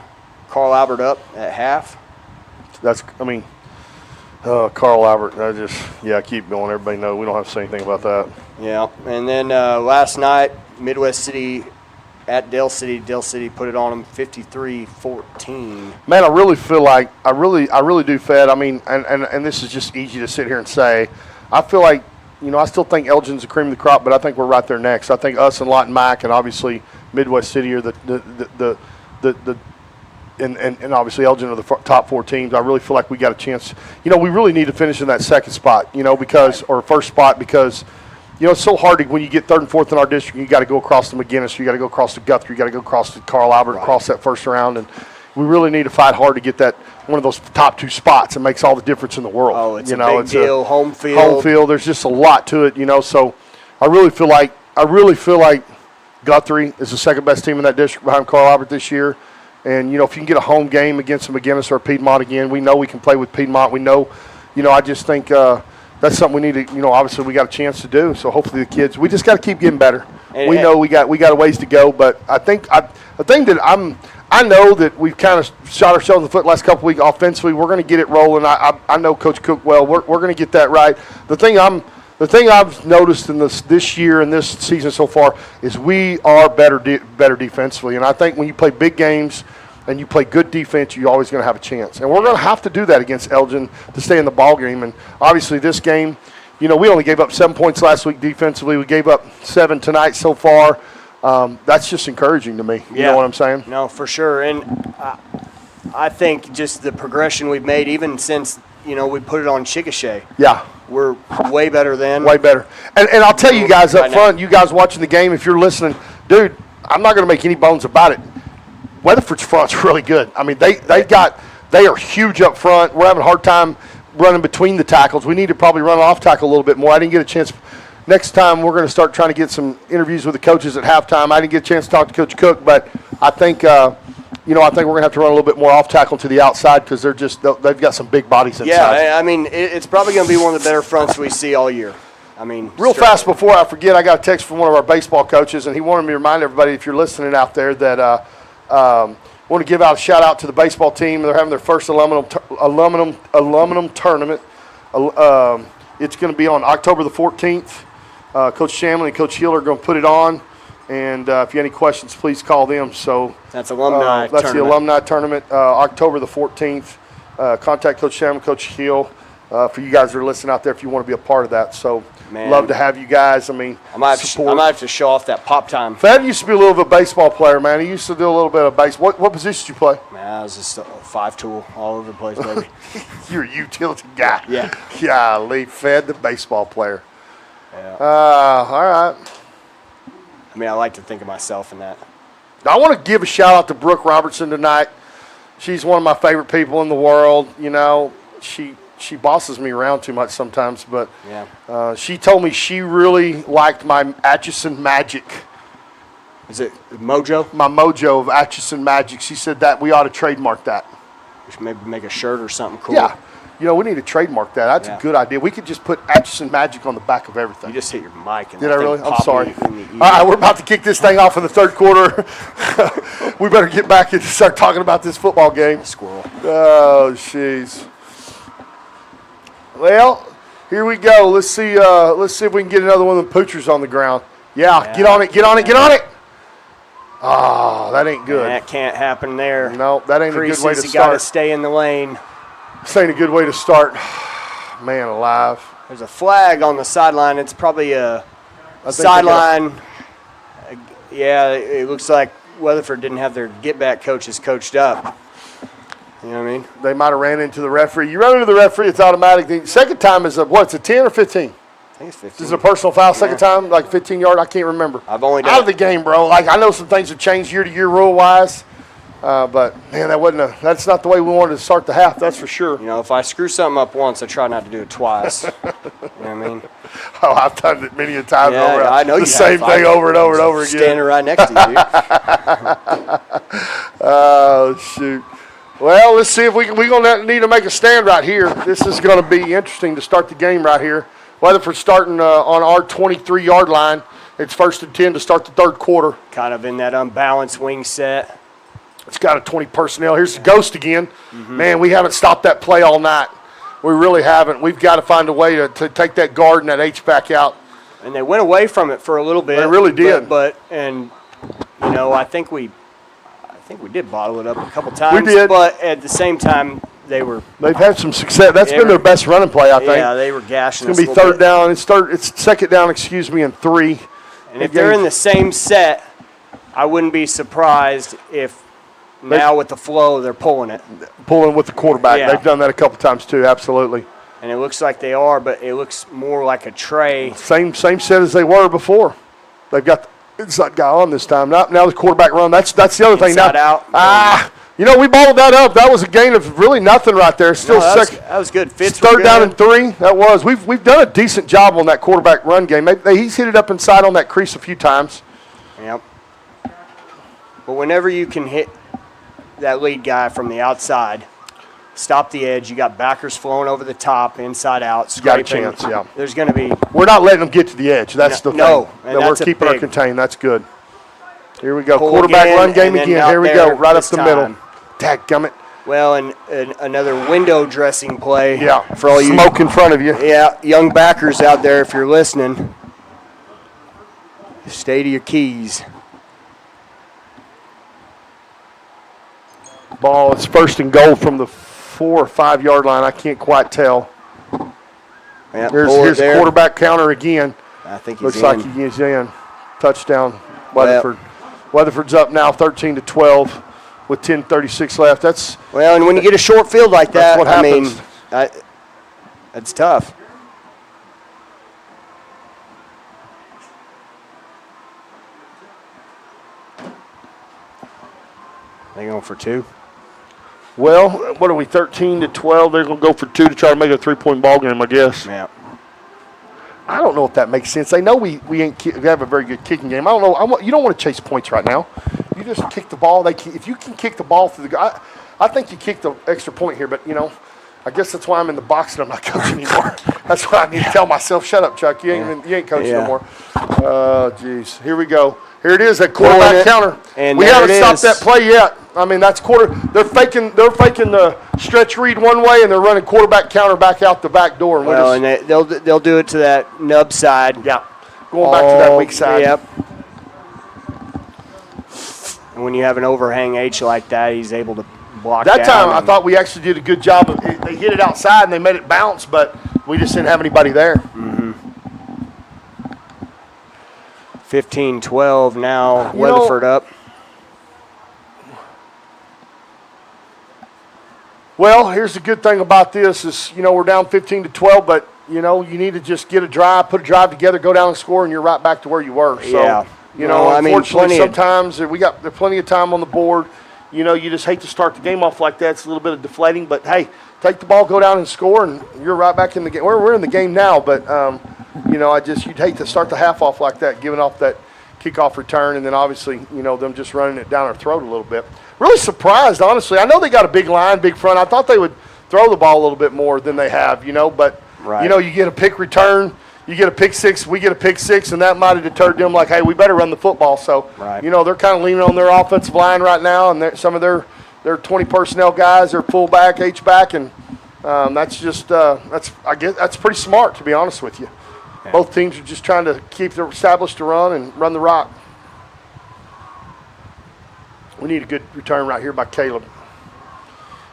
Carl Albert up at half. Carl Albert, keep going. Everybody knows we don't have to say anything about that. Yeah. And then last night, Midwest City at Dale City. Dale City put it on them 53-14. Man, I really feel like I really do, Fed. I mean, and this is just easy to sit here and say. I feel like, I still think Elgin's the cream of the crop, but I think we're right there next. I think us and Lawton Mac and obviously Midwest City are and obviously Elgin are the top 4 teams. I really feel like we got a chance. We really need to finish in that second spot, or first spot because. It's so hard when you get third and fourth in our district. You got to go across to McGinnis. You got to go across to Guthrie. You got to go across to Carl Albert and cross that first round. And we really need to fight hard to get that one of those top 2 spots. It makes all the difference in the world. Oh, it's a big deal. Home field. Home field. There's just a lot to it. So I really feel like Guthrie is the second best team in that district behind Carl Albert this year. And if you can get a home game against a McGinnis or Piedmont again, we know we can play with Piedmont. We know. I just think. That's something we need to, obviously we got a chance to do. So hopefully the kids, we just got to keep getting better. We know we got a ways to go, but I think the thing that I know that we've kind of shot ourselves in the foot the last couple of weeks offensively. We're going to get it rolling. I know Coach Cook well. We're going to get that right. The thing I've noticed in this year and this season so far is we are better defensively, and I think when you play big games. And you play good defense, you're always going to have a chance. And we're going to have to do that against Elgin to stay in the ball game. And obviously this game, we only gave up 7 points last week defensively. We gave up 7 tonight so far. That's just encouraging to me. You know what I'm saying? No, for sure. And I think just the progression we've made even since, we put it on Chickasha. Yeah. We're way better than. Way better. And I'll tell you guys up front, you guys watching the game, if you're listening, dude, I'm not going to make any bones about it. Weatherford's front's really good. I mean, they are huge up front. We're having a hard time running between the tackles. We need to probably run off tackle a little bit more. I didn't get a chance. Next time we're going to start trying to get some interviews with the coaches at halftime. I didn't get a chance to talk to Coach Cook, but I think we're going to have to run a little bit more off tackle to the outside because they've got some big bodies inside. Yeah, I mean, it's probably going to be one of the better fronts we see all year. I mean, real fast before I forget, I got a text from one of our baseball coaches, and he wanted me to remind everybody, if you're listening out there, that want to give out a shout out to the baseball team. They're having their first aluminum tournament. It's going to be on October the 14th. Coach Shamlin and Coach Hill are going to put it on. And if you have any questions, please call them. So that's alumni. That's the alumni tournament, October the 14th. Contact Coach Shamlin, Coach Hill. For you guys that are listening out there, if you want to be a part of that. So love to have you guys. I mean, I might have to show off that pop time. Fed used to be a little bit of a baseball player, man. He used to do a little bit of baseball. What position did you play? I was just a 5-tool all over the place, baby. You're a utility guy. Yeah. Golly, fed the baseball player. Yeah. All right. I mean, I like to think of myself in that. I want to give a shout out to Brooke Robertson tonight. She's one of my favorite people in the world. You know, she bosses me around too much sometimes, but Yeah. she told me she really liked my Atchison Magic. Is it Mojo? My mojo of Atchison Magic. She said that we ought to trademark that. We should maybe make a shirt or something cool. Yeah. You know, we need to trademark that. That's Yeah. a good idea. We could just put Atchison Magic on the back of everything. You just hit your mic. And Did that I thing really? I'm popped sorry. in the ear. All right, we're about to kick this thing off in the third quarter. We better get back and start talking about this football game. Squirrel. Oh, jeez. Well, here we go. Let's see if we can get another one of the poochers on the ground. Yeah, get on it, get on it, get on it. Oh, that ain't good. That can't happen there. No, that ain't a good way to You got to start. stay in the lane. This ain't a good way to start. Man alive. There's a flag on the sideline. It's probably a I think they sideline. Yeah, it looks like Weatherford didn't have their get-back coaches coached up. You know what I mean? They might have ran into the referee. You run into the referee, it's automatic. The second time is it's a 10 or 15? I think it's 15. This is a personal foul. Second time, like 15-yard. I can't remember. I've only done out of the game, bro. Like I know some things have changed year to year rule wise, but man, that's not the way we wanted to start the half. That's for sure. You know, if I screw something up once, I try not to do it twice. You know what I mean? Oh, I've done it many a time. Yeah, over. I know the you same have. thing over and over and over again. Standing right next to you, dude. Oh shoot. Well, let's see if we're going to need to make a stand right here. This is going to be interesting to start the game right here. Weatherford starting on our 23-yard line. It's 1st and 10 to start the third quarter. Kind of in that unbalanced wing set. It's got a 20 personnel. Here's the ghost again. Man, we haven't stopped that play all night. We really haven't. We've got to find a way to take that guard and that H-back out. And they went away from it for a little bit. They really did. And you know, I think we did bottle it up a couple times. We did. But at the same time, they've had some success. That's been their best running play, I think. Yeah, they were gashing It's going to be third down. It's second down, and 3. And if they're in the same set, I wouldn't be surprised if now with the flow they're pulling it. Pulling with the quarterback. Yeah. They've done that a couple times too, absolutely. And it looks like they are, but it looks more like a tray. Same set as they were before. They've got the inside guy on this time. Now the quarterback run. That's the other thing. Inside out. You know, we balled that up. That was a gain of really nothing right there. Still second. That was good. Fitz third down and 3. That was. We've done a decent job on that quarterback run game. He's hit it up inside on that crease a few times. Yep. But whenever you can hit that lead guy from the outside, stop the edge. You got backers flowing over the top, inside out, scraping. Got a chance, yeah. There's going to be. We're not letting them get to the edge. That's the thing. No, that we're keeping her contained. That's good. Here we go. Pull Quarterback again, run game and then again. out Here we there go. Right up this the time. middle. Dadgummit. Well, and another window dressing play. Yeah. For all you smoke in front of you. Yeah, young backers out there, if you're listening, stay to your keys. Ball is 1st and goal from the 4 or 5 yard line. I can't quite tell. Yeah, Here's the quarterback counter again. I think he's Looks in. like he is in. Touchdown, Weatherford. Weatherford's up now 13-12 with 10:36 left. That's well, and when you get a short field like that, what I mean, happens. that's tough. They going for 2? Well, what are we, 13-12? They're going to go for 2 to try to make it a 3-point ball game, I guess. Yeah. I don't know if that makes sense. They know we have a very good kicking game. I don't know. You don't want to chase points right now. You just kick the ball. If you can kick the ball through the I think you kick the extra point here, but, you know, I guess that's why I'm in the box and I'm not coaching anymore. That's why I need to tell myself, shut up, Chuck. You ain't coaching no more. Oh, jeez. Here we go. Here it is, that quarterback counter. And we haven't stopped is. that play yet. I mean, that's quarter. They're faking the stretch read one way, and they're running quarterback counter back out the back door. And well, and they'll do it to that nub side. Yeah, going back to that weak side. Yep. And when you have an overhang H like that, he's able to block that down. time, I thought we actually did a good job of it. They hit it outside and they made it bounce, but we just didn't have anybody there. 15-12 now. Weatherford up. Well, here's the good thing about this is, we're down 15-12, but, you need to just get a drive, put a drive together, go down and score, and you're right back to where you were. So, Yeah. unfortunately, sometimes there's plenty of time on the board. You just hate to start the game off like that. It's a little bit of deflating, but, hey, take the ball, go down and score, and you're right back in the game. We're in the game now, but, you'd hate to start the half off like that, giving off that kickoff return, and then obviously, them just running it down our throat a little bit. Really surprised, honestly. I know they got a big line, big front. I thought they would throw the ball a little bit more than they have, but, right. You get a pick return, you get a pick six, we get a pick six, and that might have deterred them like, hey, we better run the football. So, right. They're kind of leaning on their offensive line right now, and some of their 20 personnel guys, their fullback, H-back, and that's pretty smart, to be honest with you. Yeah. Both teams are just trying to establish the run and run the rock. We need a good return right here by Caleb.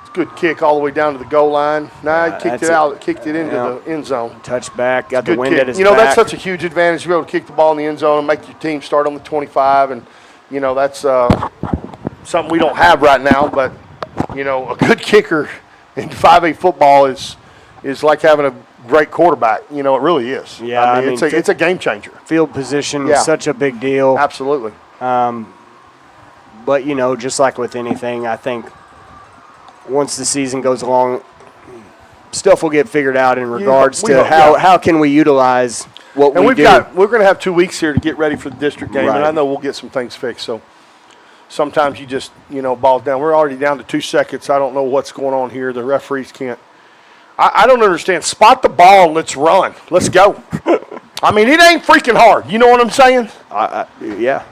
It's a good kick all the way down to the goal line. He kicked it into the end zone. Touchback, got the wind kick. at his back. That's such a huge advantage to be able to kick the ball in the end zone and make your team start on the 25. And, that's something we don't have right now. But, a good kicker in 5A football is like having a great quarterback. It really is. Yeah, it's a game changer. Field position is such a big deal. Absolutely. But, just like with anything, I think once the season goes along, stuff will get figured out in regards to how can we utilize what we do. We're going to have 2 weeks here to get ready for the district game, right. and I know we'll get some things fixed. So sometimes you just, balls down. We're already down to 2 seconds. I don't know what's going on here. The referees can't. I don't understand. Spot the ball and let's run. Let's go. It ain't freaking hard. You know what I'm saying? Yeah.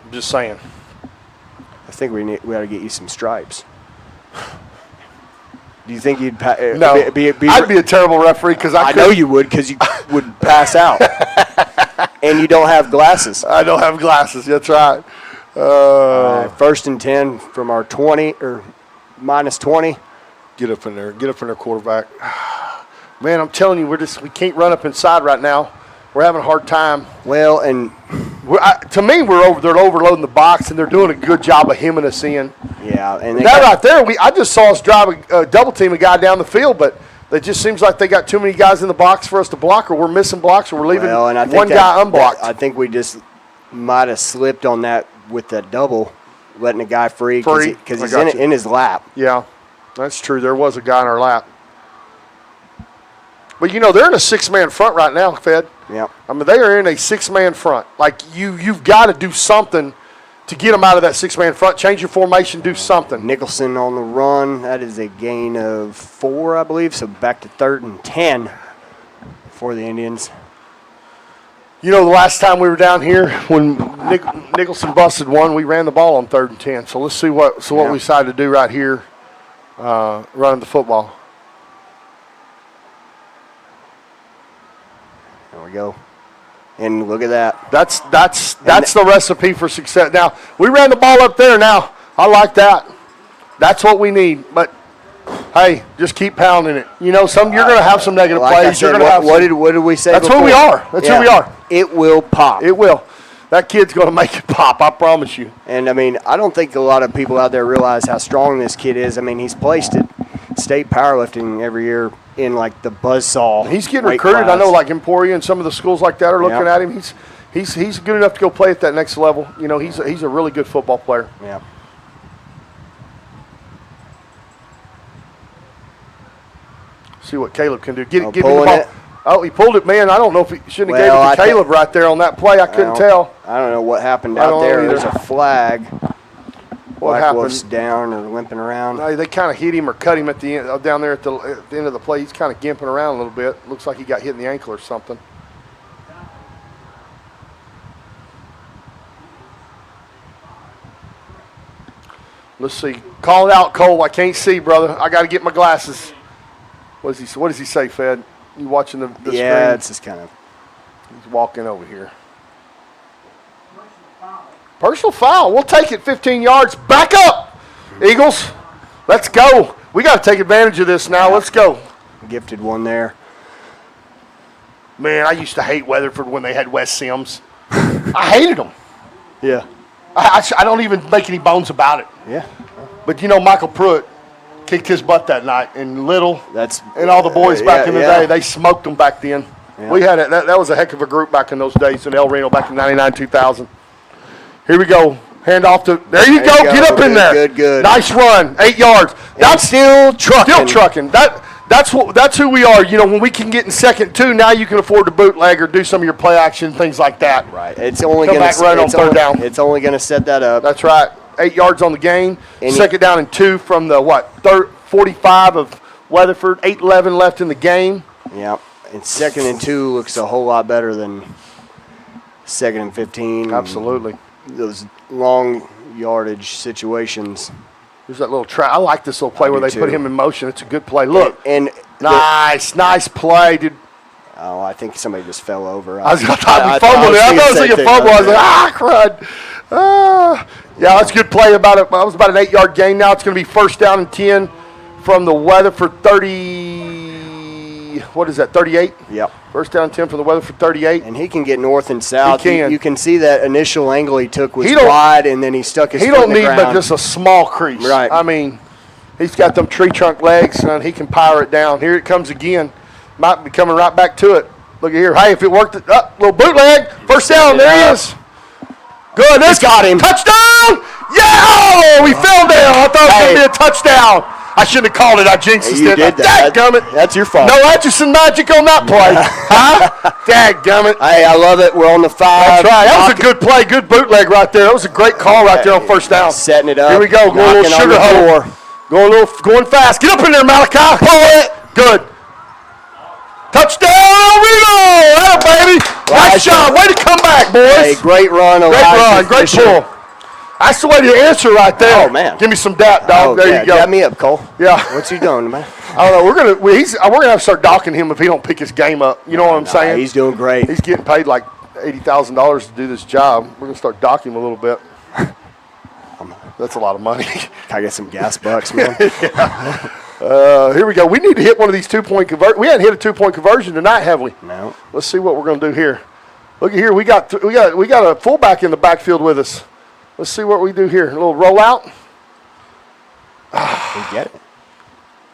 I'm just saying. I think we ought to get you some stripes. Do you think you'd no? I'd be a terrible referee because I know you would because you would pass out, and you don't have glasses. I don't have glasses. That's right. First and 10 from our 20 or minus 20. Get up in there. Get up in there, quarterback. Man, I'm telling you, we can't run up inside right now. We're having a hard time. Well, and to me, they're overloading the box, and they're doing a good job of hemming us in. Yeah, and right there, I just saw us drive a double team a guy down the field, but it just seems like they got too many guys in the box for us to block, or we're missing blocks, or we're leaving one guy unblocked. I think we just might have slipped on that with that double, letting a guy free because he's in his lap. Yeah, that's true. There was a guy in our lap. But, they're in a six-man front right now, Fed. Yeah. They are in a six-man front. Like, you've got to do something to get them out of that six-man front. Change your formation, do something. Nicholson on the run. That is a gain of 4, I believe. So back to 3rd and 10 for the Indians. The last time we were down here when Nicholson busted one, we ran the ball on 3rd and 10. So let's see what we decide to do right here, running the football. There we go. And look at that. That's the recipe for success. Now, we ran the ball up there now. I like that. That's what we need. But, hey, just keep pounding it. You're going to have some negative plays. You're going to have what did we say That's before? who we are. That's who we are. It will pop. It will. That kid's going to make it pop, I promise you. And, I don't think a lot of people out there realize how strong this kid is. He's placed at state powerlifting every year in, the buzzsaw. He's getting recruited. Class. I know, Emporia and some of the schools like that are looking at him. He's good enough to go play at that next level. He's a really good football player. Yeah. See what Caleb can do. Give me the ball. It. Oh, he pulled it, man. I don't know if he shouldn't have gave it to Caleb right there on that play. I couldn't tell. I don't know what happened out there. There's a flag. What happened? Down or limping around. No, they kind of hit him or cut him at the end, down there at the end of the play. He's kind of gimping around a little bit. Looks like he got hit in the ankle or something. Let's see. Call it out, Cole. I can't see, brother. I got to get my glasses. What does he say, Fed? You watching the screen? Yeah, it's just kind of. He's walking over here. Personal foul. We'll take it 15 yards. Back up, Eagles. Let's go. We got to take advantage of this now. Let's go. Gifted one there. Man, I used to hate Weatherford when they had Wes Sims. I hated them. Yeah. I don't even make any bones about it. Yeah. But, Michael Pruitt kicked his butt that night. And Little That's and all the boys back in the yeah. day, they smoked them back then. Yeah. We had it. That was a heck of a group back in those days in El Reno back in 99, 2000. Here we go. Hand off to, there you go. Get up in there. Good. Nice run, 8 yards. That's still trucking. Still trucking. That's who we are. You know, when we can get in 2nd, 2, now you can afford to bootleg or do some of your play action, things like that. Right. It's only Come going back right on 3rd down. It's only going to set that up. That's right. 8 yards on the gain. And 2nd down and 2 from the 45 of Weatherford. 8:11 left in the game. Yeah. And 2nd and 2 looks a whole lot better than 2nd and 15. Absolutely. Those long yardage situations. There's that little try. I like this little play I where do they put too. him in motion. It's a good play. Look. And nice play, dude. Oh, I think somebody just fell over. I thought we fumbled it. I thought it was like a fumble. I was like, crud. Yeah, that's a good play. That was about an 8-yard gain. Now it's going to be 1st down and 10 from the Weatherford 30. What is that, 38? Yep. 1st down and 10 from the Weatherford 38. And he can get north and south. He can. You can see that initial angle he took was wide, and then he stuck his foot in the ground. He don't need but just a small crease. Right. I mean, he's got them tree trunk legs, and he can power it down. Here it comes again. Might be coming right back to it. Look at here. Hey, if it worked, little bootleg. 1st down. There he is. Good. This got him. Touchdown. Yeah. Oh, we fell down. I thought it was going to be a touchdown. I shouldn't have called it. I jinxed it. You did that. Dadgummit. That's your fault. No Atchison magic on that play. Huh? Dadgummit. Hey, I love it. We're on the 5. That's right. That was a good play. Good bootleg right there. That was a great call right there on 1st down. Setting it up. Here we go. Going a little sugar hole. Going fast. Get up in there, Malachi. Pull it. Good. Touchdown, Reno! Atta baby. Nice shot. Way to come back, boys. Hey, great run. Great run. Great pull. That's the way to answer right there. Oh, man. Give me some dap, dog. There you go. Got me up, Cole. Yeah. What's he doing, man? I don't know. We're gonna have to start docking him if he don't pick his game up. You know what I'm saying? He's doing great. He's getting paid like $80,000 to do this job. We're gonna start docking him a little bit. That's a lot of money. I get some gas bucks, man. Here we go. We need to hit one of these 2-point conversions. We hadn't hit a 2-point conversion tonight, have we? No. Let's see what we're going to do here. Look at here. We got a fullback in the backfield with us. Let's see what we do here. A little rollout. We get it.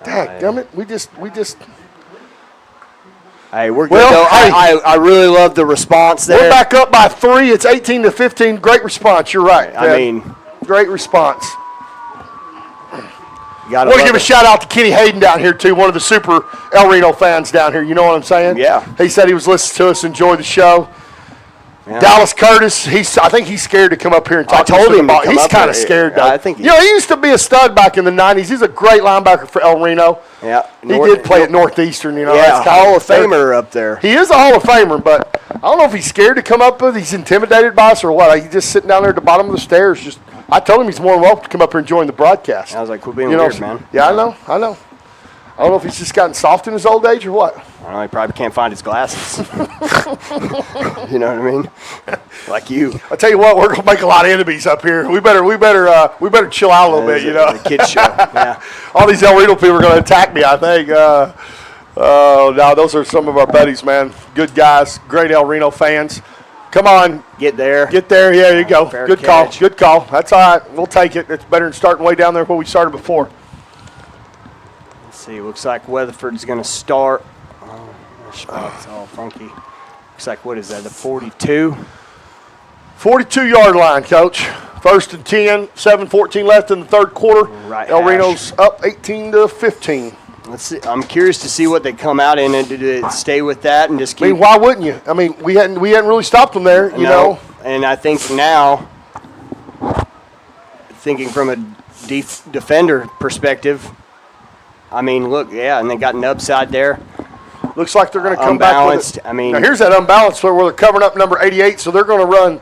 Dadgummit. We just. Hey, we're good though. Hey. I really love the response there. We're back up by 3. It's 18-15. Great response. You're right. I mean, great response. I want to give a shout out to Kenny Hayden down here too, one of the super El Reno fans down here. You know what I'm saying? Yeah. He said he was listening to us, enjoyed the show. Yeah. Dallas Curtis, I think he's scared to come up here and talk to us. I told him to come He's up kind of here. scared though. I think he used to be a stud back in the 90s. He's a great linebacker for El Reno. Yeah. He did play at Northeastern, you know. Yeah, Hall of Famer up there. He is a Hall of Famer, but I don't know if he's scared to come up with. He's intimidated by us or what. He's just sitting down there at the bottom of the stairs. I told him he's more than welcome to come up here and join the broadcast. I was like, quit being weird, man. Yeah, I know. I don't know if he's just gotten soft in his old age or what. I don't know. He probably can't find his glasses. You know what I mean? Like you. I tell you what, we're gonna make a lot of enemies up here. We better chill out a little bit. You know, the kid show. Yeah. All these El Reno people are gonna attack me. I think. No, those are some of our buddies, man. Good guys, great El Reno fans. Come on. Get there. Yeah, there you go. Fair Good catch. call. Good call. That's all right. We'll take it. It's better than starting way down there where we started before. Let's see. Looks like Weatherford's going to start. Oh, their spot's all funky. Looks like, what is that, the 42? 42-yard line, Coach. 1st and 10, 7:14 left in the 3rd quarter. Right El hash. Reno's up 18-15. Let's see. I'm curious to see what they come out in and to stay with that and just keep. I mean, why wouldn't you? I mean, we hadn't really stopped them there, you know. And I think now, thinking from a defender perspective, I mean, look, yeah, and they got an upside there. Looks like they're going to come back with it. I mean, now here's that unbalanced where they're covering up number 88, so they're going to run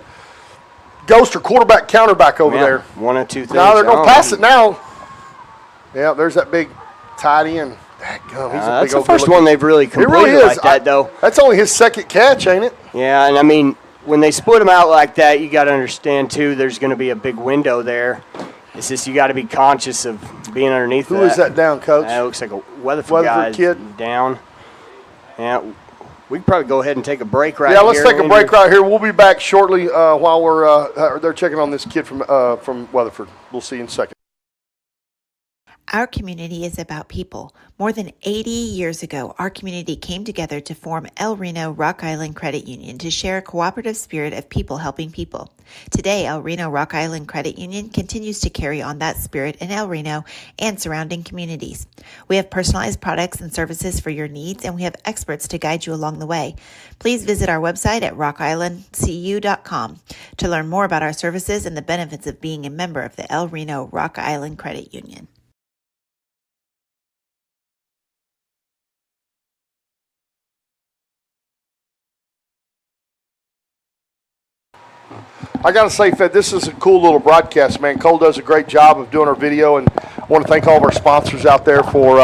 ghost or quarterback counterback over there. One or two things. Now they're going to pass it now. Yeah, there's that big tight end. That's the first one they've really completed like that, though. That's only his 2nd catch, ain't it? Yeah, and I mean, when they split them out like that, you got to understand, too, there's going to be a big window there. It's just you got to be conscious of being underneath that. Who is that down, Coach? That looks like a Weatherford guy kid. Down. Yeah, we can probably go ahead and take a break right here. Yeah, let's take a break right here. We'll be back shortly while they're checking on this kid from Weatherford. We'll see you in a second. Our community is about people. More than 80 years ago, our community came together to form El Reno Rock Island Credit Union to share a cooperative spirit of people helping people. Today, El Reno Rock Island Credit Union continues to carry on that spirit in El Reno and surrounding communities. We have personalized products and services for your needs, and we have experts to guide you along the way. Please visit our website at rockislandcu.com to learn more about our services and the benefits of being a member of the El Reno Rock Island Credit Union. I got to say, Fed, this is a cool little broadcast, man. Cole does a great job of doing our video, and I want to thank all of our sponsors out there for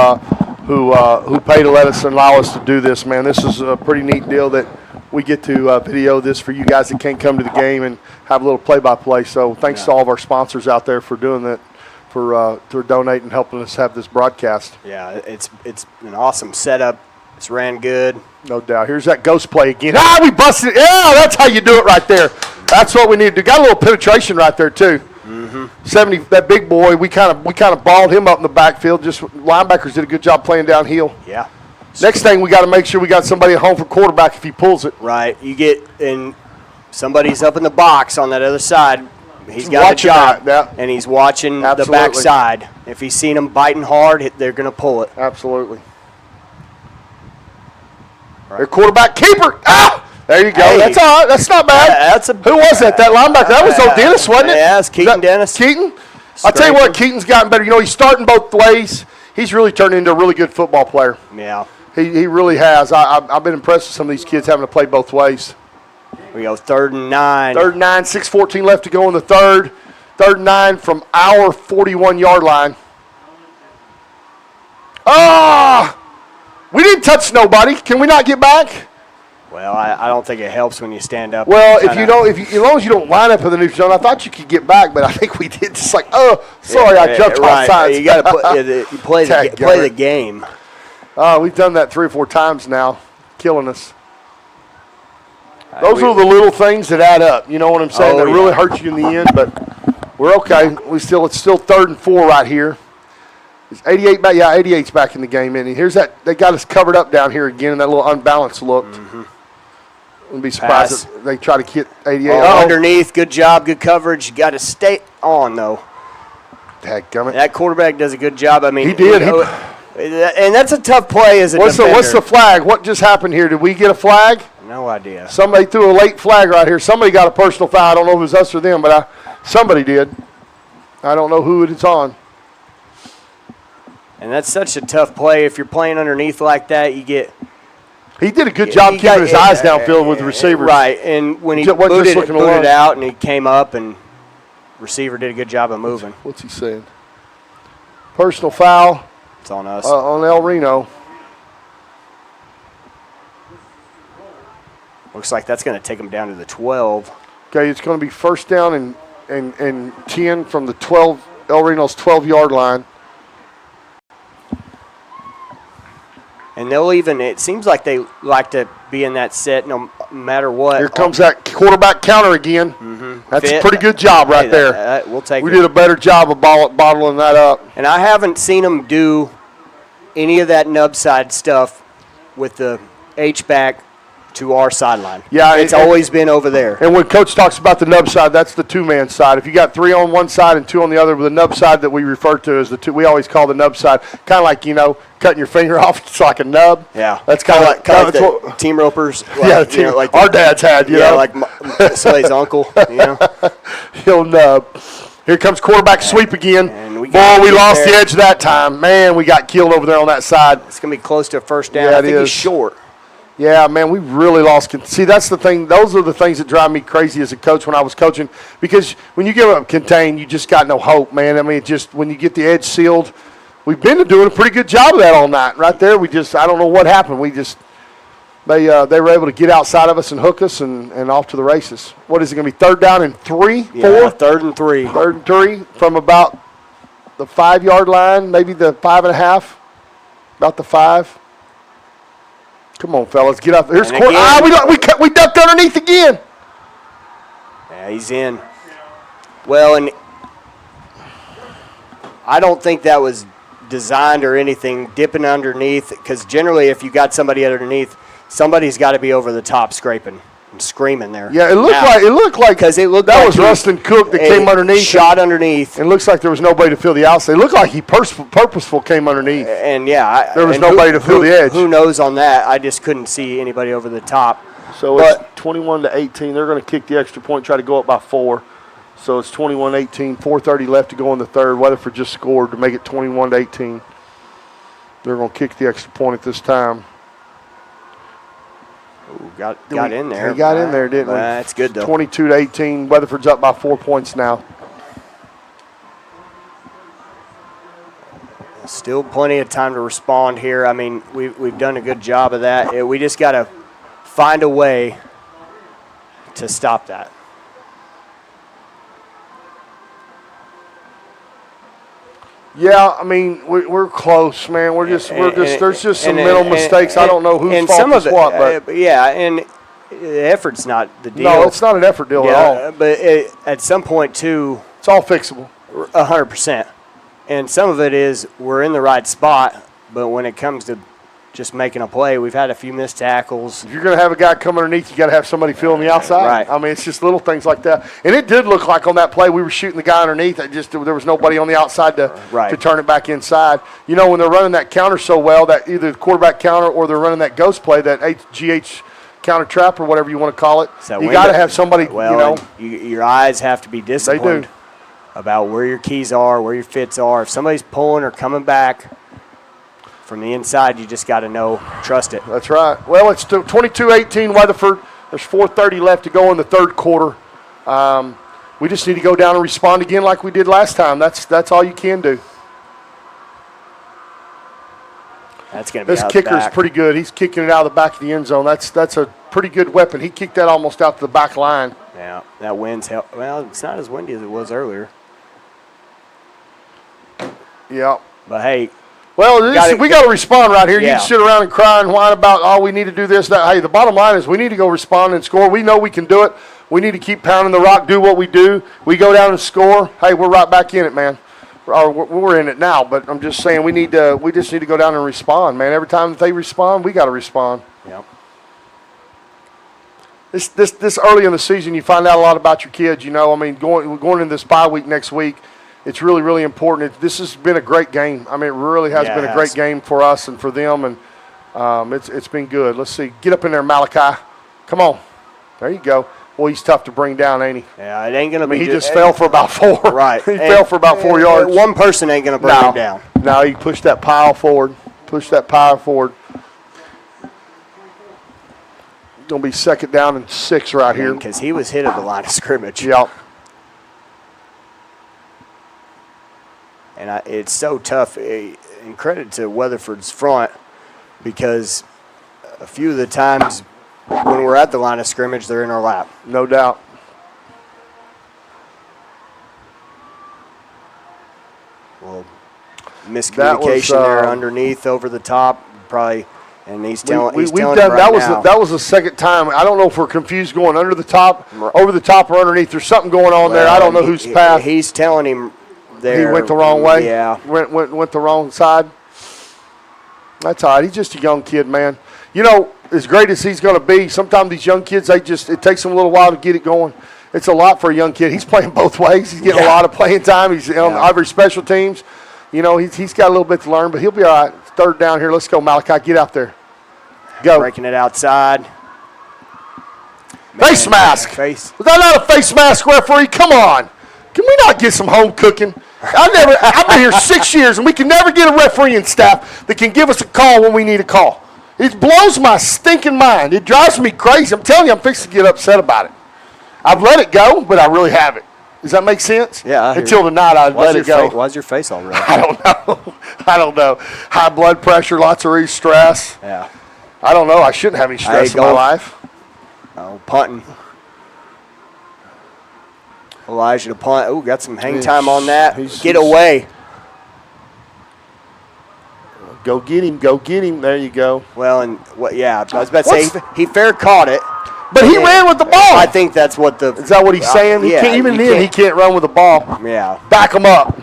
who pay to let us and allow us to do this, man. This is a pretty neat deal that we get to video this for you guys that can't come to the game and have a little play-by-play. So thanks to all of our sponsors out there for doing that, for donating and helping us have this broadcast. Yeah, it's an awesome setup. It's ran good. No doubt. Here's that ghost play again. We busted it. Yeah, that's how you do it right there. That's what we need to do. Got a little penetration right there too. Mm-hmm. 70, that big boy. We kind of balled him up in the backfield. Just linebackers did a good job playing downhill. Yeah. Next thing, we got to make sure we got somebody at home for quarterback if he pulls it. Right. You get in. Somebody's up in the box on that other side. He's got a watching job, that, yeah. and he's watching the back side. If he's seen them biting hard, they're going to pull it. Absolutely. Right. Their quarterback keeper. There you go. Hey, that's all right. That's not bad. Who was that? That linebacker? That was Dennis, wasn't it? Yeah, it's Keaton Dennis. Keaton? I'll tell you what, Keaton's gotten better. You know, he's starting both ways. He's really turned into a really good football player. Yeah. He really has. I've been impressed with some of these kids having to play both ways. We go 3rd and 9. 3rd and 9, 6:14 left to go in the third. 3rd and 9 from our 41-yard line. We didn't touch nobody. Can we not get back? Well, I don't think it helps when you stand up. Well, as long as you don't line up in the neutral zone, I thought you could get back, but I think we did. Just like, I jumped off sides. You got to play the game. We've done that 3 or 4 times now, killing us. Those are the little things that add up. You know what I'm saying? That really hurt you in the end, but we're okay. It's still 3rd and 4 right here. Is 88 back? Yeah, 88's back in the game. And here's that. They got us covered up down here again in that little unbalanced look. Mm-hmm. Wouldn't be surprised if they try to hit 88. Underneath, good job, good coverage. You got to stay on, though. Dadgummit. That quarterback does a good job. I mean, he did. And that's a tough play as a defender. What's the flag? What just happened here? Did we get a flag? No idea. Somebody threw a late flag right here. Somebody got a personal foul. I don't know if it was us or them, but somebody did. I don't know who it's on. And that's such a tough play. If you're playing underneath like that, you get. He did a good job keeping his eyes downfield with the receiver. Right, and when he booted it out and he came up, and receiver did a good job of moving. What's he saying? Personal foul. It's on us. On El Reno. Looks like that's going to take him down to the 12. Okay, it's going to be 1st down and 10 from the 12, El Reno's 12-yard line. And it seems like they like to be in that set no matter what. Here comes that quarterback counter again. Mm-hmm. That's a pretty good job right there. We'll take it. We did a better job of bottling that up. And I haven't seen them do any of that nub side stuff with the H-back to our sideline. Yeah, it's always been over there. And when Coach talks about the nub side, that's the 2-man side. If you got 3 on one side and 2 on the other, with the nub side that we refer to as the 2, we always call the nub side kind of like, cutting your finger off. It's like a nub. Yeah, that's kind of like the team ropers. Like, yeah, like our dads had. Like Slay's uncle. He'll nub. Here comes quarterback sweep again. And we lost the edge that time. Man, we got killed over there on that side. It's gonna be close to a 1st down. Yeah, I think he's short. Yeah, man, we really lost. See, that's the thing. Those are the things that drive me crazy as a coach when I was coaching, because when you give up contain, you just got no hope, man. I mean, just when you get the edge sealed, we've been doing a pretty good job of that all night. Right there, I don't know what happened. They were able to get outside of us and hook us and off to the races. What is it going to be, 3rd down and 3, 4? Yeah, 3rd and 3. 3rd and 3 from about the 5-yard line, maybe the 5.5, about the 5. Come on, fellas, get up. Here's we ducked underneath again. Yeah, he's in. Well, and I don't think that was designed or anything dipping underneath, because generally if you got somebody underneath, somebody's got to be over the top scraping and screaming there. Yeah, it looked like because it looked that like was Rustin Cook that came underneath, shot underneath. It looks like there was nobody to fill the outside. It looked like he purposeful came underneath, and yeah, there was nobody to fill the edge. Who knows on that? I just couldn't see anybody over the top. So it's 21-18. They're going to kick the extra point, try to go up by 4. So it's 21-18, 4:30 left to go in the third. Weatherford just scored to make it 21-18. They're going to kick the extra point at this time. Ooh, got in there. He got in there, didn't we? That's good, though. 22-18. Weatherford's up by 4 points now. Still plenty of time to respond here. I mean, we've done a good job of that. We just got to find a way to stop that. Yeah, I mean we're close, man. There's just some mental mistakes. I don't know whose fault is what, but yeah, and the effort's not the deal. No, it's not an effort deal at all. But at some point too, it's all fixable. 100%. And some of it is we're in the right spot, but when it comes to just making a play, we've had a few missed tackles. If you're going to have a guy come underneath, you got to have somebody filling the outside. Right. I mean, it's just little things like that. And it did look like on that play we were shooting the guy underneath. There was nobody on the outside to turn it back inside. You know, when they're running that counter so well, that either the quarterback counter or they're running that ghost play, that GH counter trap or whatever you want to call it, you got to have somebody, your eyes have to be disciplined. They do. About where your keys are, where your fits are. If somebody's pulling or coming back from the inside, you just got to trust it. That's right. Well, it's 22-18 Weatherford. There's 4:30 left to go in the third quarter. We just need to go down and respond again like we did last time. That's all you can do. That's going to be this kicker's pretty good. He's kicking it out of the back of the end zone. That's a pretty good weapon. He kicked that almost out to the back line. Yeah, that wind's well, it's not as windy as it was earlier. Yeah. But hey, well, we got to respond right here. Yeah. You can sit around and cry and whine about, oh, we need to do this, that. Hey, the bottom line is we need to go respond and score. We know we can do it. We need to keep pounding the rock, do what we do. We go down and score. Hey, we're right back in it, man. We're in it now, but I'm just saying we just need to go down and respond, man. Every time that they respond, we got to respond. Yep. This early in the season, you find out a lot about your kids. You know, I mean, going into this bye week next week, it's really, really important. This has been a great game. I mean, it really has been a great game for us and for them, and it's been good. Let's see. Get up in there, Malachi. Come on. There you go. Boy, he's tough to bring down, ain't he? Yeah, it ain't going to be. He just fell for about 4. Right. He fell for about 4 yards. One person ain't going to bring him down. No, he pushed that pile forward. Going to be 2nd down and 6 right here. Because he was hit at the line of scrimmage. Yep. And it's so tough. And credit to Weatherford's front, because a few of the times when we're at the line of scrimmage, they're in our lap. No doubt. Well, miscommunication there underneath, over the top, probably. And he's telling him right now. That was the second time. I don't know if we're confused going under the top, over the top, or underneath. There's something going on there. I don't know whose path. He's telling him there. He went the wrong way. Yeah. Went the wrong side. That's all right. He's just a young kid, man. You know, as great as he's going to be, sometimes these young kids, it takes them a little while to get it going. It's a lot for a young kid. He's playing both ways. He's getting a lot of playing time. He's on every special teams. You know, he's got a little bit to learn, but he'll be all right. 3rd down here. Let's go, Malachi. Get out there. Go. Breaking it outside. Face mask. Was that not a face mask, referee? Come on. Can we not get some home cooking? I've been here 6 years, and we can never get a refereeing staff that can give us a call when we need a call. It blows my stinking mind. It drives me crazy. I'm telling you, I'm fixing to get upset about it. I've let it go, but I really haven't. Does that make sense? Yeah. Until tonight, I let it go. Why's your face all red? I don't know. High blood pressure, lots of stress. Yeah. I don't know. I shouldn't have any stress in my life. Oh, punting. Elijah to punt. Oh, got some hang time on that. Get away. Go get him. Go get him. There you go. Well, and I was about to say he fair caught it. But he ran with the ball. I think that's what the. Is that what he's saying? He can't run with the ball. Yeah. Back him up.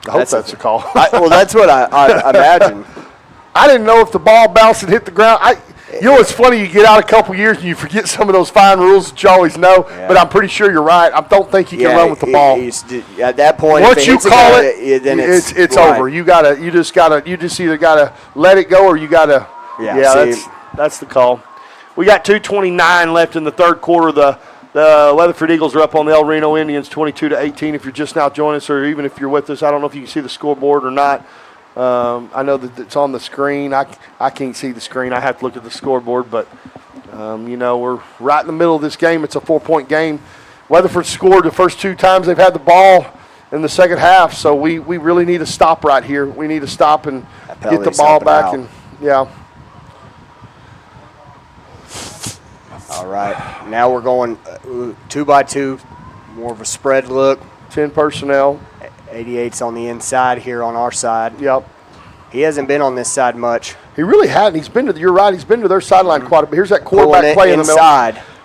I hope that's a call. Well, that's what I imagine. I didn't know if the ball bounced and hit the ground. You know, it's funny. You get out a couple years and you forget some of those fine rules that you always know. Yeah. But I'm pretty sure you're right. I don't think you can run with the ball. At that point, once you call it, then it's right. over. You just either gotta let it go or you gotta. Yeah, that's the call. We got 2:29 left in the third quarter. The Weatherford Eagles are up on the El Reno Indians 22-18. If you're just now joining us, or even if you're with us, I don't know if you can see the scoreboard or not. I know that it's on the screen. I can't see the screen. I have to look at the scoreboard. But, we're right in the middle of this game. It's a 4-point game. Weatherford scored the first 2 times they've had the ball in the second half. So we really need to stop right here. We need to stop and get the ball back. All right. Now we're going 2-by-2, more of a spread look. 10 personnel. 88's on the inside here on our side. Yep. He hasn't been on this side much. He really hadn't. He's been to you're right. He's been to their sideline quite a bit. Here's that quarterback play in the middle.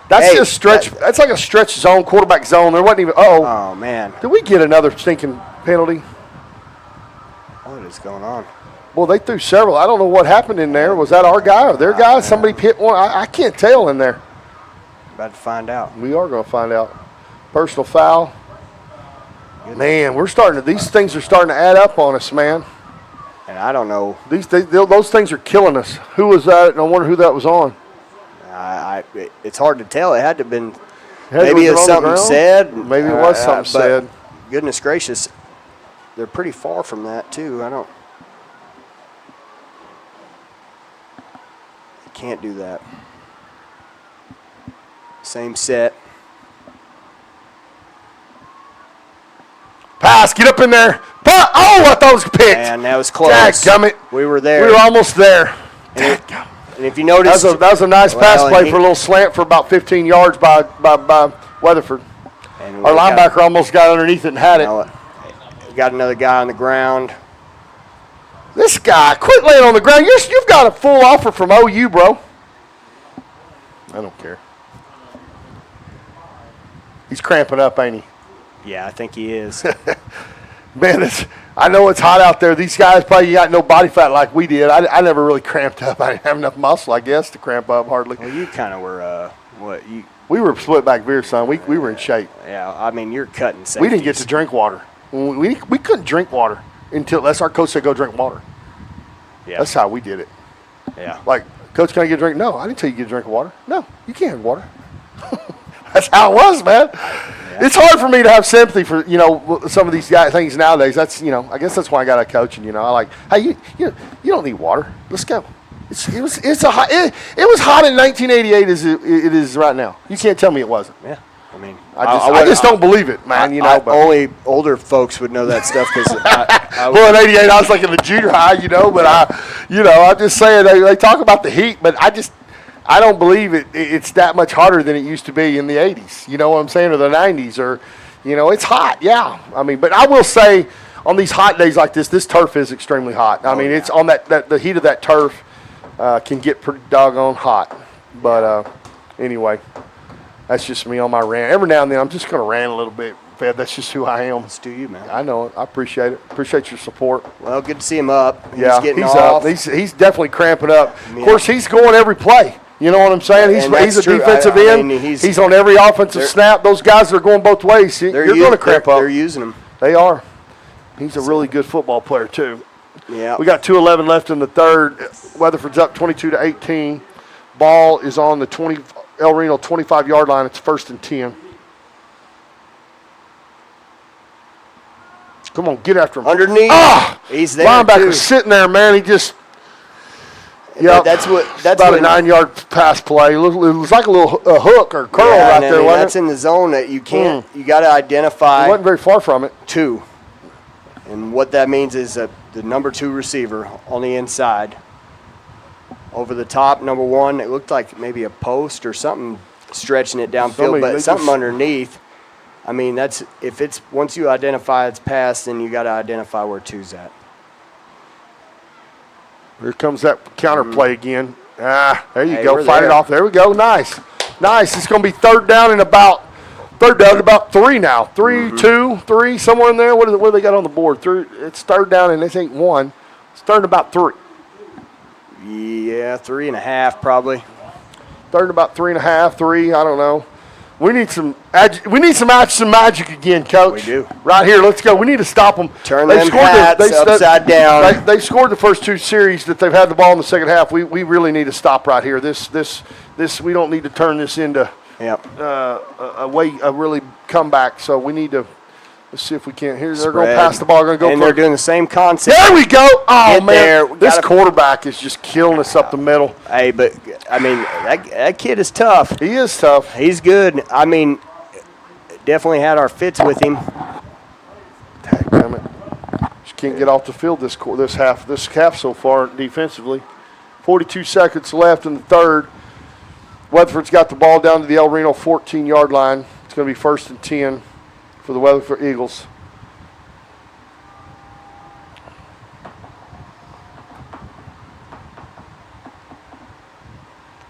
That's just stretch. That's like a stretch zone, quarterback zone. There wasn't even. Oh man. Did we get another stinking penalty? What is going on? Well, they threw several. I don't know what happened in there. Was that our guy or their guy? Somebody hit one. I can't tell in there. About to find out. We are going to find out. Personal foul. Man, these things are starting to add up on us, man. And I don't know. Those things are killing us. Who was that? And I wonder who that was on. It's hard to tell. It had to have been. Maybe it was something said. Maybe it was something said. Goodness gracious, they're pretty far from that too. I can't do that. Same set. Pass, get up in there. Oh, I thought it was picked. And that was close. Dadgummit. We were there. We were almost there. And if you notice, that was a nice pass play for a little slant for about 15 yards by Weatherford. Our linebacker almost got underneath it and had it. We got another guy on the ground. This guy, quit laying on the ground. You've got a full offer from OU, bro. I don't care. He's cramping up, ain't he? Yeah, I think he is. Man, I know it's hot out there. These guys probably got no body fat like we did. I never really cramped up. I didn't have enough muscle, I guess, to cramp up hardly. Well, you kind of were, We were split back veer, son. We were in shape. Yeah, I mean, you're cutting safeties. We didn't get to drink water. We couldn't drink water unless our coach said go drink water. Yeah. That's how we did it. Yeah. Like, coach, can I get a drink? No, I didn't tell you to get a drink of water. No, you can't have water. That's how it was, man. Yeah. It's hard for me to have sympathy for, some of these things nowadays. That's, I guess that's why I got out coaching, I like, hey, you don't need water. Let's go. It was hot in 1988 as it is right now. You can't tell me it wasn't. Yeah. I mean, I just don't believe it, man. Only older folks would know that stuff because well, in '88 I was like in the junior high, but I'm just saying they talk about the heat, but I don't believe it's that much hotter than it used to be in the '80s. You know what I'm saying, or the '90s, or it's hot. Yeah, I mean, but I will say on these hot days like this turf is extremely hot. I mean, it's on that the heat of that turf can get pretty doggone hot. But anyway. That's just me on my rant. Every now and then, I'm just going to rant a little bit, Fed. That's just who I am. Let's do you, man. I know it. I appreciate it. Appreciate your support. Well, good to see him up. He's up. He's definitely cramping up. Yeah. Of course, he's going every play. You know what I'm saying? He's a defensive end. He's on every offensive snap. Those guys are going both ways. You're going to cramp up. They're using him. They are. He's a really good football player, too. Yeah. We got 2:11 left in the third. Weatherford's up 22-18. Ball is on the El Reno 25-yard line. It's 1st and 10. Come on, get after him. Underneath. He's there. Linebacker's sitting there, man. He just. Yeah, that's about a 9-yard pass play. It was like a little hook or curl right there. That's in the zone that you can't. You got to identify. He wasn't very far from it. 2, and what that means is the number 2 receiver on the inside. Over the top, number 1, it looked like maybe a post or something stretching it downfield, but something underneath. I mean, once you identify it's passed, then you got to identify where 2's at. Here comes that counter play again. There you go. Fight it off. There we go. Nice. It's going to be 3rd down and about Third down at about 3 now. 3, 2, 3, somewhere in there. What do they got on the board? It's third down, and this ain't 1. It's third and about 3. Yeah, 3.5 probably. Third and about 3.5, 3. I don't know. We need some magic again, Coach. We do. Right here, let's go. We need to stop them. Turn them hats upside down. They scored the first 2 series that they've had the ball in the second half. We really need to stop right here. This we don't need to turn this into a really comeback. So we need to. Let's see if we can't. They're going to pass the ball. They're going to go. They're doing the same concept. There we go. Oh, man. This gotta, quarterback is just killing us up the middle. Hey, but, I mean, that kid is tough. He is tough. He's good. I mean, definitely had our fits with him. Damn it. Just can't get off the field this half so far defensively. 42 seconds left in the third. Weatherford's got the ball down to the El Reno 14-yard line. It's going to be 1st and 10. For the Weatherford Eagles.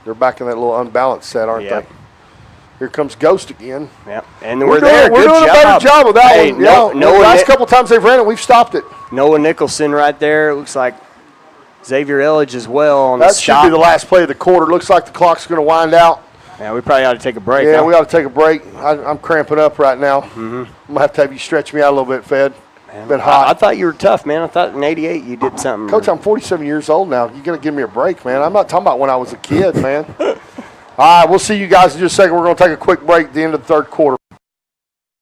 They're back in that little unbalanced set, aren't they? Here comes Ghost again. Yep. And we're there. We're doing a better job with that one. The last couple times they've ran it, we've stopped it. Noah Nicholson right there. It looks like Xavier Elledge as well on the stop. That should be the last play of the quarter. Looks like the clock's going to wind out. Yeah, we probably ought to take a break. Yeah, we ought to take a break. I'm cramping up right now. I'm going to have you stretch me out a little bit, Fed. Man, been hot. I thought you were tough, man. I thought in '88 you did something. Coach, I'm 47 years old now. You're going to give me a break, man. I'm not talking about when I was a kid, man. All right, we'll see you guys in just a second. We're going to take a quick break at the end of the third quarter.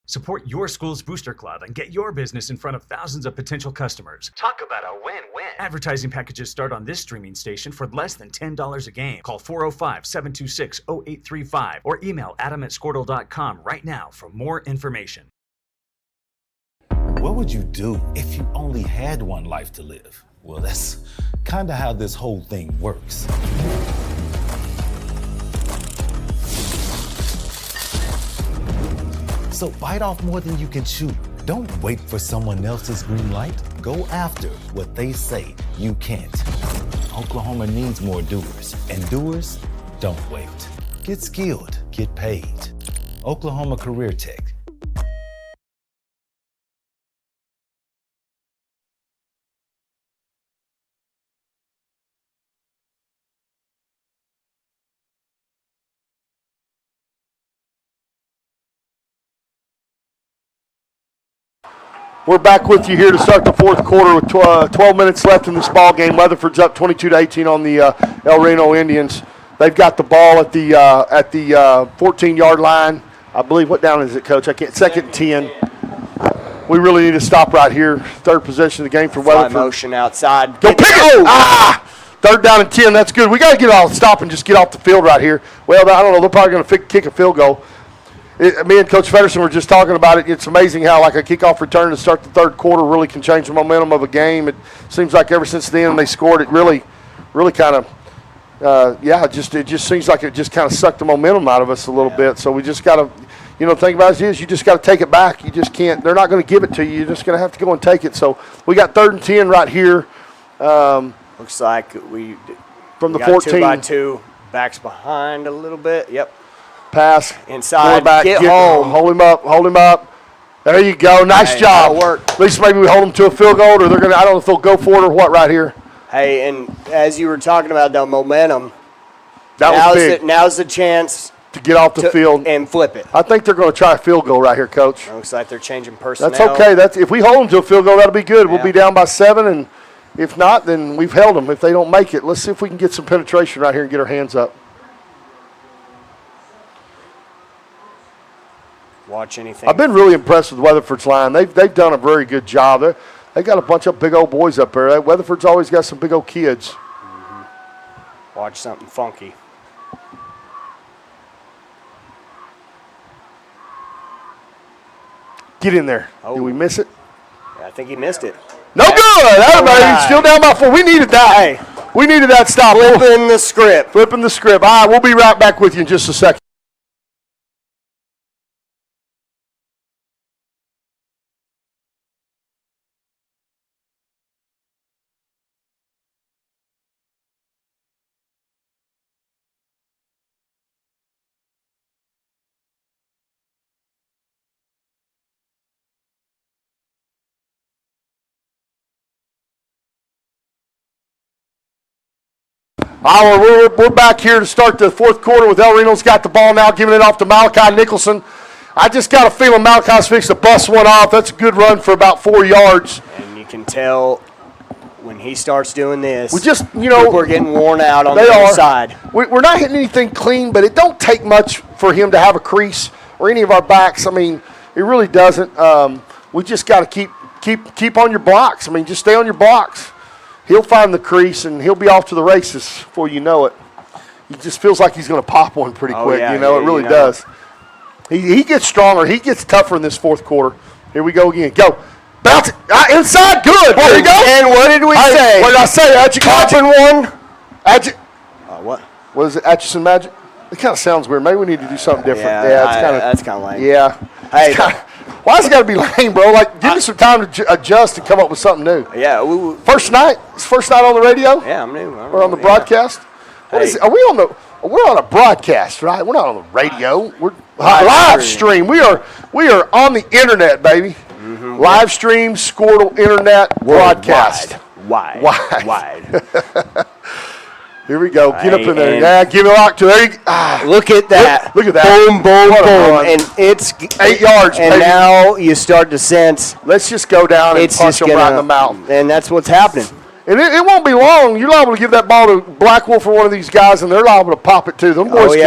Support your school's booster club and get your business in front of thousands of potential customers. Talk about a win-win. Advertising packages start on this streaming station for less than $10 a game. Call 405-726-0835 or email adam@squirtle.com right now for more information. What would you do if you only had one life to live? Well, that's kind of how this whole thing works. So bite off more than you can chew. Don't wait for someone else's green light. Go after what they say you can't. Oklahoma needs more doers, and doers don't wait. Get skilled, get paid. Oklahoma Career Tech. We're back with you here to start the fourth quarter with 12 minutes left in this ball game. Weatherford's up 22-18 on the El Reno Indians. They've got the ball at the 14-yard line. I believe. What down is it, Coach? I can't. 2nd and 10. We really need to stop right here. Third possession of the game for Weatherford. Motion outside. Go pick it! Third down and 10. That's good. We got to get off, stop and just get off the field right here. Well, I don't know. They're probably going to kick a field goal. Me and Coach Federson were just talking about it. It's amazing how like a kickoff return to start the third quarter really can change the momentum of a game. It seems like ever since then they scored, it really kind of, it just seems like it just kind of sucked the momentum out of us a little bit. So we just got to, the thing about it is you just got to take it back. You just can't. They're not going to give it to you. You're just going to have to go and take it. So we got 3rd and 10 right here. Looks like we from the got 14. 2x2, backs behind a little bit. Yep. Pass. Inside. Get home. Hold him up. There you go. Nice job. That'll work. At least maybe we hold them to a field goal, or they're going to, I don't know if they'll go for it or what right here. Hey, and as you were talking about the momentum, now's the chance to get off the field and flip it. I think they're going to try a field goal right here, Coach. Looks like they're changing personnel. That's okay. If we hold them to a field goal, that'll be good. We'll be down by 7, and if not, then we've held them. If they don't make it, let's see if we can get some penetration right here and get our hands up. Watch anything. I've been really impressed with Weatherford's line. They've done a very good job. They got a bunch of big old boys up there. Weatherford's always got some big old kids. Mm-hmm. Watch something funky. Get in there. Did we miss it? Yeah, I think he missed it. No good. Everybody still down by 4. We needed that. Hey, we needed that stop. Flipping the script. All right, we'll be right back with you in just a second. We're back here to start the fourth quarter with El Reno's got the ball now, giving it off to Malachi Nicholson. I just got a feeling Malachi's fixed to bust one off. That's a good run for about 4 yards. And you can tell when he starts doing this, we're getting worn out on the other side. We're not hitting anything clean, but it don't take much for him to have a crease or any of our backs. I mean, it really doesn't. We just got to keep on your blocks. I mean, just stay on your blocks. He'll find the crease, and he'll be off to the races before you know it. He just feels like he's going to pop one pretty quick. Yeah, it really does. He gets stronger. He gets tougher in this fourth quarter. Here we go again. Go. Bounce it. Inside. Good. There you go. And what did we say? What did I say? Popping one. What? What is it? Atchison Magic? It kind of sounds weird. Maybe we need to do something different. That's kind of lame. Yeah. Hey, why's it got to be lame, bro? Like, give me some time to adjust and come up with something new. Yeah. First night? It's first night on the radio? Yeah, I'm new. Or on the broadcast? What is it? Are we on the? We're on a broadcast, right? We're not on the radio. We're live stream. We are on the internet, baby. Mm-hmm. Live stream, Squirtle internet broadcast. Wide. Here we go. Get up in there. Yeah, give it a lock to there. Look at that. Look at that. Boom, boom, boom. And it's 8 yards, and baby. now you start to sense. Let's just go down and punch them right in the mouth. And that's what's happening. And it won't be long. You're liable to give that ball to Black Wolf or one of these guys, and they're liable to pop it too. Them boys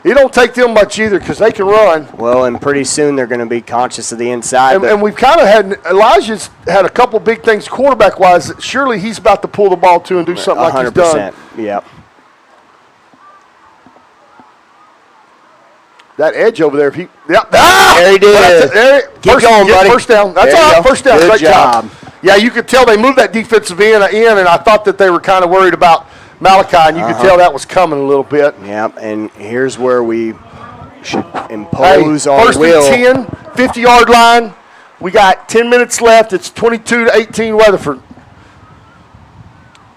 it don't take them much either because they can run. Well, and pretty soon they're going to be conscious of the inside. And we've kind of Elijah's had a couple big things quarterback-wise that surely he's about to pull the ball to and do something 100%. like he's done. Yep. That edge over there, there he did. Keep going, buddy. First down. That's all right. First down. Good Great job. Yeah, you could tell they moved that defensive end in, and I thought that they were kind of worried about Malachi, and you could tell that was coming a little bit. Yep, and here's where we should impose our first will. First and 10, 50-yard line. We got 10 minutes left. It's 22-18 Weatherford.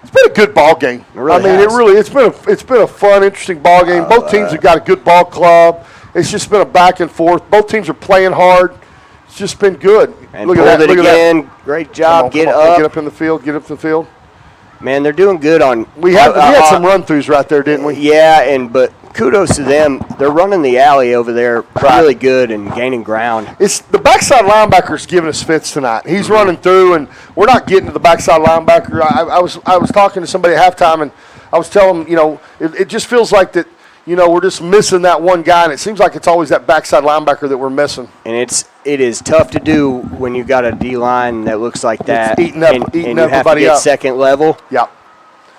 It's been a good ball game. It's been a fun, interesting ball game. Both teams have got a good ball club. It's just been a back and forth. Both teams are playing hard. It's just been good. And look at that. Look again. At that. Great job. Get up. Get up in the field. Get up in the field. Man, they're doing good on. We had some run-throughs right there, didn't we? Yeah, but kudos to them. They're running the alley over there really good and gaining ground. It's the backside linebacker's giving us fits tonight. He's running through, and we're not getting to the backside linebacker. I was talking to somebody at halftime, and I was telling them, it just feels like that. We're just missing that one guy, and it seems like it's always that backside linebacker that we're missing. And it is tough to do when you've got a D-line that looks like that. It's eating you have to get second level. Yeah.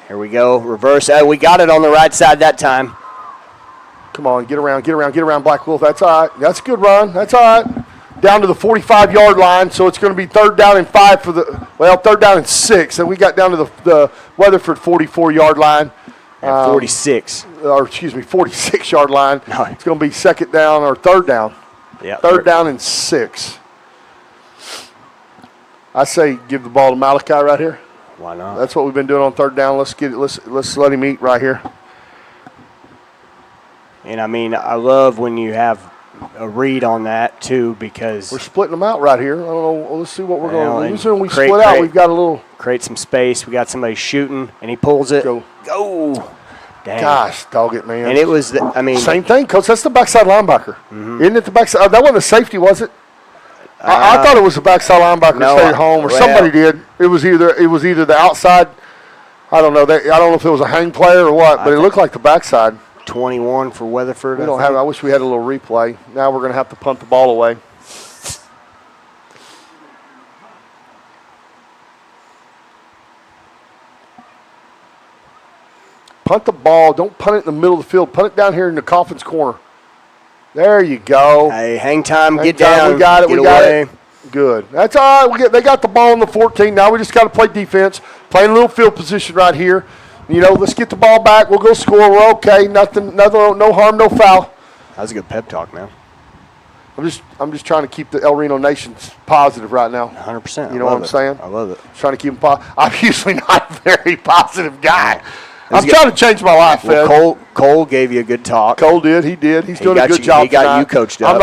Here we go. Reverse. We got it on the right side that time. Come on, get around, Black Wolf. That's all right. That's a good run. That's all right. Down to the 45-yard line, so it's going to be 3rd down and 5 3rd down and 6. And we got down to the Weatherford 44-yard line. 46. 46-yard line. No. It's going to be 2nd down or 3rd down. Yeah. 3rd down and 6. I say give the ball to Malachi right here. Why not? That's what we've been doing on 3rd down. Let's let him eat right here. And I love when you have a read on that too, because we're splitting them out right here. I don't know. Let's see what we're going to do. When we split out, we've got a little create some space. We got somebody shooting, and he pulls it. Go! Dang. Gosh, dog it, man! And it was, same thing, Coach. That's the backside linebacker, isn't it? The backside. That wasn't a safety, was it? I thought it was the backside linebacker stayed home, or somebody did. It was either the outside. I don't know. I don't know if it was a hang player or what, but it looked like the backside. 21 for Weatherford. We don't have. I wish we had a little replay. Now we're going to have to punt the ball away. Punt the ball. Don't punt it in the middle of the field. Punt it down here in the Coffin's corner. There you go. Hey, hang time. Get down. We got it. We got it. Good. That's all right. They got the ball in the 14. Now we just got to play defense. Playing a little field position right here. Let's get the ball back. We'll go score. We're okay. Nothing. No harm. No foul. That was a good pep talk, man. I'm just trying to keep the El Reno Nation positive right now. 100%. You know what I'm saying? I love it. Trying to keep them positive. I'm usually not a very positive guy. I'm trying to change my life, Fed. Cole gave you a good talk. Cole did. He did. He's doing a good job. He got you coached up. I'm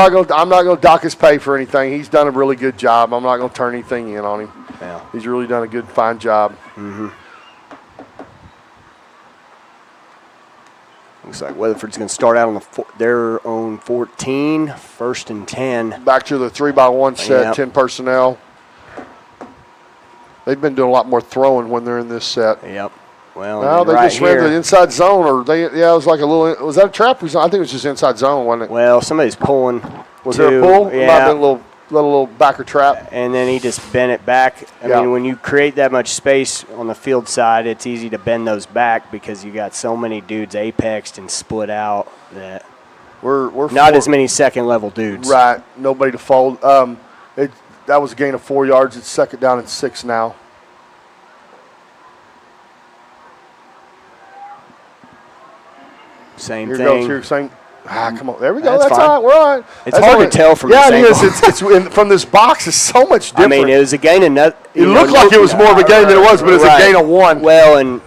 not going to dock his pay for anything. He's done a really good job. I'm not going to turn anything in on him. Yeah. He's really done a fine job. Mm-hmm. Looks like Weatherford's going to start out on their own 14, 1st and 10. Back to the 3x1 set, Yep. 10 personnel. They've been doing a lot more throwing when they're in this set. Yep. Well, No, they right just ran here, the inside zone, or it was like a little. Was that a trap? I think it was just inside zone, wasn't it? well, somebody's pulling. Was there a pull? It might have Yeah. been a little backer trap. And then he just bent it back. I Yeah. mean, when you create that much space on the field side, it's easy to bend those back because you got so many dudes apexed and split out that We're not as many second level dudes. Right, nobody to fold. That was a gain of 4 yards. It's 2nd down and 6 now. Same Here thing. goes here saying, come on, there we go. That's That's fine. all right. We're all right. It's That's hard all to tell from yeah, this it is. It's from this box. It's so much I different. mean, it was a gain of nothing. It looked like it was more of a gain than it was, but it's a gain of 1. Well, and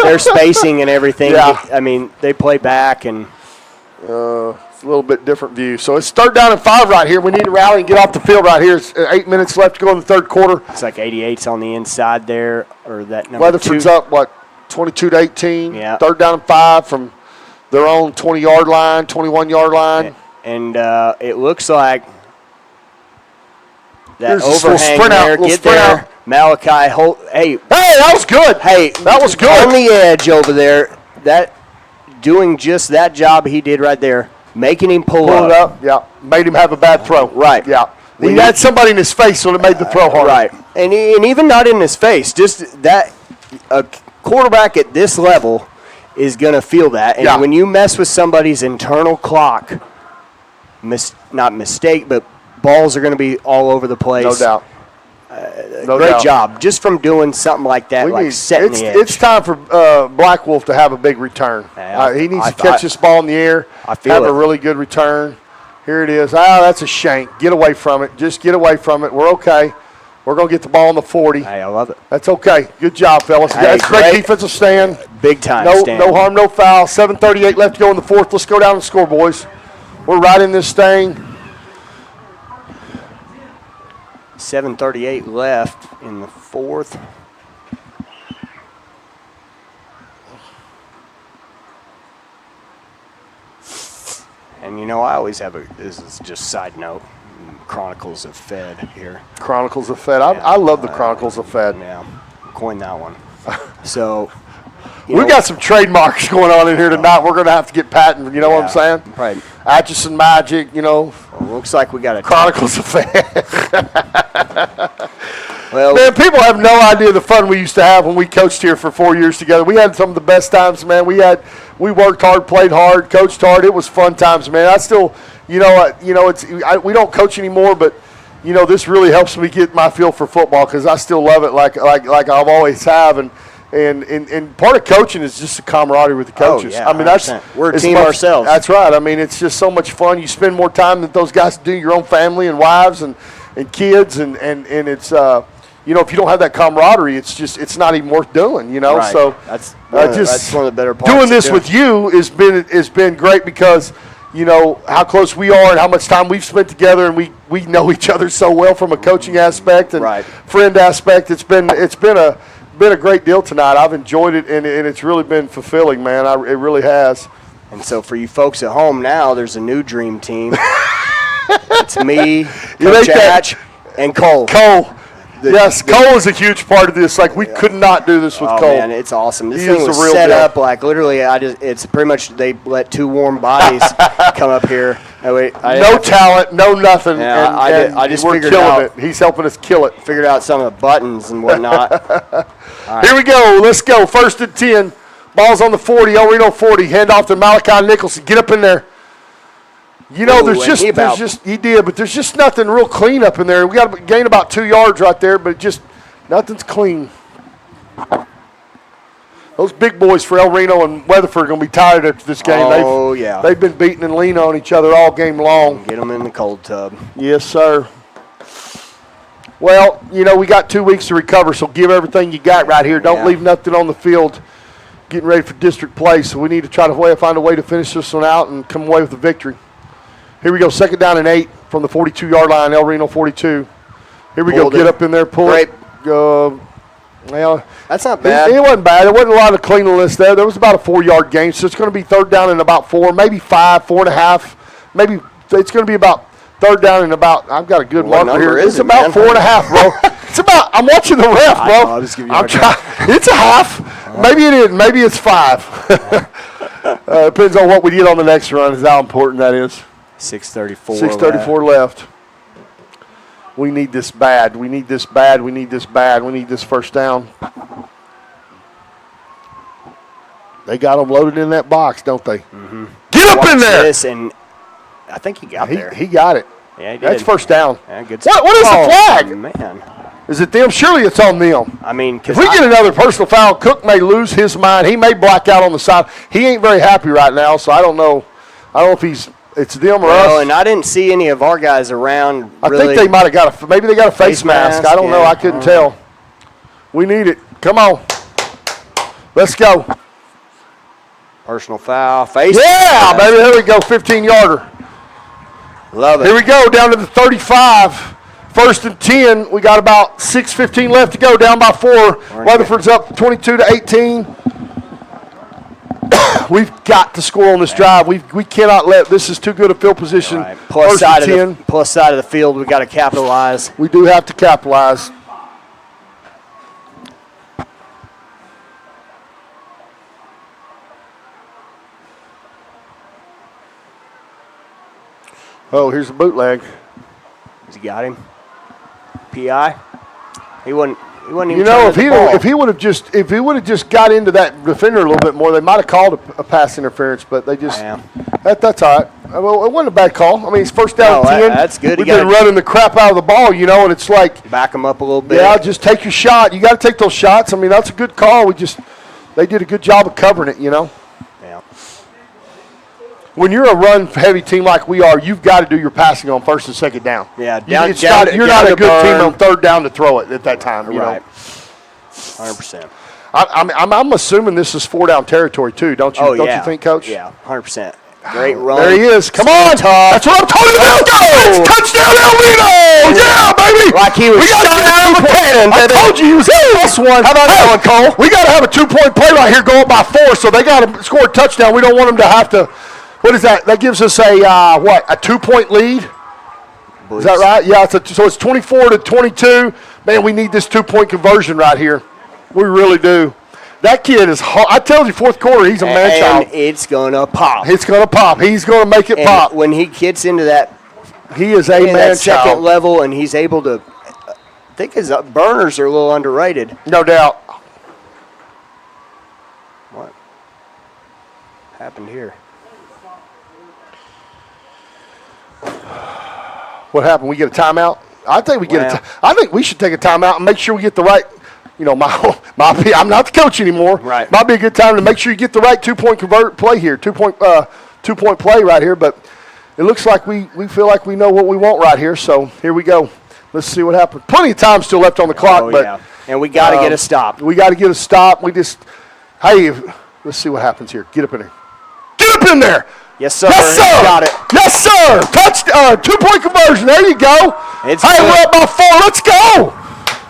their spacing and everything. Yeah. I mean, they play back and It's a little bit different view. So it's 3rd down and 5 right here. We need to rally and get off the field right here. It's 8 minutes left to go in the 3rd quarter. it's like 88's on the inside there, or that number Weatherford's 2. up, 22-18. Yeah. 3rd down and 5 from their own 20-yard line, 21-yard line. And it looks like that Here's this little overhang sprint out, there. little Get sprint there. out. Malachi Holt. Hey, That was good. hey, that was good. On the edge over there. That doing just that job he did right there, making him pull Pulled it up, yeah. Made him have a bad throw. Right. Yeah. When He you- had somebody in his face, so it made the throw hard. Right. And even not in his face, just that a quarterback at this level is going to feel that. And Yeah. when you mess with somebody's internal clock, not mistake, but balls are going to be all over the place. No doubt. No Great doubt. job. Just from doing something like that, setting the edge. It's time for Black Wolf to have a big return. Yeah, He needs I- to catch this ball in the air, I feel have it. a really good return. Here it is. That's a shank. Get away from it. Just get away from it. We're okay. We're going to get the ball on the 40. Hey, I love it. That's okay. Good job, fellas. Hey, That's great great. defensive stand. Big time No, stand. no harm, no foul. 7:38 left to go in the 4th. Let's go down and score, boys. We're right in this thing. 7:38 left in the 4th. And you know, I always have this is just side note, Chronicles of Fed here. Chronicles of Fed. I love the Chronicles of Fed. Yeah, coin that one. So, We've got some trademarks going on in here tonight. We're going to have to get patent. You know what I'm saying? Right. Atchison Magic, Well, looks like we got a Chronicles of Fed. Well, Man, people have no idea the fun we used to have when we coached here for 4 years together. We had some of the best times, man. We worked hard, played hard, coached hard. It was fun times, man. I still, we don't coach anymore, but this really helps me get my feel for football because I still love it like I've always have. And part of coaching is just the camaraderie with the coaches. yeah, I mean, 100%. We're a as team ourselves. That's right. I mean, it's just so much fun. You spend more time that those guys do, your own family and wives and kids, and it's if you don't have that camaraderie, it's not even worth doing. Right. So that's one of the better parts. doing of this with you has been great because how close we are and how much time we've spent together, and we know each other so well from a coaching aspect and friend aspect. It's been a great deal tonight. I've enjoyed it, and it's really been fulfilling, man. It really has. And so for you folks at home now, there's a new dream team. It's me, Coach Hatch, and Cole. Yes, Cole is a huge part of this. Like, we could not do this with Cole. Oh, man, it's awesome. This He thing is was the real set deal. up like literally it's pretty much they let two warm bodies come up here. No talent, no nothing. Yeah, I just we're figured killing out- it. He's helping us kill it. Figured out some of the buttons and whatnot. Here we go. Let's go. 1st and 10. Ball's on the 40. El Reno 40. Hand off to Malachi Nicholson. Get up in there. Ooh, there's just nothing real clean up in there. We got to gain about 2 yards right there, but just nothing's clean. Those big boys for El Reno and Weatherford are going to be tired after this game. Oh, yeah. They've been beating and leaning on each other all game long. Get them in the cold tub. Yes, sir. Well, we got 2 weeks to recover, so give everything you got right here. Don't leave nothing on the field. Getting ready for district play, so we need to try to find a way to finish this one out and come away with a victory. Here we go, 2nd down and 8 from the 42-yard line, El Reno 42. Here we go, get up in there, pull it. Well, That's not bad. It wasn't bad. There wasn't a lot of cleanliness there. There was about a 4-yard gain, so it's going to be third down and about 4, maybe 5, 4.5. Maybe it's going to be about third down and about. I've got a good What marker here. number is It's it, about man? 4.5, bro. It's about. I'm watching the ref, bro. I know, I'll just give you a hard time. It's a half. Maybe it is. Maybe it's 5. Depends on what we get on the next run. Is how important that is. 6:34. 6:34 left. We need this bad. We need this bad. We need this bad. We need this first down. They got them loaded in that box, don't they? Mm-hmm. Get up in there! This, and I think he got there. He got it. Yeah, he did. That's first down. Yeah, good. What is the flag? Man. Is it them? Surely it's on them. I mean, if we get another personal foul, Cook may lose his mind. He may black out on the side. He ain't very happy right now, so I don't know. I don't know if it's them or us. And I didn't see any of our guys around. I think they might have got maybe they got a face mask. I don't know. I couldn't tell. We need it. Come on. Let's go. Personal foul. Face mask. Baby. There we go. 15-yarder. Love it. Here we go. Down to the 35. First and 10. We got about 6:15 left to go. Down by 4. Weatherford's up 22-18. We've got to score on this drive. We cannot let this is too good a field position. Right. Plus side of the field, we got to capitalize. We do have to capitalize. Oh, here's a bootleg. Has he got him? PI? He wasn't even. You know, if he would have just got into that defender a little bit more, they might have called a pass interference. But they just that's all right. Well, it wasn't a bad call. I mean, it's first down 10. That's good. We've been running the crap out of the ball, and it's like back them up a little bit. Yeah, just take your shot. You got to take those shots. I mean, that's a good call. They did a good job of covering it. Yeah. When you're a run-heavy team like we are, you've got to do your passing on first and second down. Yeah, you're not a good team on third down to throw it at that time. Right. 100%. I'm assuming this is 4-down territory too, don't you? Don't you think, Coach? Yeah, 100%. Great run. There he is. Come on, that's what I'm talking about. Go! Touchdown, El Reno! Yeah, baby. Like he was shot out of a cannon. I told you he was this one. How about that one, Cole? We got to have a 2-point play right here, going by 4, so they got to score a touchdown. We don't want them to have to. What is that? That gives us a 2-point lead. Is that right? Yeah. So it's 24-22. Man, we need this 2-point conversion right here. We really do. That kid is hard. I tell you, fourth quarter, he's a man-child. And it's going to pop. It's going to pop. He's going to make it pop. When he gets into that, he is a man-child. Second level, and he's able to, I think his burners are a little underrated. No doubt. What happened here? What happened? We get a timeout? I think I think we should take a timeout and make sure we get the right. I'm not the coach anymore. Right. Might be a good time to make sure you get the right 2-point play here. 2-point play right here. But it looks like we feel like we know what we want right here. So here we go. Let's see what happens. Plenty of time still left on the clock, but and we got to get a stop. We got to get a stop. Let's see what happens here. Get up in there. Get up in there. Yes, sir. Yes, sir. Got it. Yes, sir. Touchdown. 2-point conversion. There you go. We're up by 4. Let's go.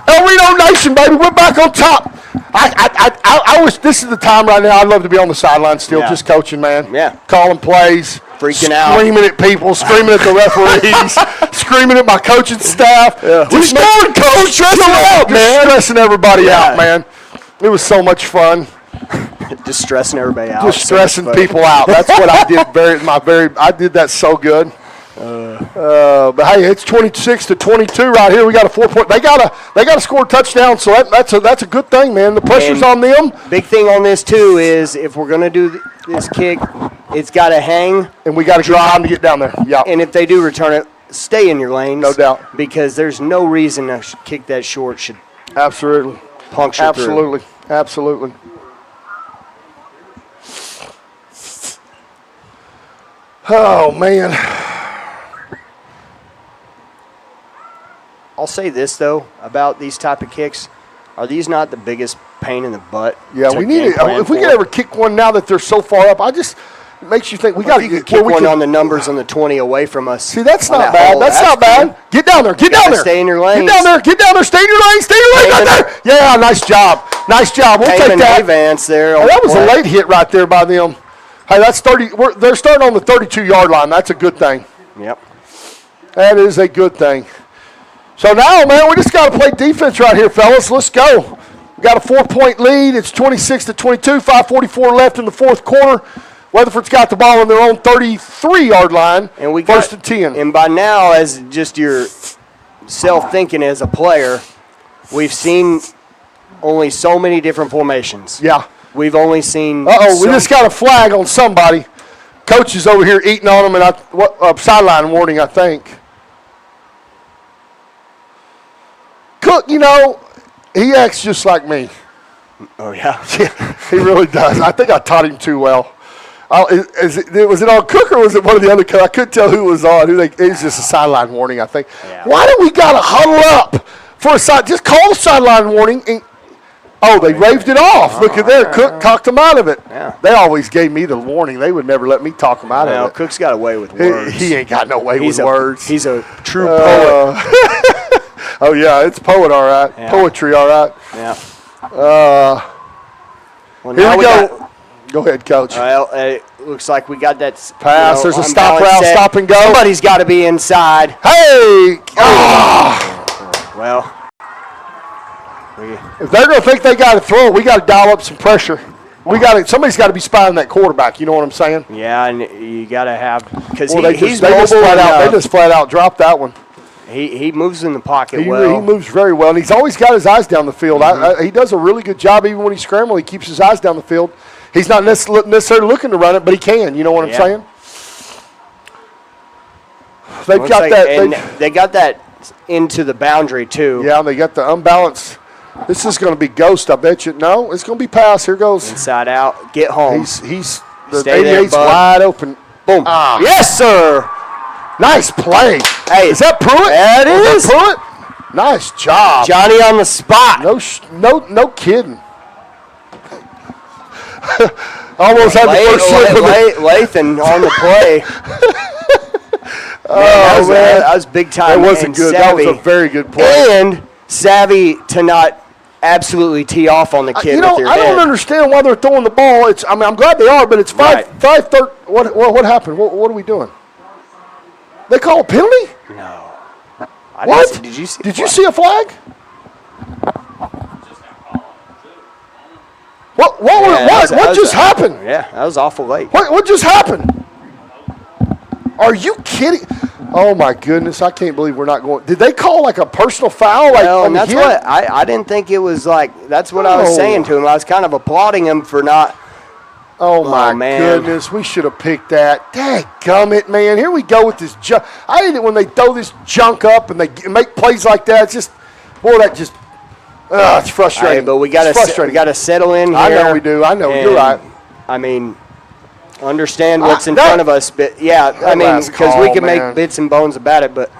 El Reno Nation, baby. We're back on top. I wish this is the time right now. I'd love to be on the sideline still, just coaching, man. Yeah. Calling plays. Freaking out. Screaming at people. Screaming at the referees. Screaming at my coaching staff. Yeah. We're scoring, coach. Stressing everybody out, man. It was so much fun. Just stressing everybody out. Just stressing people out. That's what I did. I did that so good. But hey, it's 26-22 right here. We got a 4-point. They gotta score a touchdown. So that's a good thing, man. The pressure's on them. Big thing on this too is if we're gonna do this kick, it's got to hang, and we got to drive to get down there. Yeah. And if they do return it, stay in your lanes. No doubt. Because there's no reason to kick that short should absolutely puncture through. Absolutely. Oh, man. I'll say this, though, about these type of kicks. Are these not the biggest pain in the butt? Yeah, we need it. If we could ever kick one now that they're so far up, It makes you think we Well, got if to you could kick one on the numbers on the 20 away from us. See, that's on not that bad. hole, That's not bad. cool. Get down there. Get down there. Stay in your lanes. Get down there. Get down there. Stay in your lane. Stay in your lane right there. Yeah, nice job. Nice job. We'll take that. Avance there. Oh, that was a late hit right there by them. Hey, that's 30. They're starting on the 32-yard line. That's a good thing. Yep. That is a good thing. So now, man, we just got to play defense right here, fellas. Let's go. We got a 4-point lead. It's 26-22. 5:44 left in the fourth quarter. Weatherford's got the ball on their own 33-yard line. And we first and 10. And by now, as just your self-thinking as a player, we've seen only so many different formations. Yeah. We've only seen. We just got a flag on somebody. Coach is over here eating on them, and sideline warning, I think. Cook, he acts just like me. Oh, yeah. Yeah, he really does. I think I taught him too well. Was it on Cook or was it one of the other coaches? I couldn't tell who was on. It was just a sideline warning, I think. Yeah. Why do we got to huddle up for a side? Just call the sideline warning. They raved it off. Look at there. Cook talked them out of it. Yeah. They always gave me the warning. They would never let me talk them out of it. Cook's got a way with words. He ain't got no way with words. He's a true poet. Oh, yeah, it's poet, all right. Yeah. Poetry, all right. Yeah. Well, Here we go. Go ahead, Coach. Well, it looks like we got that pass. There's a stop route, stop and go. Somebody's got to be inside. Hey! Well, if they're going to think they got to throw it, we got to dial up some pressure. Somebody's got to be spying that quarterback. You know what I'm saying? Yeah, and you got to have because he's mobile enough. They just flat out dropped that one. He moves in the pocket well. He moves very well, and he's always got his eyes down the field. He does a really good job even when he's scrambling. He keeps his eyes down the field. He's not necessarily looking to run it, but he can. You know what I'm saying? They've got that. They got that into the boundary, too. Yeah, they got the unbalanced. This is going to be ghost, I bet you. No, it's going to be pass. Here goes. Inside out. Get home. He's the 88's wide open. Boom. Yes, sir. Nice play. Hey, is that Pruitt? That is. Pruitt? Nice job. Johnny on the spot. No kidding. Almost had the first slip of it. Lathan on the play. That was big time. That wasn't good. That was a very good play. And savvy to not absolutely tee off on the kid with your head. I don't understand why they're throwing the ball. I'm glad they are, but it's 5-3. What happened? What are we doing? They call a penalty? No. What? Did you see? Did you see a flag? What just happened? Yeah, that was awful late. What just happened? Are you kidding? Oh my goodness! I can't believe we're not going. Did they call like a personal foul? And that's what I didn't think it was like. That's what I was saying to him. I was kind of applauding him for not. Oh my goodness! We should have picked that. Dadgummit, man! Here we go with this junk. I hate it when they throw this junk up and they make plays like that. It's just, it's frustrating. Hey, but we got to settle in here. I know we do. I know you're right. I mean, understand what's in front of us, but yeah, I mean, because we can make bits and bones about it, but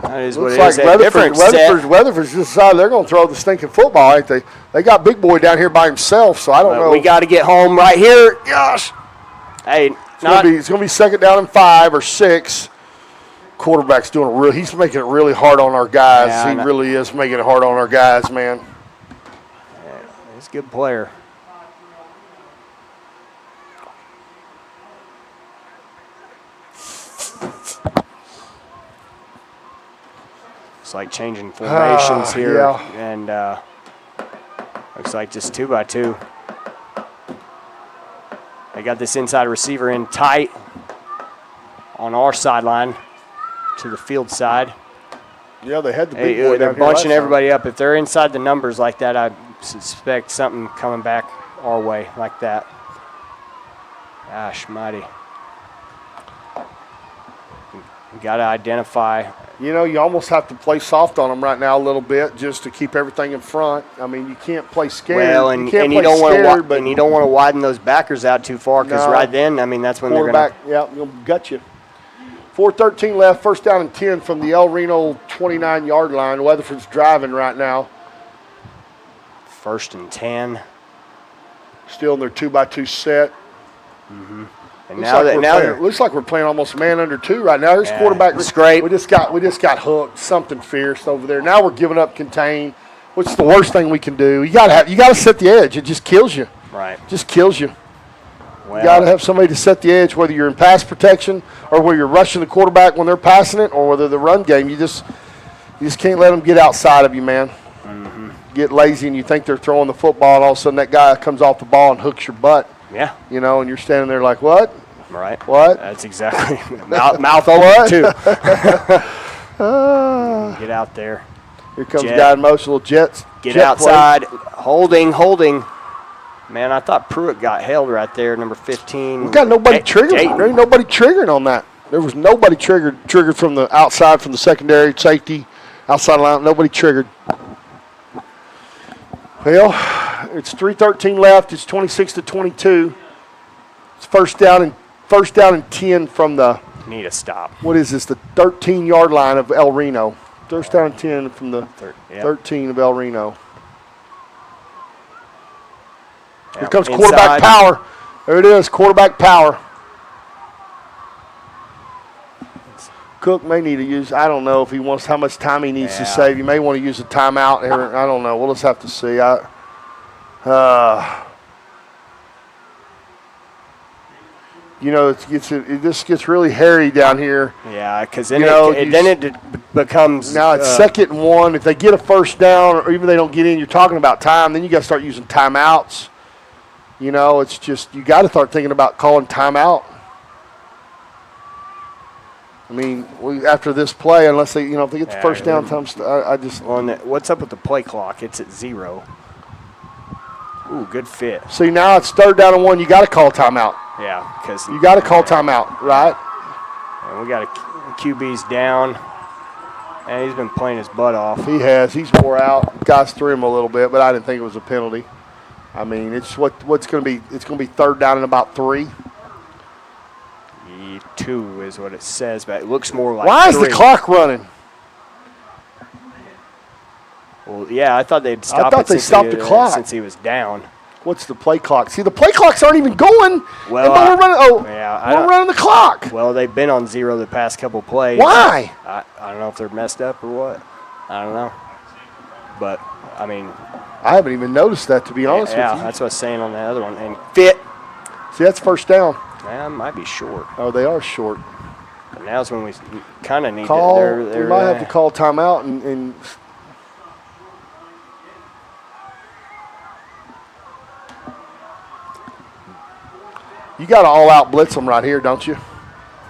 that is what it is. Weatherford's just decided they're going to throw the stinking football, ain't they? They got Big Boy down here by himself, so I don't know. We got to get home right here. Gosh. Hey, it's going to be second down and 5 or 6. Quarterback's he's making it really hard on our guys. Yeah, he really is making it hard on our guys, man. Yeah, he's a good player. It's like changing formations here, and looks like just 2-by-2. They got this inside receiver in tight on our sideline to the field side. Yeah, they had the big boy they're down here bunching everybody up. If they're inside the numbers like that, I suspect something coming back our way like that. Gosh, mighty. We got to identify. You almost have to play soft on them right now a little bit just to keep everything in front. I mean, you can't play scared. Well, and you don't want to widen those backers out too far because right then, I mean, that's when they're going to. Yeah, they'll gut you. 4:13 left, first down and 10 from the El Reno 29-yard line. Weatherford's driving right now. 1st and 10. Still in their 2x2 set. And Looks like we're playing almost man under 2 right now. There's quarterback. Scrape. We just got hooked. Something fierce over there. Now we're giving up contain, which is the worst thing we can do. You gotta set the edge. It just kills you. Right. Just kills you. Well, You got to have somebody to set the edge, whether you're in pass protection or whether you're rushing the quarterback when they're passing it, or whether the run game. You just can't let them get outside of you, man. Get lazy and you think they're throwing the football, and all of a sudden that guy comes off the ball and hooks your butt. Yeah. You know, and you're standing there like, what? Right. What? That's exactly mouth open too. Get out there. Here comes Jet. a guy in motion, little jets. Get jet outside. Holding. Man, I thought Pruitt got held right there, number 15. We got nobody triggered. Dayton. There ain't nobody triggering on that. There was nobody triggered from the outside, from the secondary safety, outside line. Nobody triggered. Well, it's 3:13 left. It's 26-22. It's first down and 10 from the. Need a stop. What is this? The 13-yard line of El Reno. First down and 10 from the 13 of El Reno. Here comes quarterback power. There it is, quarterback power. Cook may need to use, I don't know if he wants, how much time he needs to save. He may want to use a timeout here. I don't know. We'll just have to see. It just gets really hairy down here. Yeah, because then it becomes. Now it's 2nd and 1. If they get a first down, or even if they don't get in, you're talking about time. Then you got to start using timeouts. You know, it's just, you got to start thinking about calling timeout. I mean, after this play, unless they, if they get the first down, I just. What's up with the play clock? It's at 0. Ooh, good fit. See, now it's 3rd down and 1. You got to call timeout. Yeah, because you got to call timeout, right? And we got QB's down, and he's been playing his butt off. He has. He's wore out. Guys threw him a little bit, but I didn't think it was a penalty. I mean, it's what's going to be. It's going to be 3rd down and about 3. 2 is what it says, but it looks more like. Why 3. is the clock running? Well, yeah, I thought they'd stop. I thought they stopped the clock since he was down. What's the play clock? See, the play clocks aren't even going. Well, we're running the clock. Well, they've been on 0 the past couple plays. Why? I don't know if they're messed up or what. I don't know. But I mean, I haven't even noticed that, to be honest with you. Yeah, that's what I was saying on the other one. And fit. See, that's first down. Yeah, might be short. Oh, they are short. But now's when we kind of need to. We might have to call timeout and you got to all-out blitz them right here, don't you?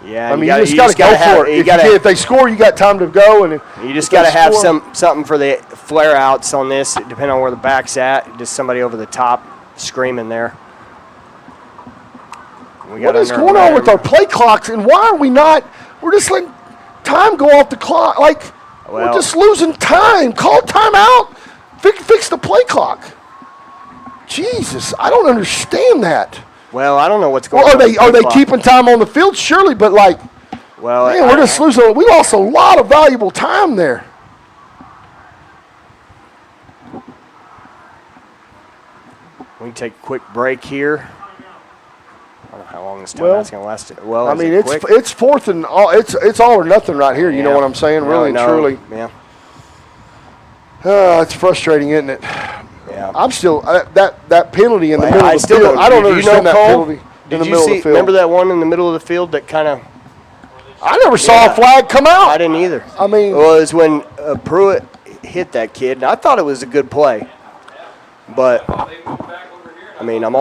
Yeah, I mean, you just got to go for it. If they score, you got time to go, and you just got to have something for the flare-outs on this, depending on where the back's at. Just somebody over the top screaming there. What is going on with our play clocks, and why are we not? We're just letting time go off the clock. We're just losing time. Call timeout. Fix the play clock. Jesus, I don't understand that. Well, I don't know what's going on. Are they keeping time on the field? Surely, but we're just losing. We lost a lot of valuable time there. We can take a quick break here. I don't know how long this timeout's going to last. Well, I mean, it's 4th and all. It's all or nothing right here. You know what I'm saying? Really and truly. Yeah. It's frustrating, isn't it? Yeah. I'm still that penalty in the middle of the field. I don't understand that penalty in the middle of the field. Remember that one in the middle of the field that kind of? I never saw a flag come out. I didn't either. I mean, it was when Pruitt hit that kid, and I thought it was a good play. But I mean, I'm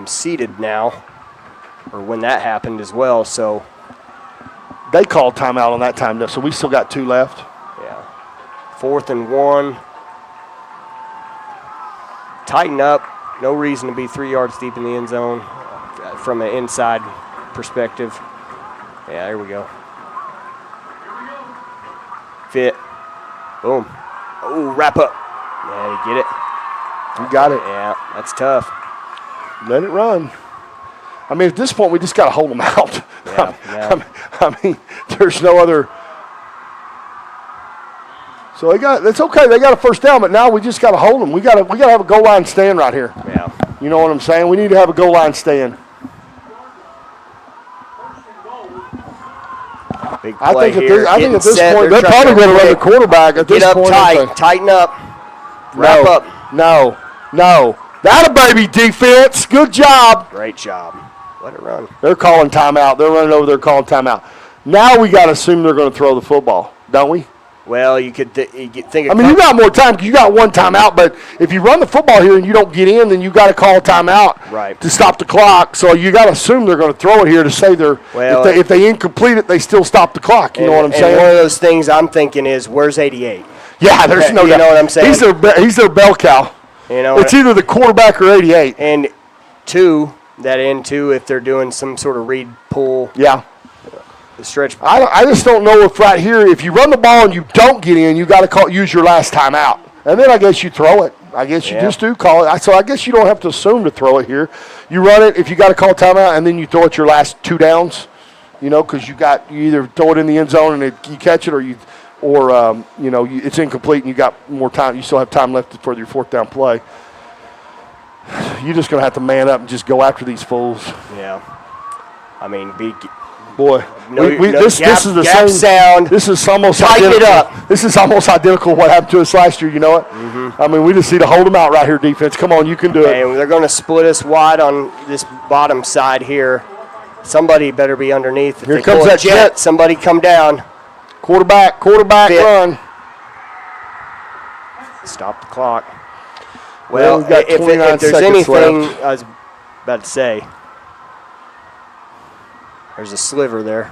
seated now, or when that happened as well. So they called timeout on that time, though. So we still got 2 left. Yeah. 4th and 1. Tighten up. No reason to be 3 yards deep in the end zone from an inside perspective. Yeah, there we go. Fit. Boom. Oh, wrap up. Yeah, you get it? You got it. Yeah, that's tough. Let it run. I mean, at this point, we just got to hold them out. Yeah, I mean, there's no other. So it's okay. They got a first down, but now we just got to hold them. We got to have a goal line stand right here. Yeah. You know what I'm saying? We need to have a goal line stand. Big play here. I think at this point they're probably going to run the quarterback at this point. Get up tight. Tighten up. Wrap up. No. That a baby defense. Good job. Great job. Let it run. They're calling timeout. They're running over there calling timeout. Now we got to assume they're going to throw the football, don't we? Well, you could think. I mean, you got more time because you got one timeout. But if you run the football here and you don't get in, then you got to call a timeout to stop the clock. So you got to assume they're going to throw it here to say they're. Well, if they incomplete it, they still stop the clock. You know what I'm saying? One of those things I'm thinking is, where's 88? Yeah, there's no doubt. You know what I'm saying? He's their bell cow. You know, it's either the quarterback or 88. And if they're doing some sort of read pull. Yeah. The stretch. I just don't know if right here, if you run the ball and you don't get in, you got to use your last timeout. And then I guess you throw it. I guess you just do call it. So I guess you don't have to assume to throw it here. You run it if you got to call timeout, and then you throw it your last 2 downs, because you either throw it in the end zone and you catch it, or it's incomplete and you got more time. You still have time left for your 4th down play. You're just going to have to man up and just go after these fools. Yeah. I mean, this is the same sound. This is almost tighten identical. It up. This is almost identical to what happened to us last year. You know what? Mm-hmm. I mean, we just need to hold them out right here, defense. Come on, you can do it. And they're going to split us wide on this bottom side here. Somebody better be underneath. Here comes that jet. Somebody come down. Quarterback, run. Stop the clock. Well, we've got 29 if there's seconds anything, left. I was about to say, there's a sliver there.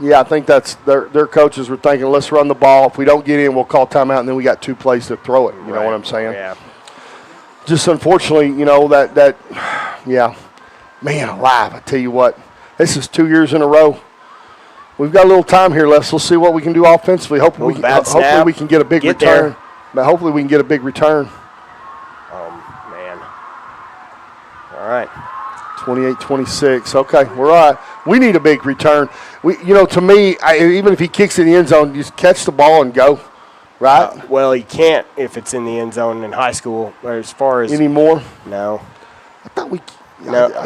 Yeah, I think that's their coaches were thinking, let's run the ball. If we don't get in, we'll call timeout, and then we got 2 plays to throw it. You know what I'm saying? Yeah. Just unfortunately, yeah. Man alive, I tell you what. This is 2 years in a row. We've got a little time here left, so we'll see what we can do offensively. Hopefully we can get a big return. But hopefully we can get a big return. Oh, man. All right. 28-26. Okay, we're all right. We need a big return. To me, even if he kicks in the end zone, just catch the ball and go, right? Well, he can't if it's in the end zone in high school. As far as anymore? No. I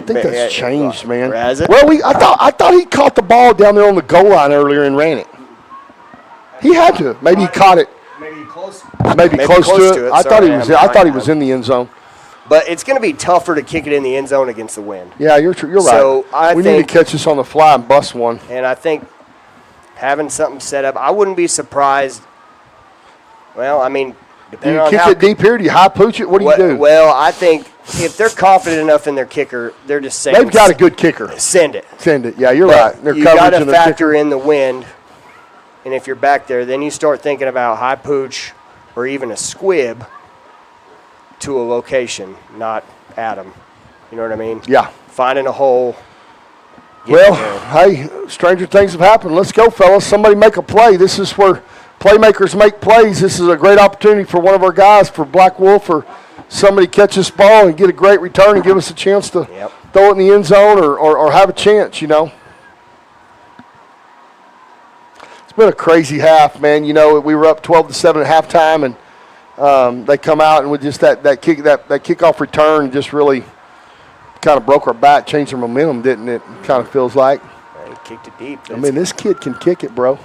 think that's changed, man. Has it? Well, I thought he caught the ball down there on the goal line earlier and ran it. He had to. Maybe he caught it. Maybe close. Maybe close to it. I thought he was in the end zone. But it's going to be tougher to kick it in the end zone against the wind. Yeah, you're right. So we need to catch this on the fly and bust one. And I think having something set up, I wouldn't be surprised. Well, I mean, depending on how. Do you kick it deep here? Do you high pooch it? What do you do? Well, I think if they're confident enough in their kicker, they're just saying. They've got a good kicker. Send it. Yeah, you're right. You got to factor in the wind. And if you're back there, then you start thinking about high pooch or even a squib to a location, not Adam. You know what I mean? Yeah. Finding a hole. Well, hey, stranger things have happened. Let's go, fellas. Somebody make a play. This is where playmakers make plays. This is a great opportunity for one of our guys, for Black Wolf, or somebody catch this ball and get a great return and give us a chance to throw it in the end zone or have a chance, It's been a crazy half, man. We were up 12-7 at halftime, and they come out and with just that kickoff return just really kind of broke our back, changed our momentum, didn't it? Kind of feels like. He kicked it deep. I mean, this kid can kick it, bro.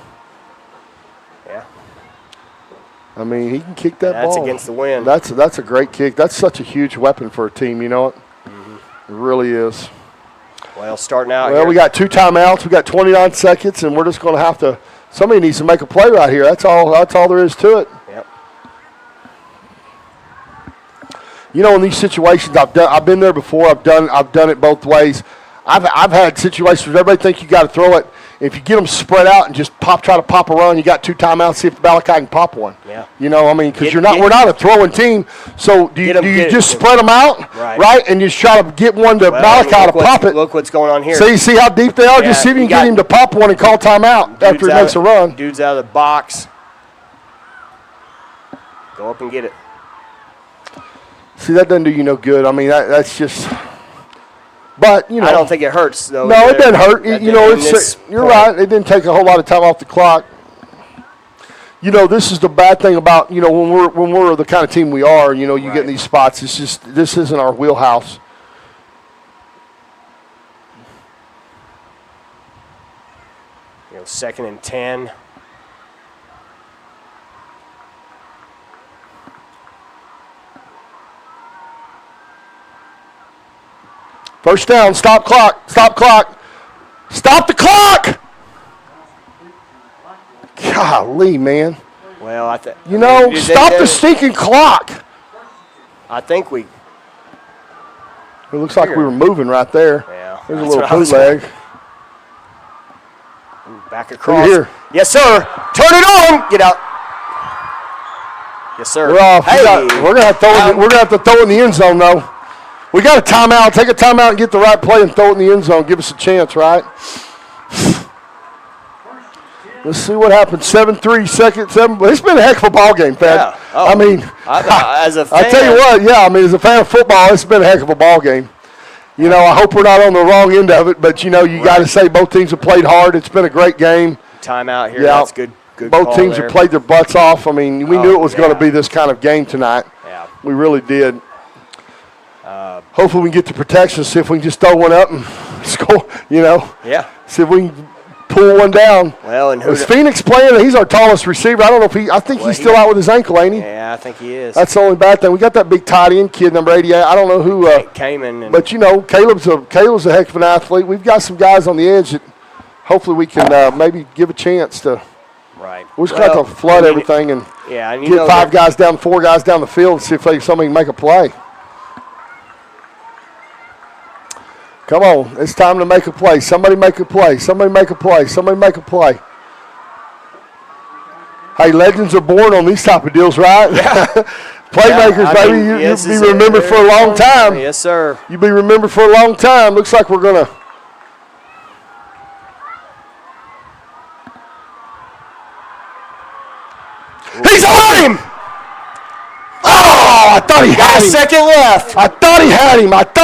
Yeah. I mean, he can kick that ball. That's against the wind. That's a great kick. That's such a huge weapon for a team, you know it? Mm-hmm. It really is. Well, starting out here. We got 2 timeouts. We got 29 seconds, and we're just going to have to – somebody needs to make a play right here. That's all there is to it. Yep. In these situations, I've been there before. I've done it both ways. I've had situations where everybody think you got to throw it. If you get them spread out and just try to pop a run, you got 2 timeouts. See if the Malachi can pop one. Yeah. Because we're not a throwing team. So do you just spread them out, right? And just try to get one to Malachi to pop it. Look what's going on here. See how deep they are. Just see if you can get him to pop one and call timeout after he makes a run. Dude's out of the box. Go up and get it. See, that doesn't do you no good. I mean, that's just. But you know, I don't think it hurts though. No, it doesn't hurt. You know, you're right. It didn't take a whole lot of time off the clock. You know, this is the bad thing about, you know, when we're the kind of team we are. You know, you get in these spots. It's just this isn't our wheelhouse. You know, 2nd and 10. First down. Stop clock. Stop clock. Stop the clock. Golly, man. Well, you know, stop the stinking clock. I think we. It looks like we were moving right there. Yeah. There's a little bootleg. Back across. Here. Yes, sir. Turn it on. Get out. Yes, sir. We're off. Hey. We're gonna have to throw in the end zone though. We got a timeout. Take a timeout and get the right play and throw it in the end zone. Give us a chance, right? Let's see what happens. 7-3, second, 7. It's been a heck of a ball game, Fed. Yeah. Oh. I mean, as a fan, I tell you what, yeah. I mean, as a fan of football, it's been a heck of a ball game. You know, I hope we're not on the wrong end of it, but you know, you got to say both teams have played hard. It's been a great game. Timeout here. Yeah. That's good. Good. Both teams have played their butts off. I mean, we knew it was going to be this kind of game tonight. Yeah. We really did. Hopefully we can get the protection, see if we can just throw one up and score, you know. Yeah. See if we can pull one down. Well, and is Phoenix playing? He's our tallest receiver. I don't know if I think he's still out with his ankle, ain't he? Yeah, I think he is. That's the only bad thing. We got that big tight end kid, number 88. I don't know who. Kamen. But, you know, Caleb's a heck of an athlete. We've got some guys on the edge that hopefully we can maybe give a chance to. Right. We're just going to have to flood everything and get 5 guys down, 4 guys down the field and see if somebody can make a play. Come on, it's time to make a play. Somebody make a play. Somebody make a play. Somebody make a play. Hey, legends are born on these type of deals, right? Yeah. Playmakers, baby. You'll be remembered for a long time. Yes, sir. You'll be remembered for a long time. Looks like we're going to. He's on him! Oh, I thought he had him. A second left. I thought he had him. Why'd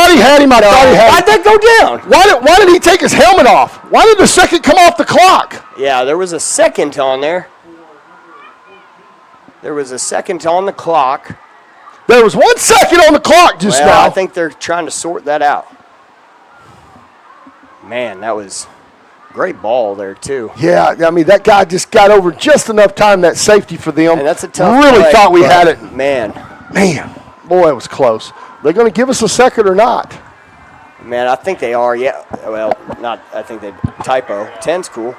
that go down? Why did he take his helmet off? Why did the second come off the clock? Yeah, there was a second on there. There was a second on the clock. There was 1 second on the clock just now. I think they're trying to sort that out. Man, that was great ball there, too. Yeah, I mean, that guy just got over just enough time, that safety for them. And that's a tough Really play, thought we had it. Man, boy, it was close. They're going to give us a second or not? Man, I think they are, yeah. Well, not, I think they typo. 10's cool.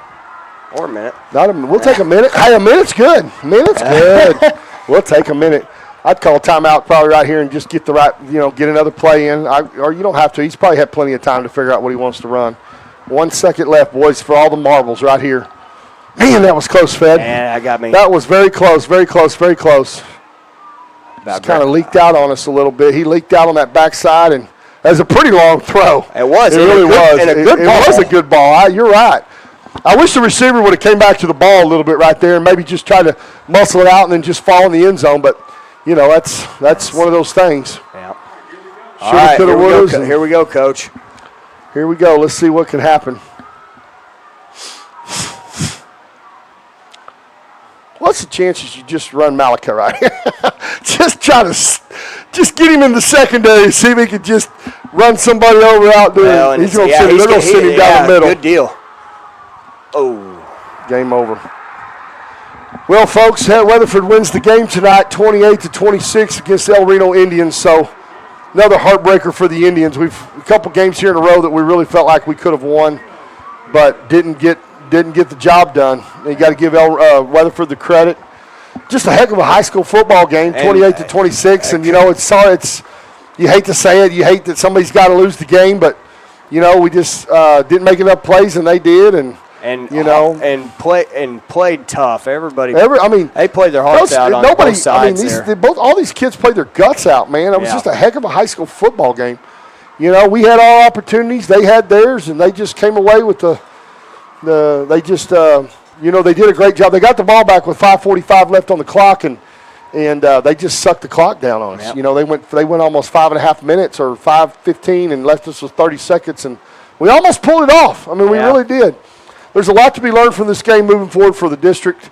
Or a minute. We'll take a minute. Hey, a minute's good. Minute's good. We'll take a minute. I'd call a timeout probably right here and just get the right, get another play in. Or you don't have to. He's probably had plenty of time to figure out what he wants to run. 1 second left, boys, for all the marbles right here. Man, that was close, Fed. Man, that got me. That was very close, very close, very close. Just kind of leaked out on us a little bit. He leaked out on that backside, and that was a pretty long throw. It was. It really was. And a good ball. It was a good ball. You're right. I wish the receiver would have came back to the ball a little bit right there and maybe just tried to muscle it out and then just fall in the end zone. But, that's one of those things. Yeah. All right, here we go, Coach. Here we go. Let's see what can happen. What's the chances you just run Malika right here? Just get him in the secondary, see if he could just run somebody over out there. Well, they're going to send him down the middle. Good deal. Oh. Game over. Well, folks, Weatherford wins the game tonight, 28-26 against El Reno Indians. So another heartbreaker for the Indians. We've a couple games here in a row that we really felt like we could have won, but didn't get the job done. You got to give Weatherford the credit. Just a heck of a high school football game, 28-26, and it's you hate to say it, you hate that somebody's got to lose the game, but we just didn't make enough plays, and they did, and played tough. Everybody, they played their hearts out on both sides. All these kids played their guts out, man. It was just a heck of a high school football game. We had our opportunities, they had theirs, and they just came away with they did a great job. They got the ball back with 5:45 left on the clock, and and they just sucked the clock down on us. Yep. You know, they went almost 5.5 minutes or 5:15 and left us with 30 seconds, and we almost pulled it off. I mean, we really did. There's a lot to be learned from this game moving forward for the district.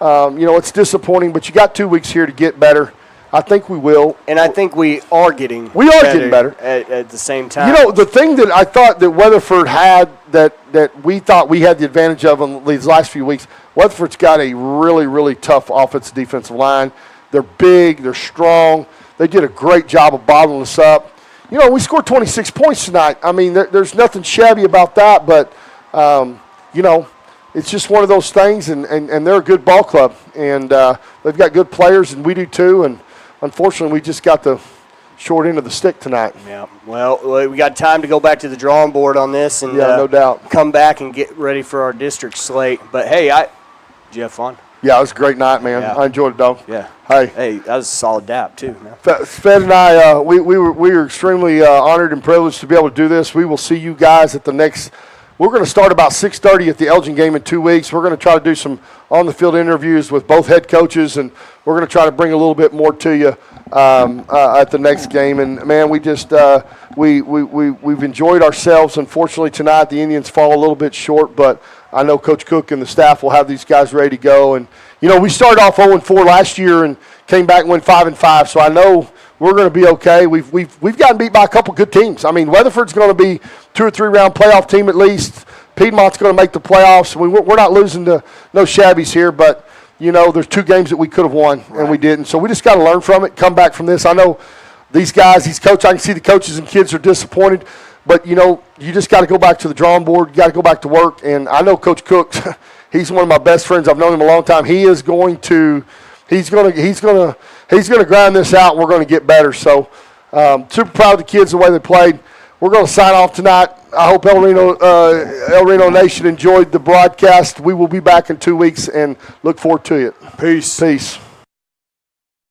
You know, it's disappointing, but you got 2 weeks here to get better. I think we will. And I think we are getting better at the same time. You know, the thing that I thought that Weatherford had that we thought we had the advantage of in these last few weeks, Weatherford's got a really, really tough offensive defensive line. They're big. They're strong. They did a great job of bottling us up. You know, we scored 26 points tonight. I mean, there's nothing shabby about that, but, you know, it's just one of those things, and they're a good ball club. And they've got good players, and we do too. And unfortunately, we just got the short end of the stick tonight. Yeah. Well, we got time to go back to the drawing board on this and no doubt come back and get ready for our district slate. But, hey, did you have fun? Yeah, it was a great night, man. Yeah. I enjoyed it, dog. Yeah. Hey, that was a solid dap, too, man. Fed and I, we were extremely honored and privileged to be able to do this. We will see you guys at the next – we're going to start about 6:30 at the Elgin game in 2 weeks. We're going to try to do some on-the-field interviews with both head coaches, and we're going to try to bring a little bit more to you at the next game. And, man, we just we've enjoyed ourselves. Unfortunately, tonight the Indians fall a little bit short, but I know Coach Cook and the staff will have these guys ready to go. And, you know, we started off 0-4 last year and came back and went 5-5, so I know we're going to be okay. We've gotten beat by a couple good teams. I mean, Weatherford's going to be 2 or 3 round playoff team at least. Piedmont's going to make the playoffs. We're not losing to no shabbies here, but, you know, there's 2 games that we could have won, and we didn't. So we just got to learn from it, come back from this. I know these guys, these coaches, I can see the coaches and kids are disappointed, but, you know, you just got to go back to the drawing board. You got to go back to work. And I know Coach Cook, he's one of my best friends. I've known him a long time. He's going to grind this out, and we're going to get better. So super proud of the kids, the way they played. We're going to sign off tonight. I hope El Reno Nation enjoyed the broadcast. We will be back in 2 weeks and look forward to it. Peace. Peace.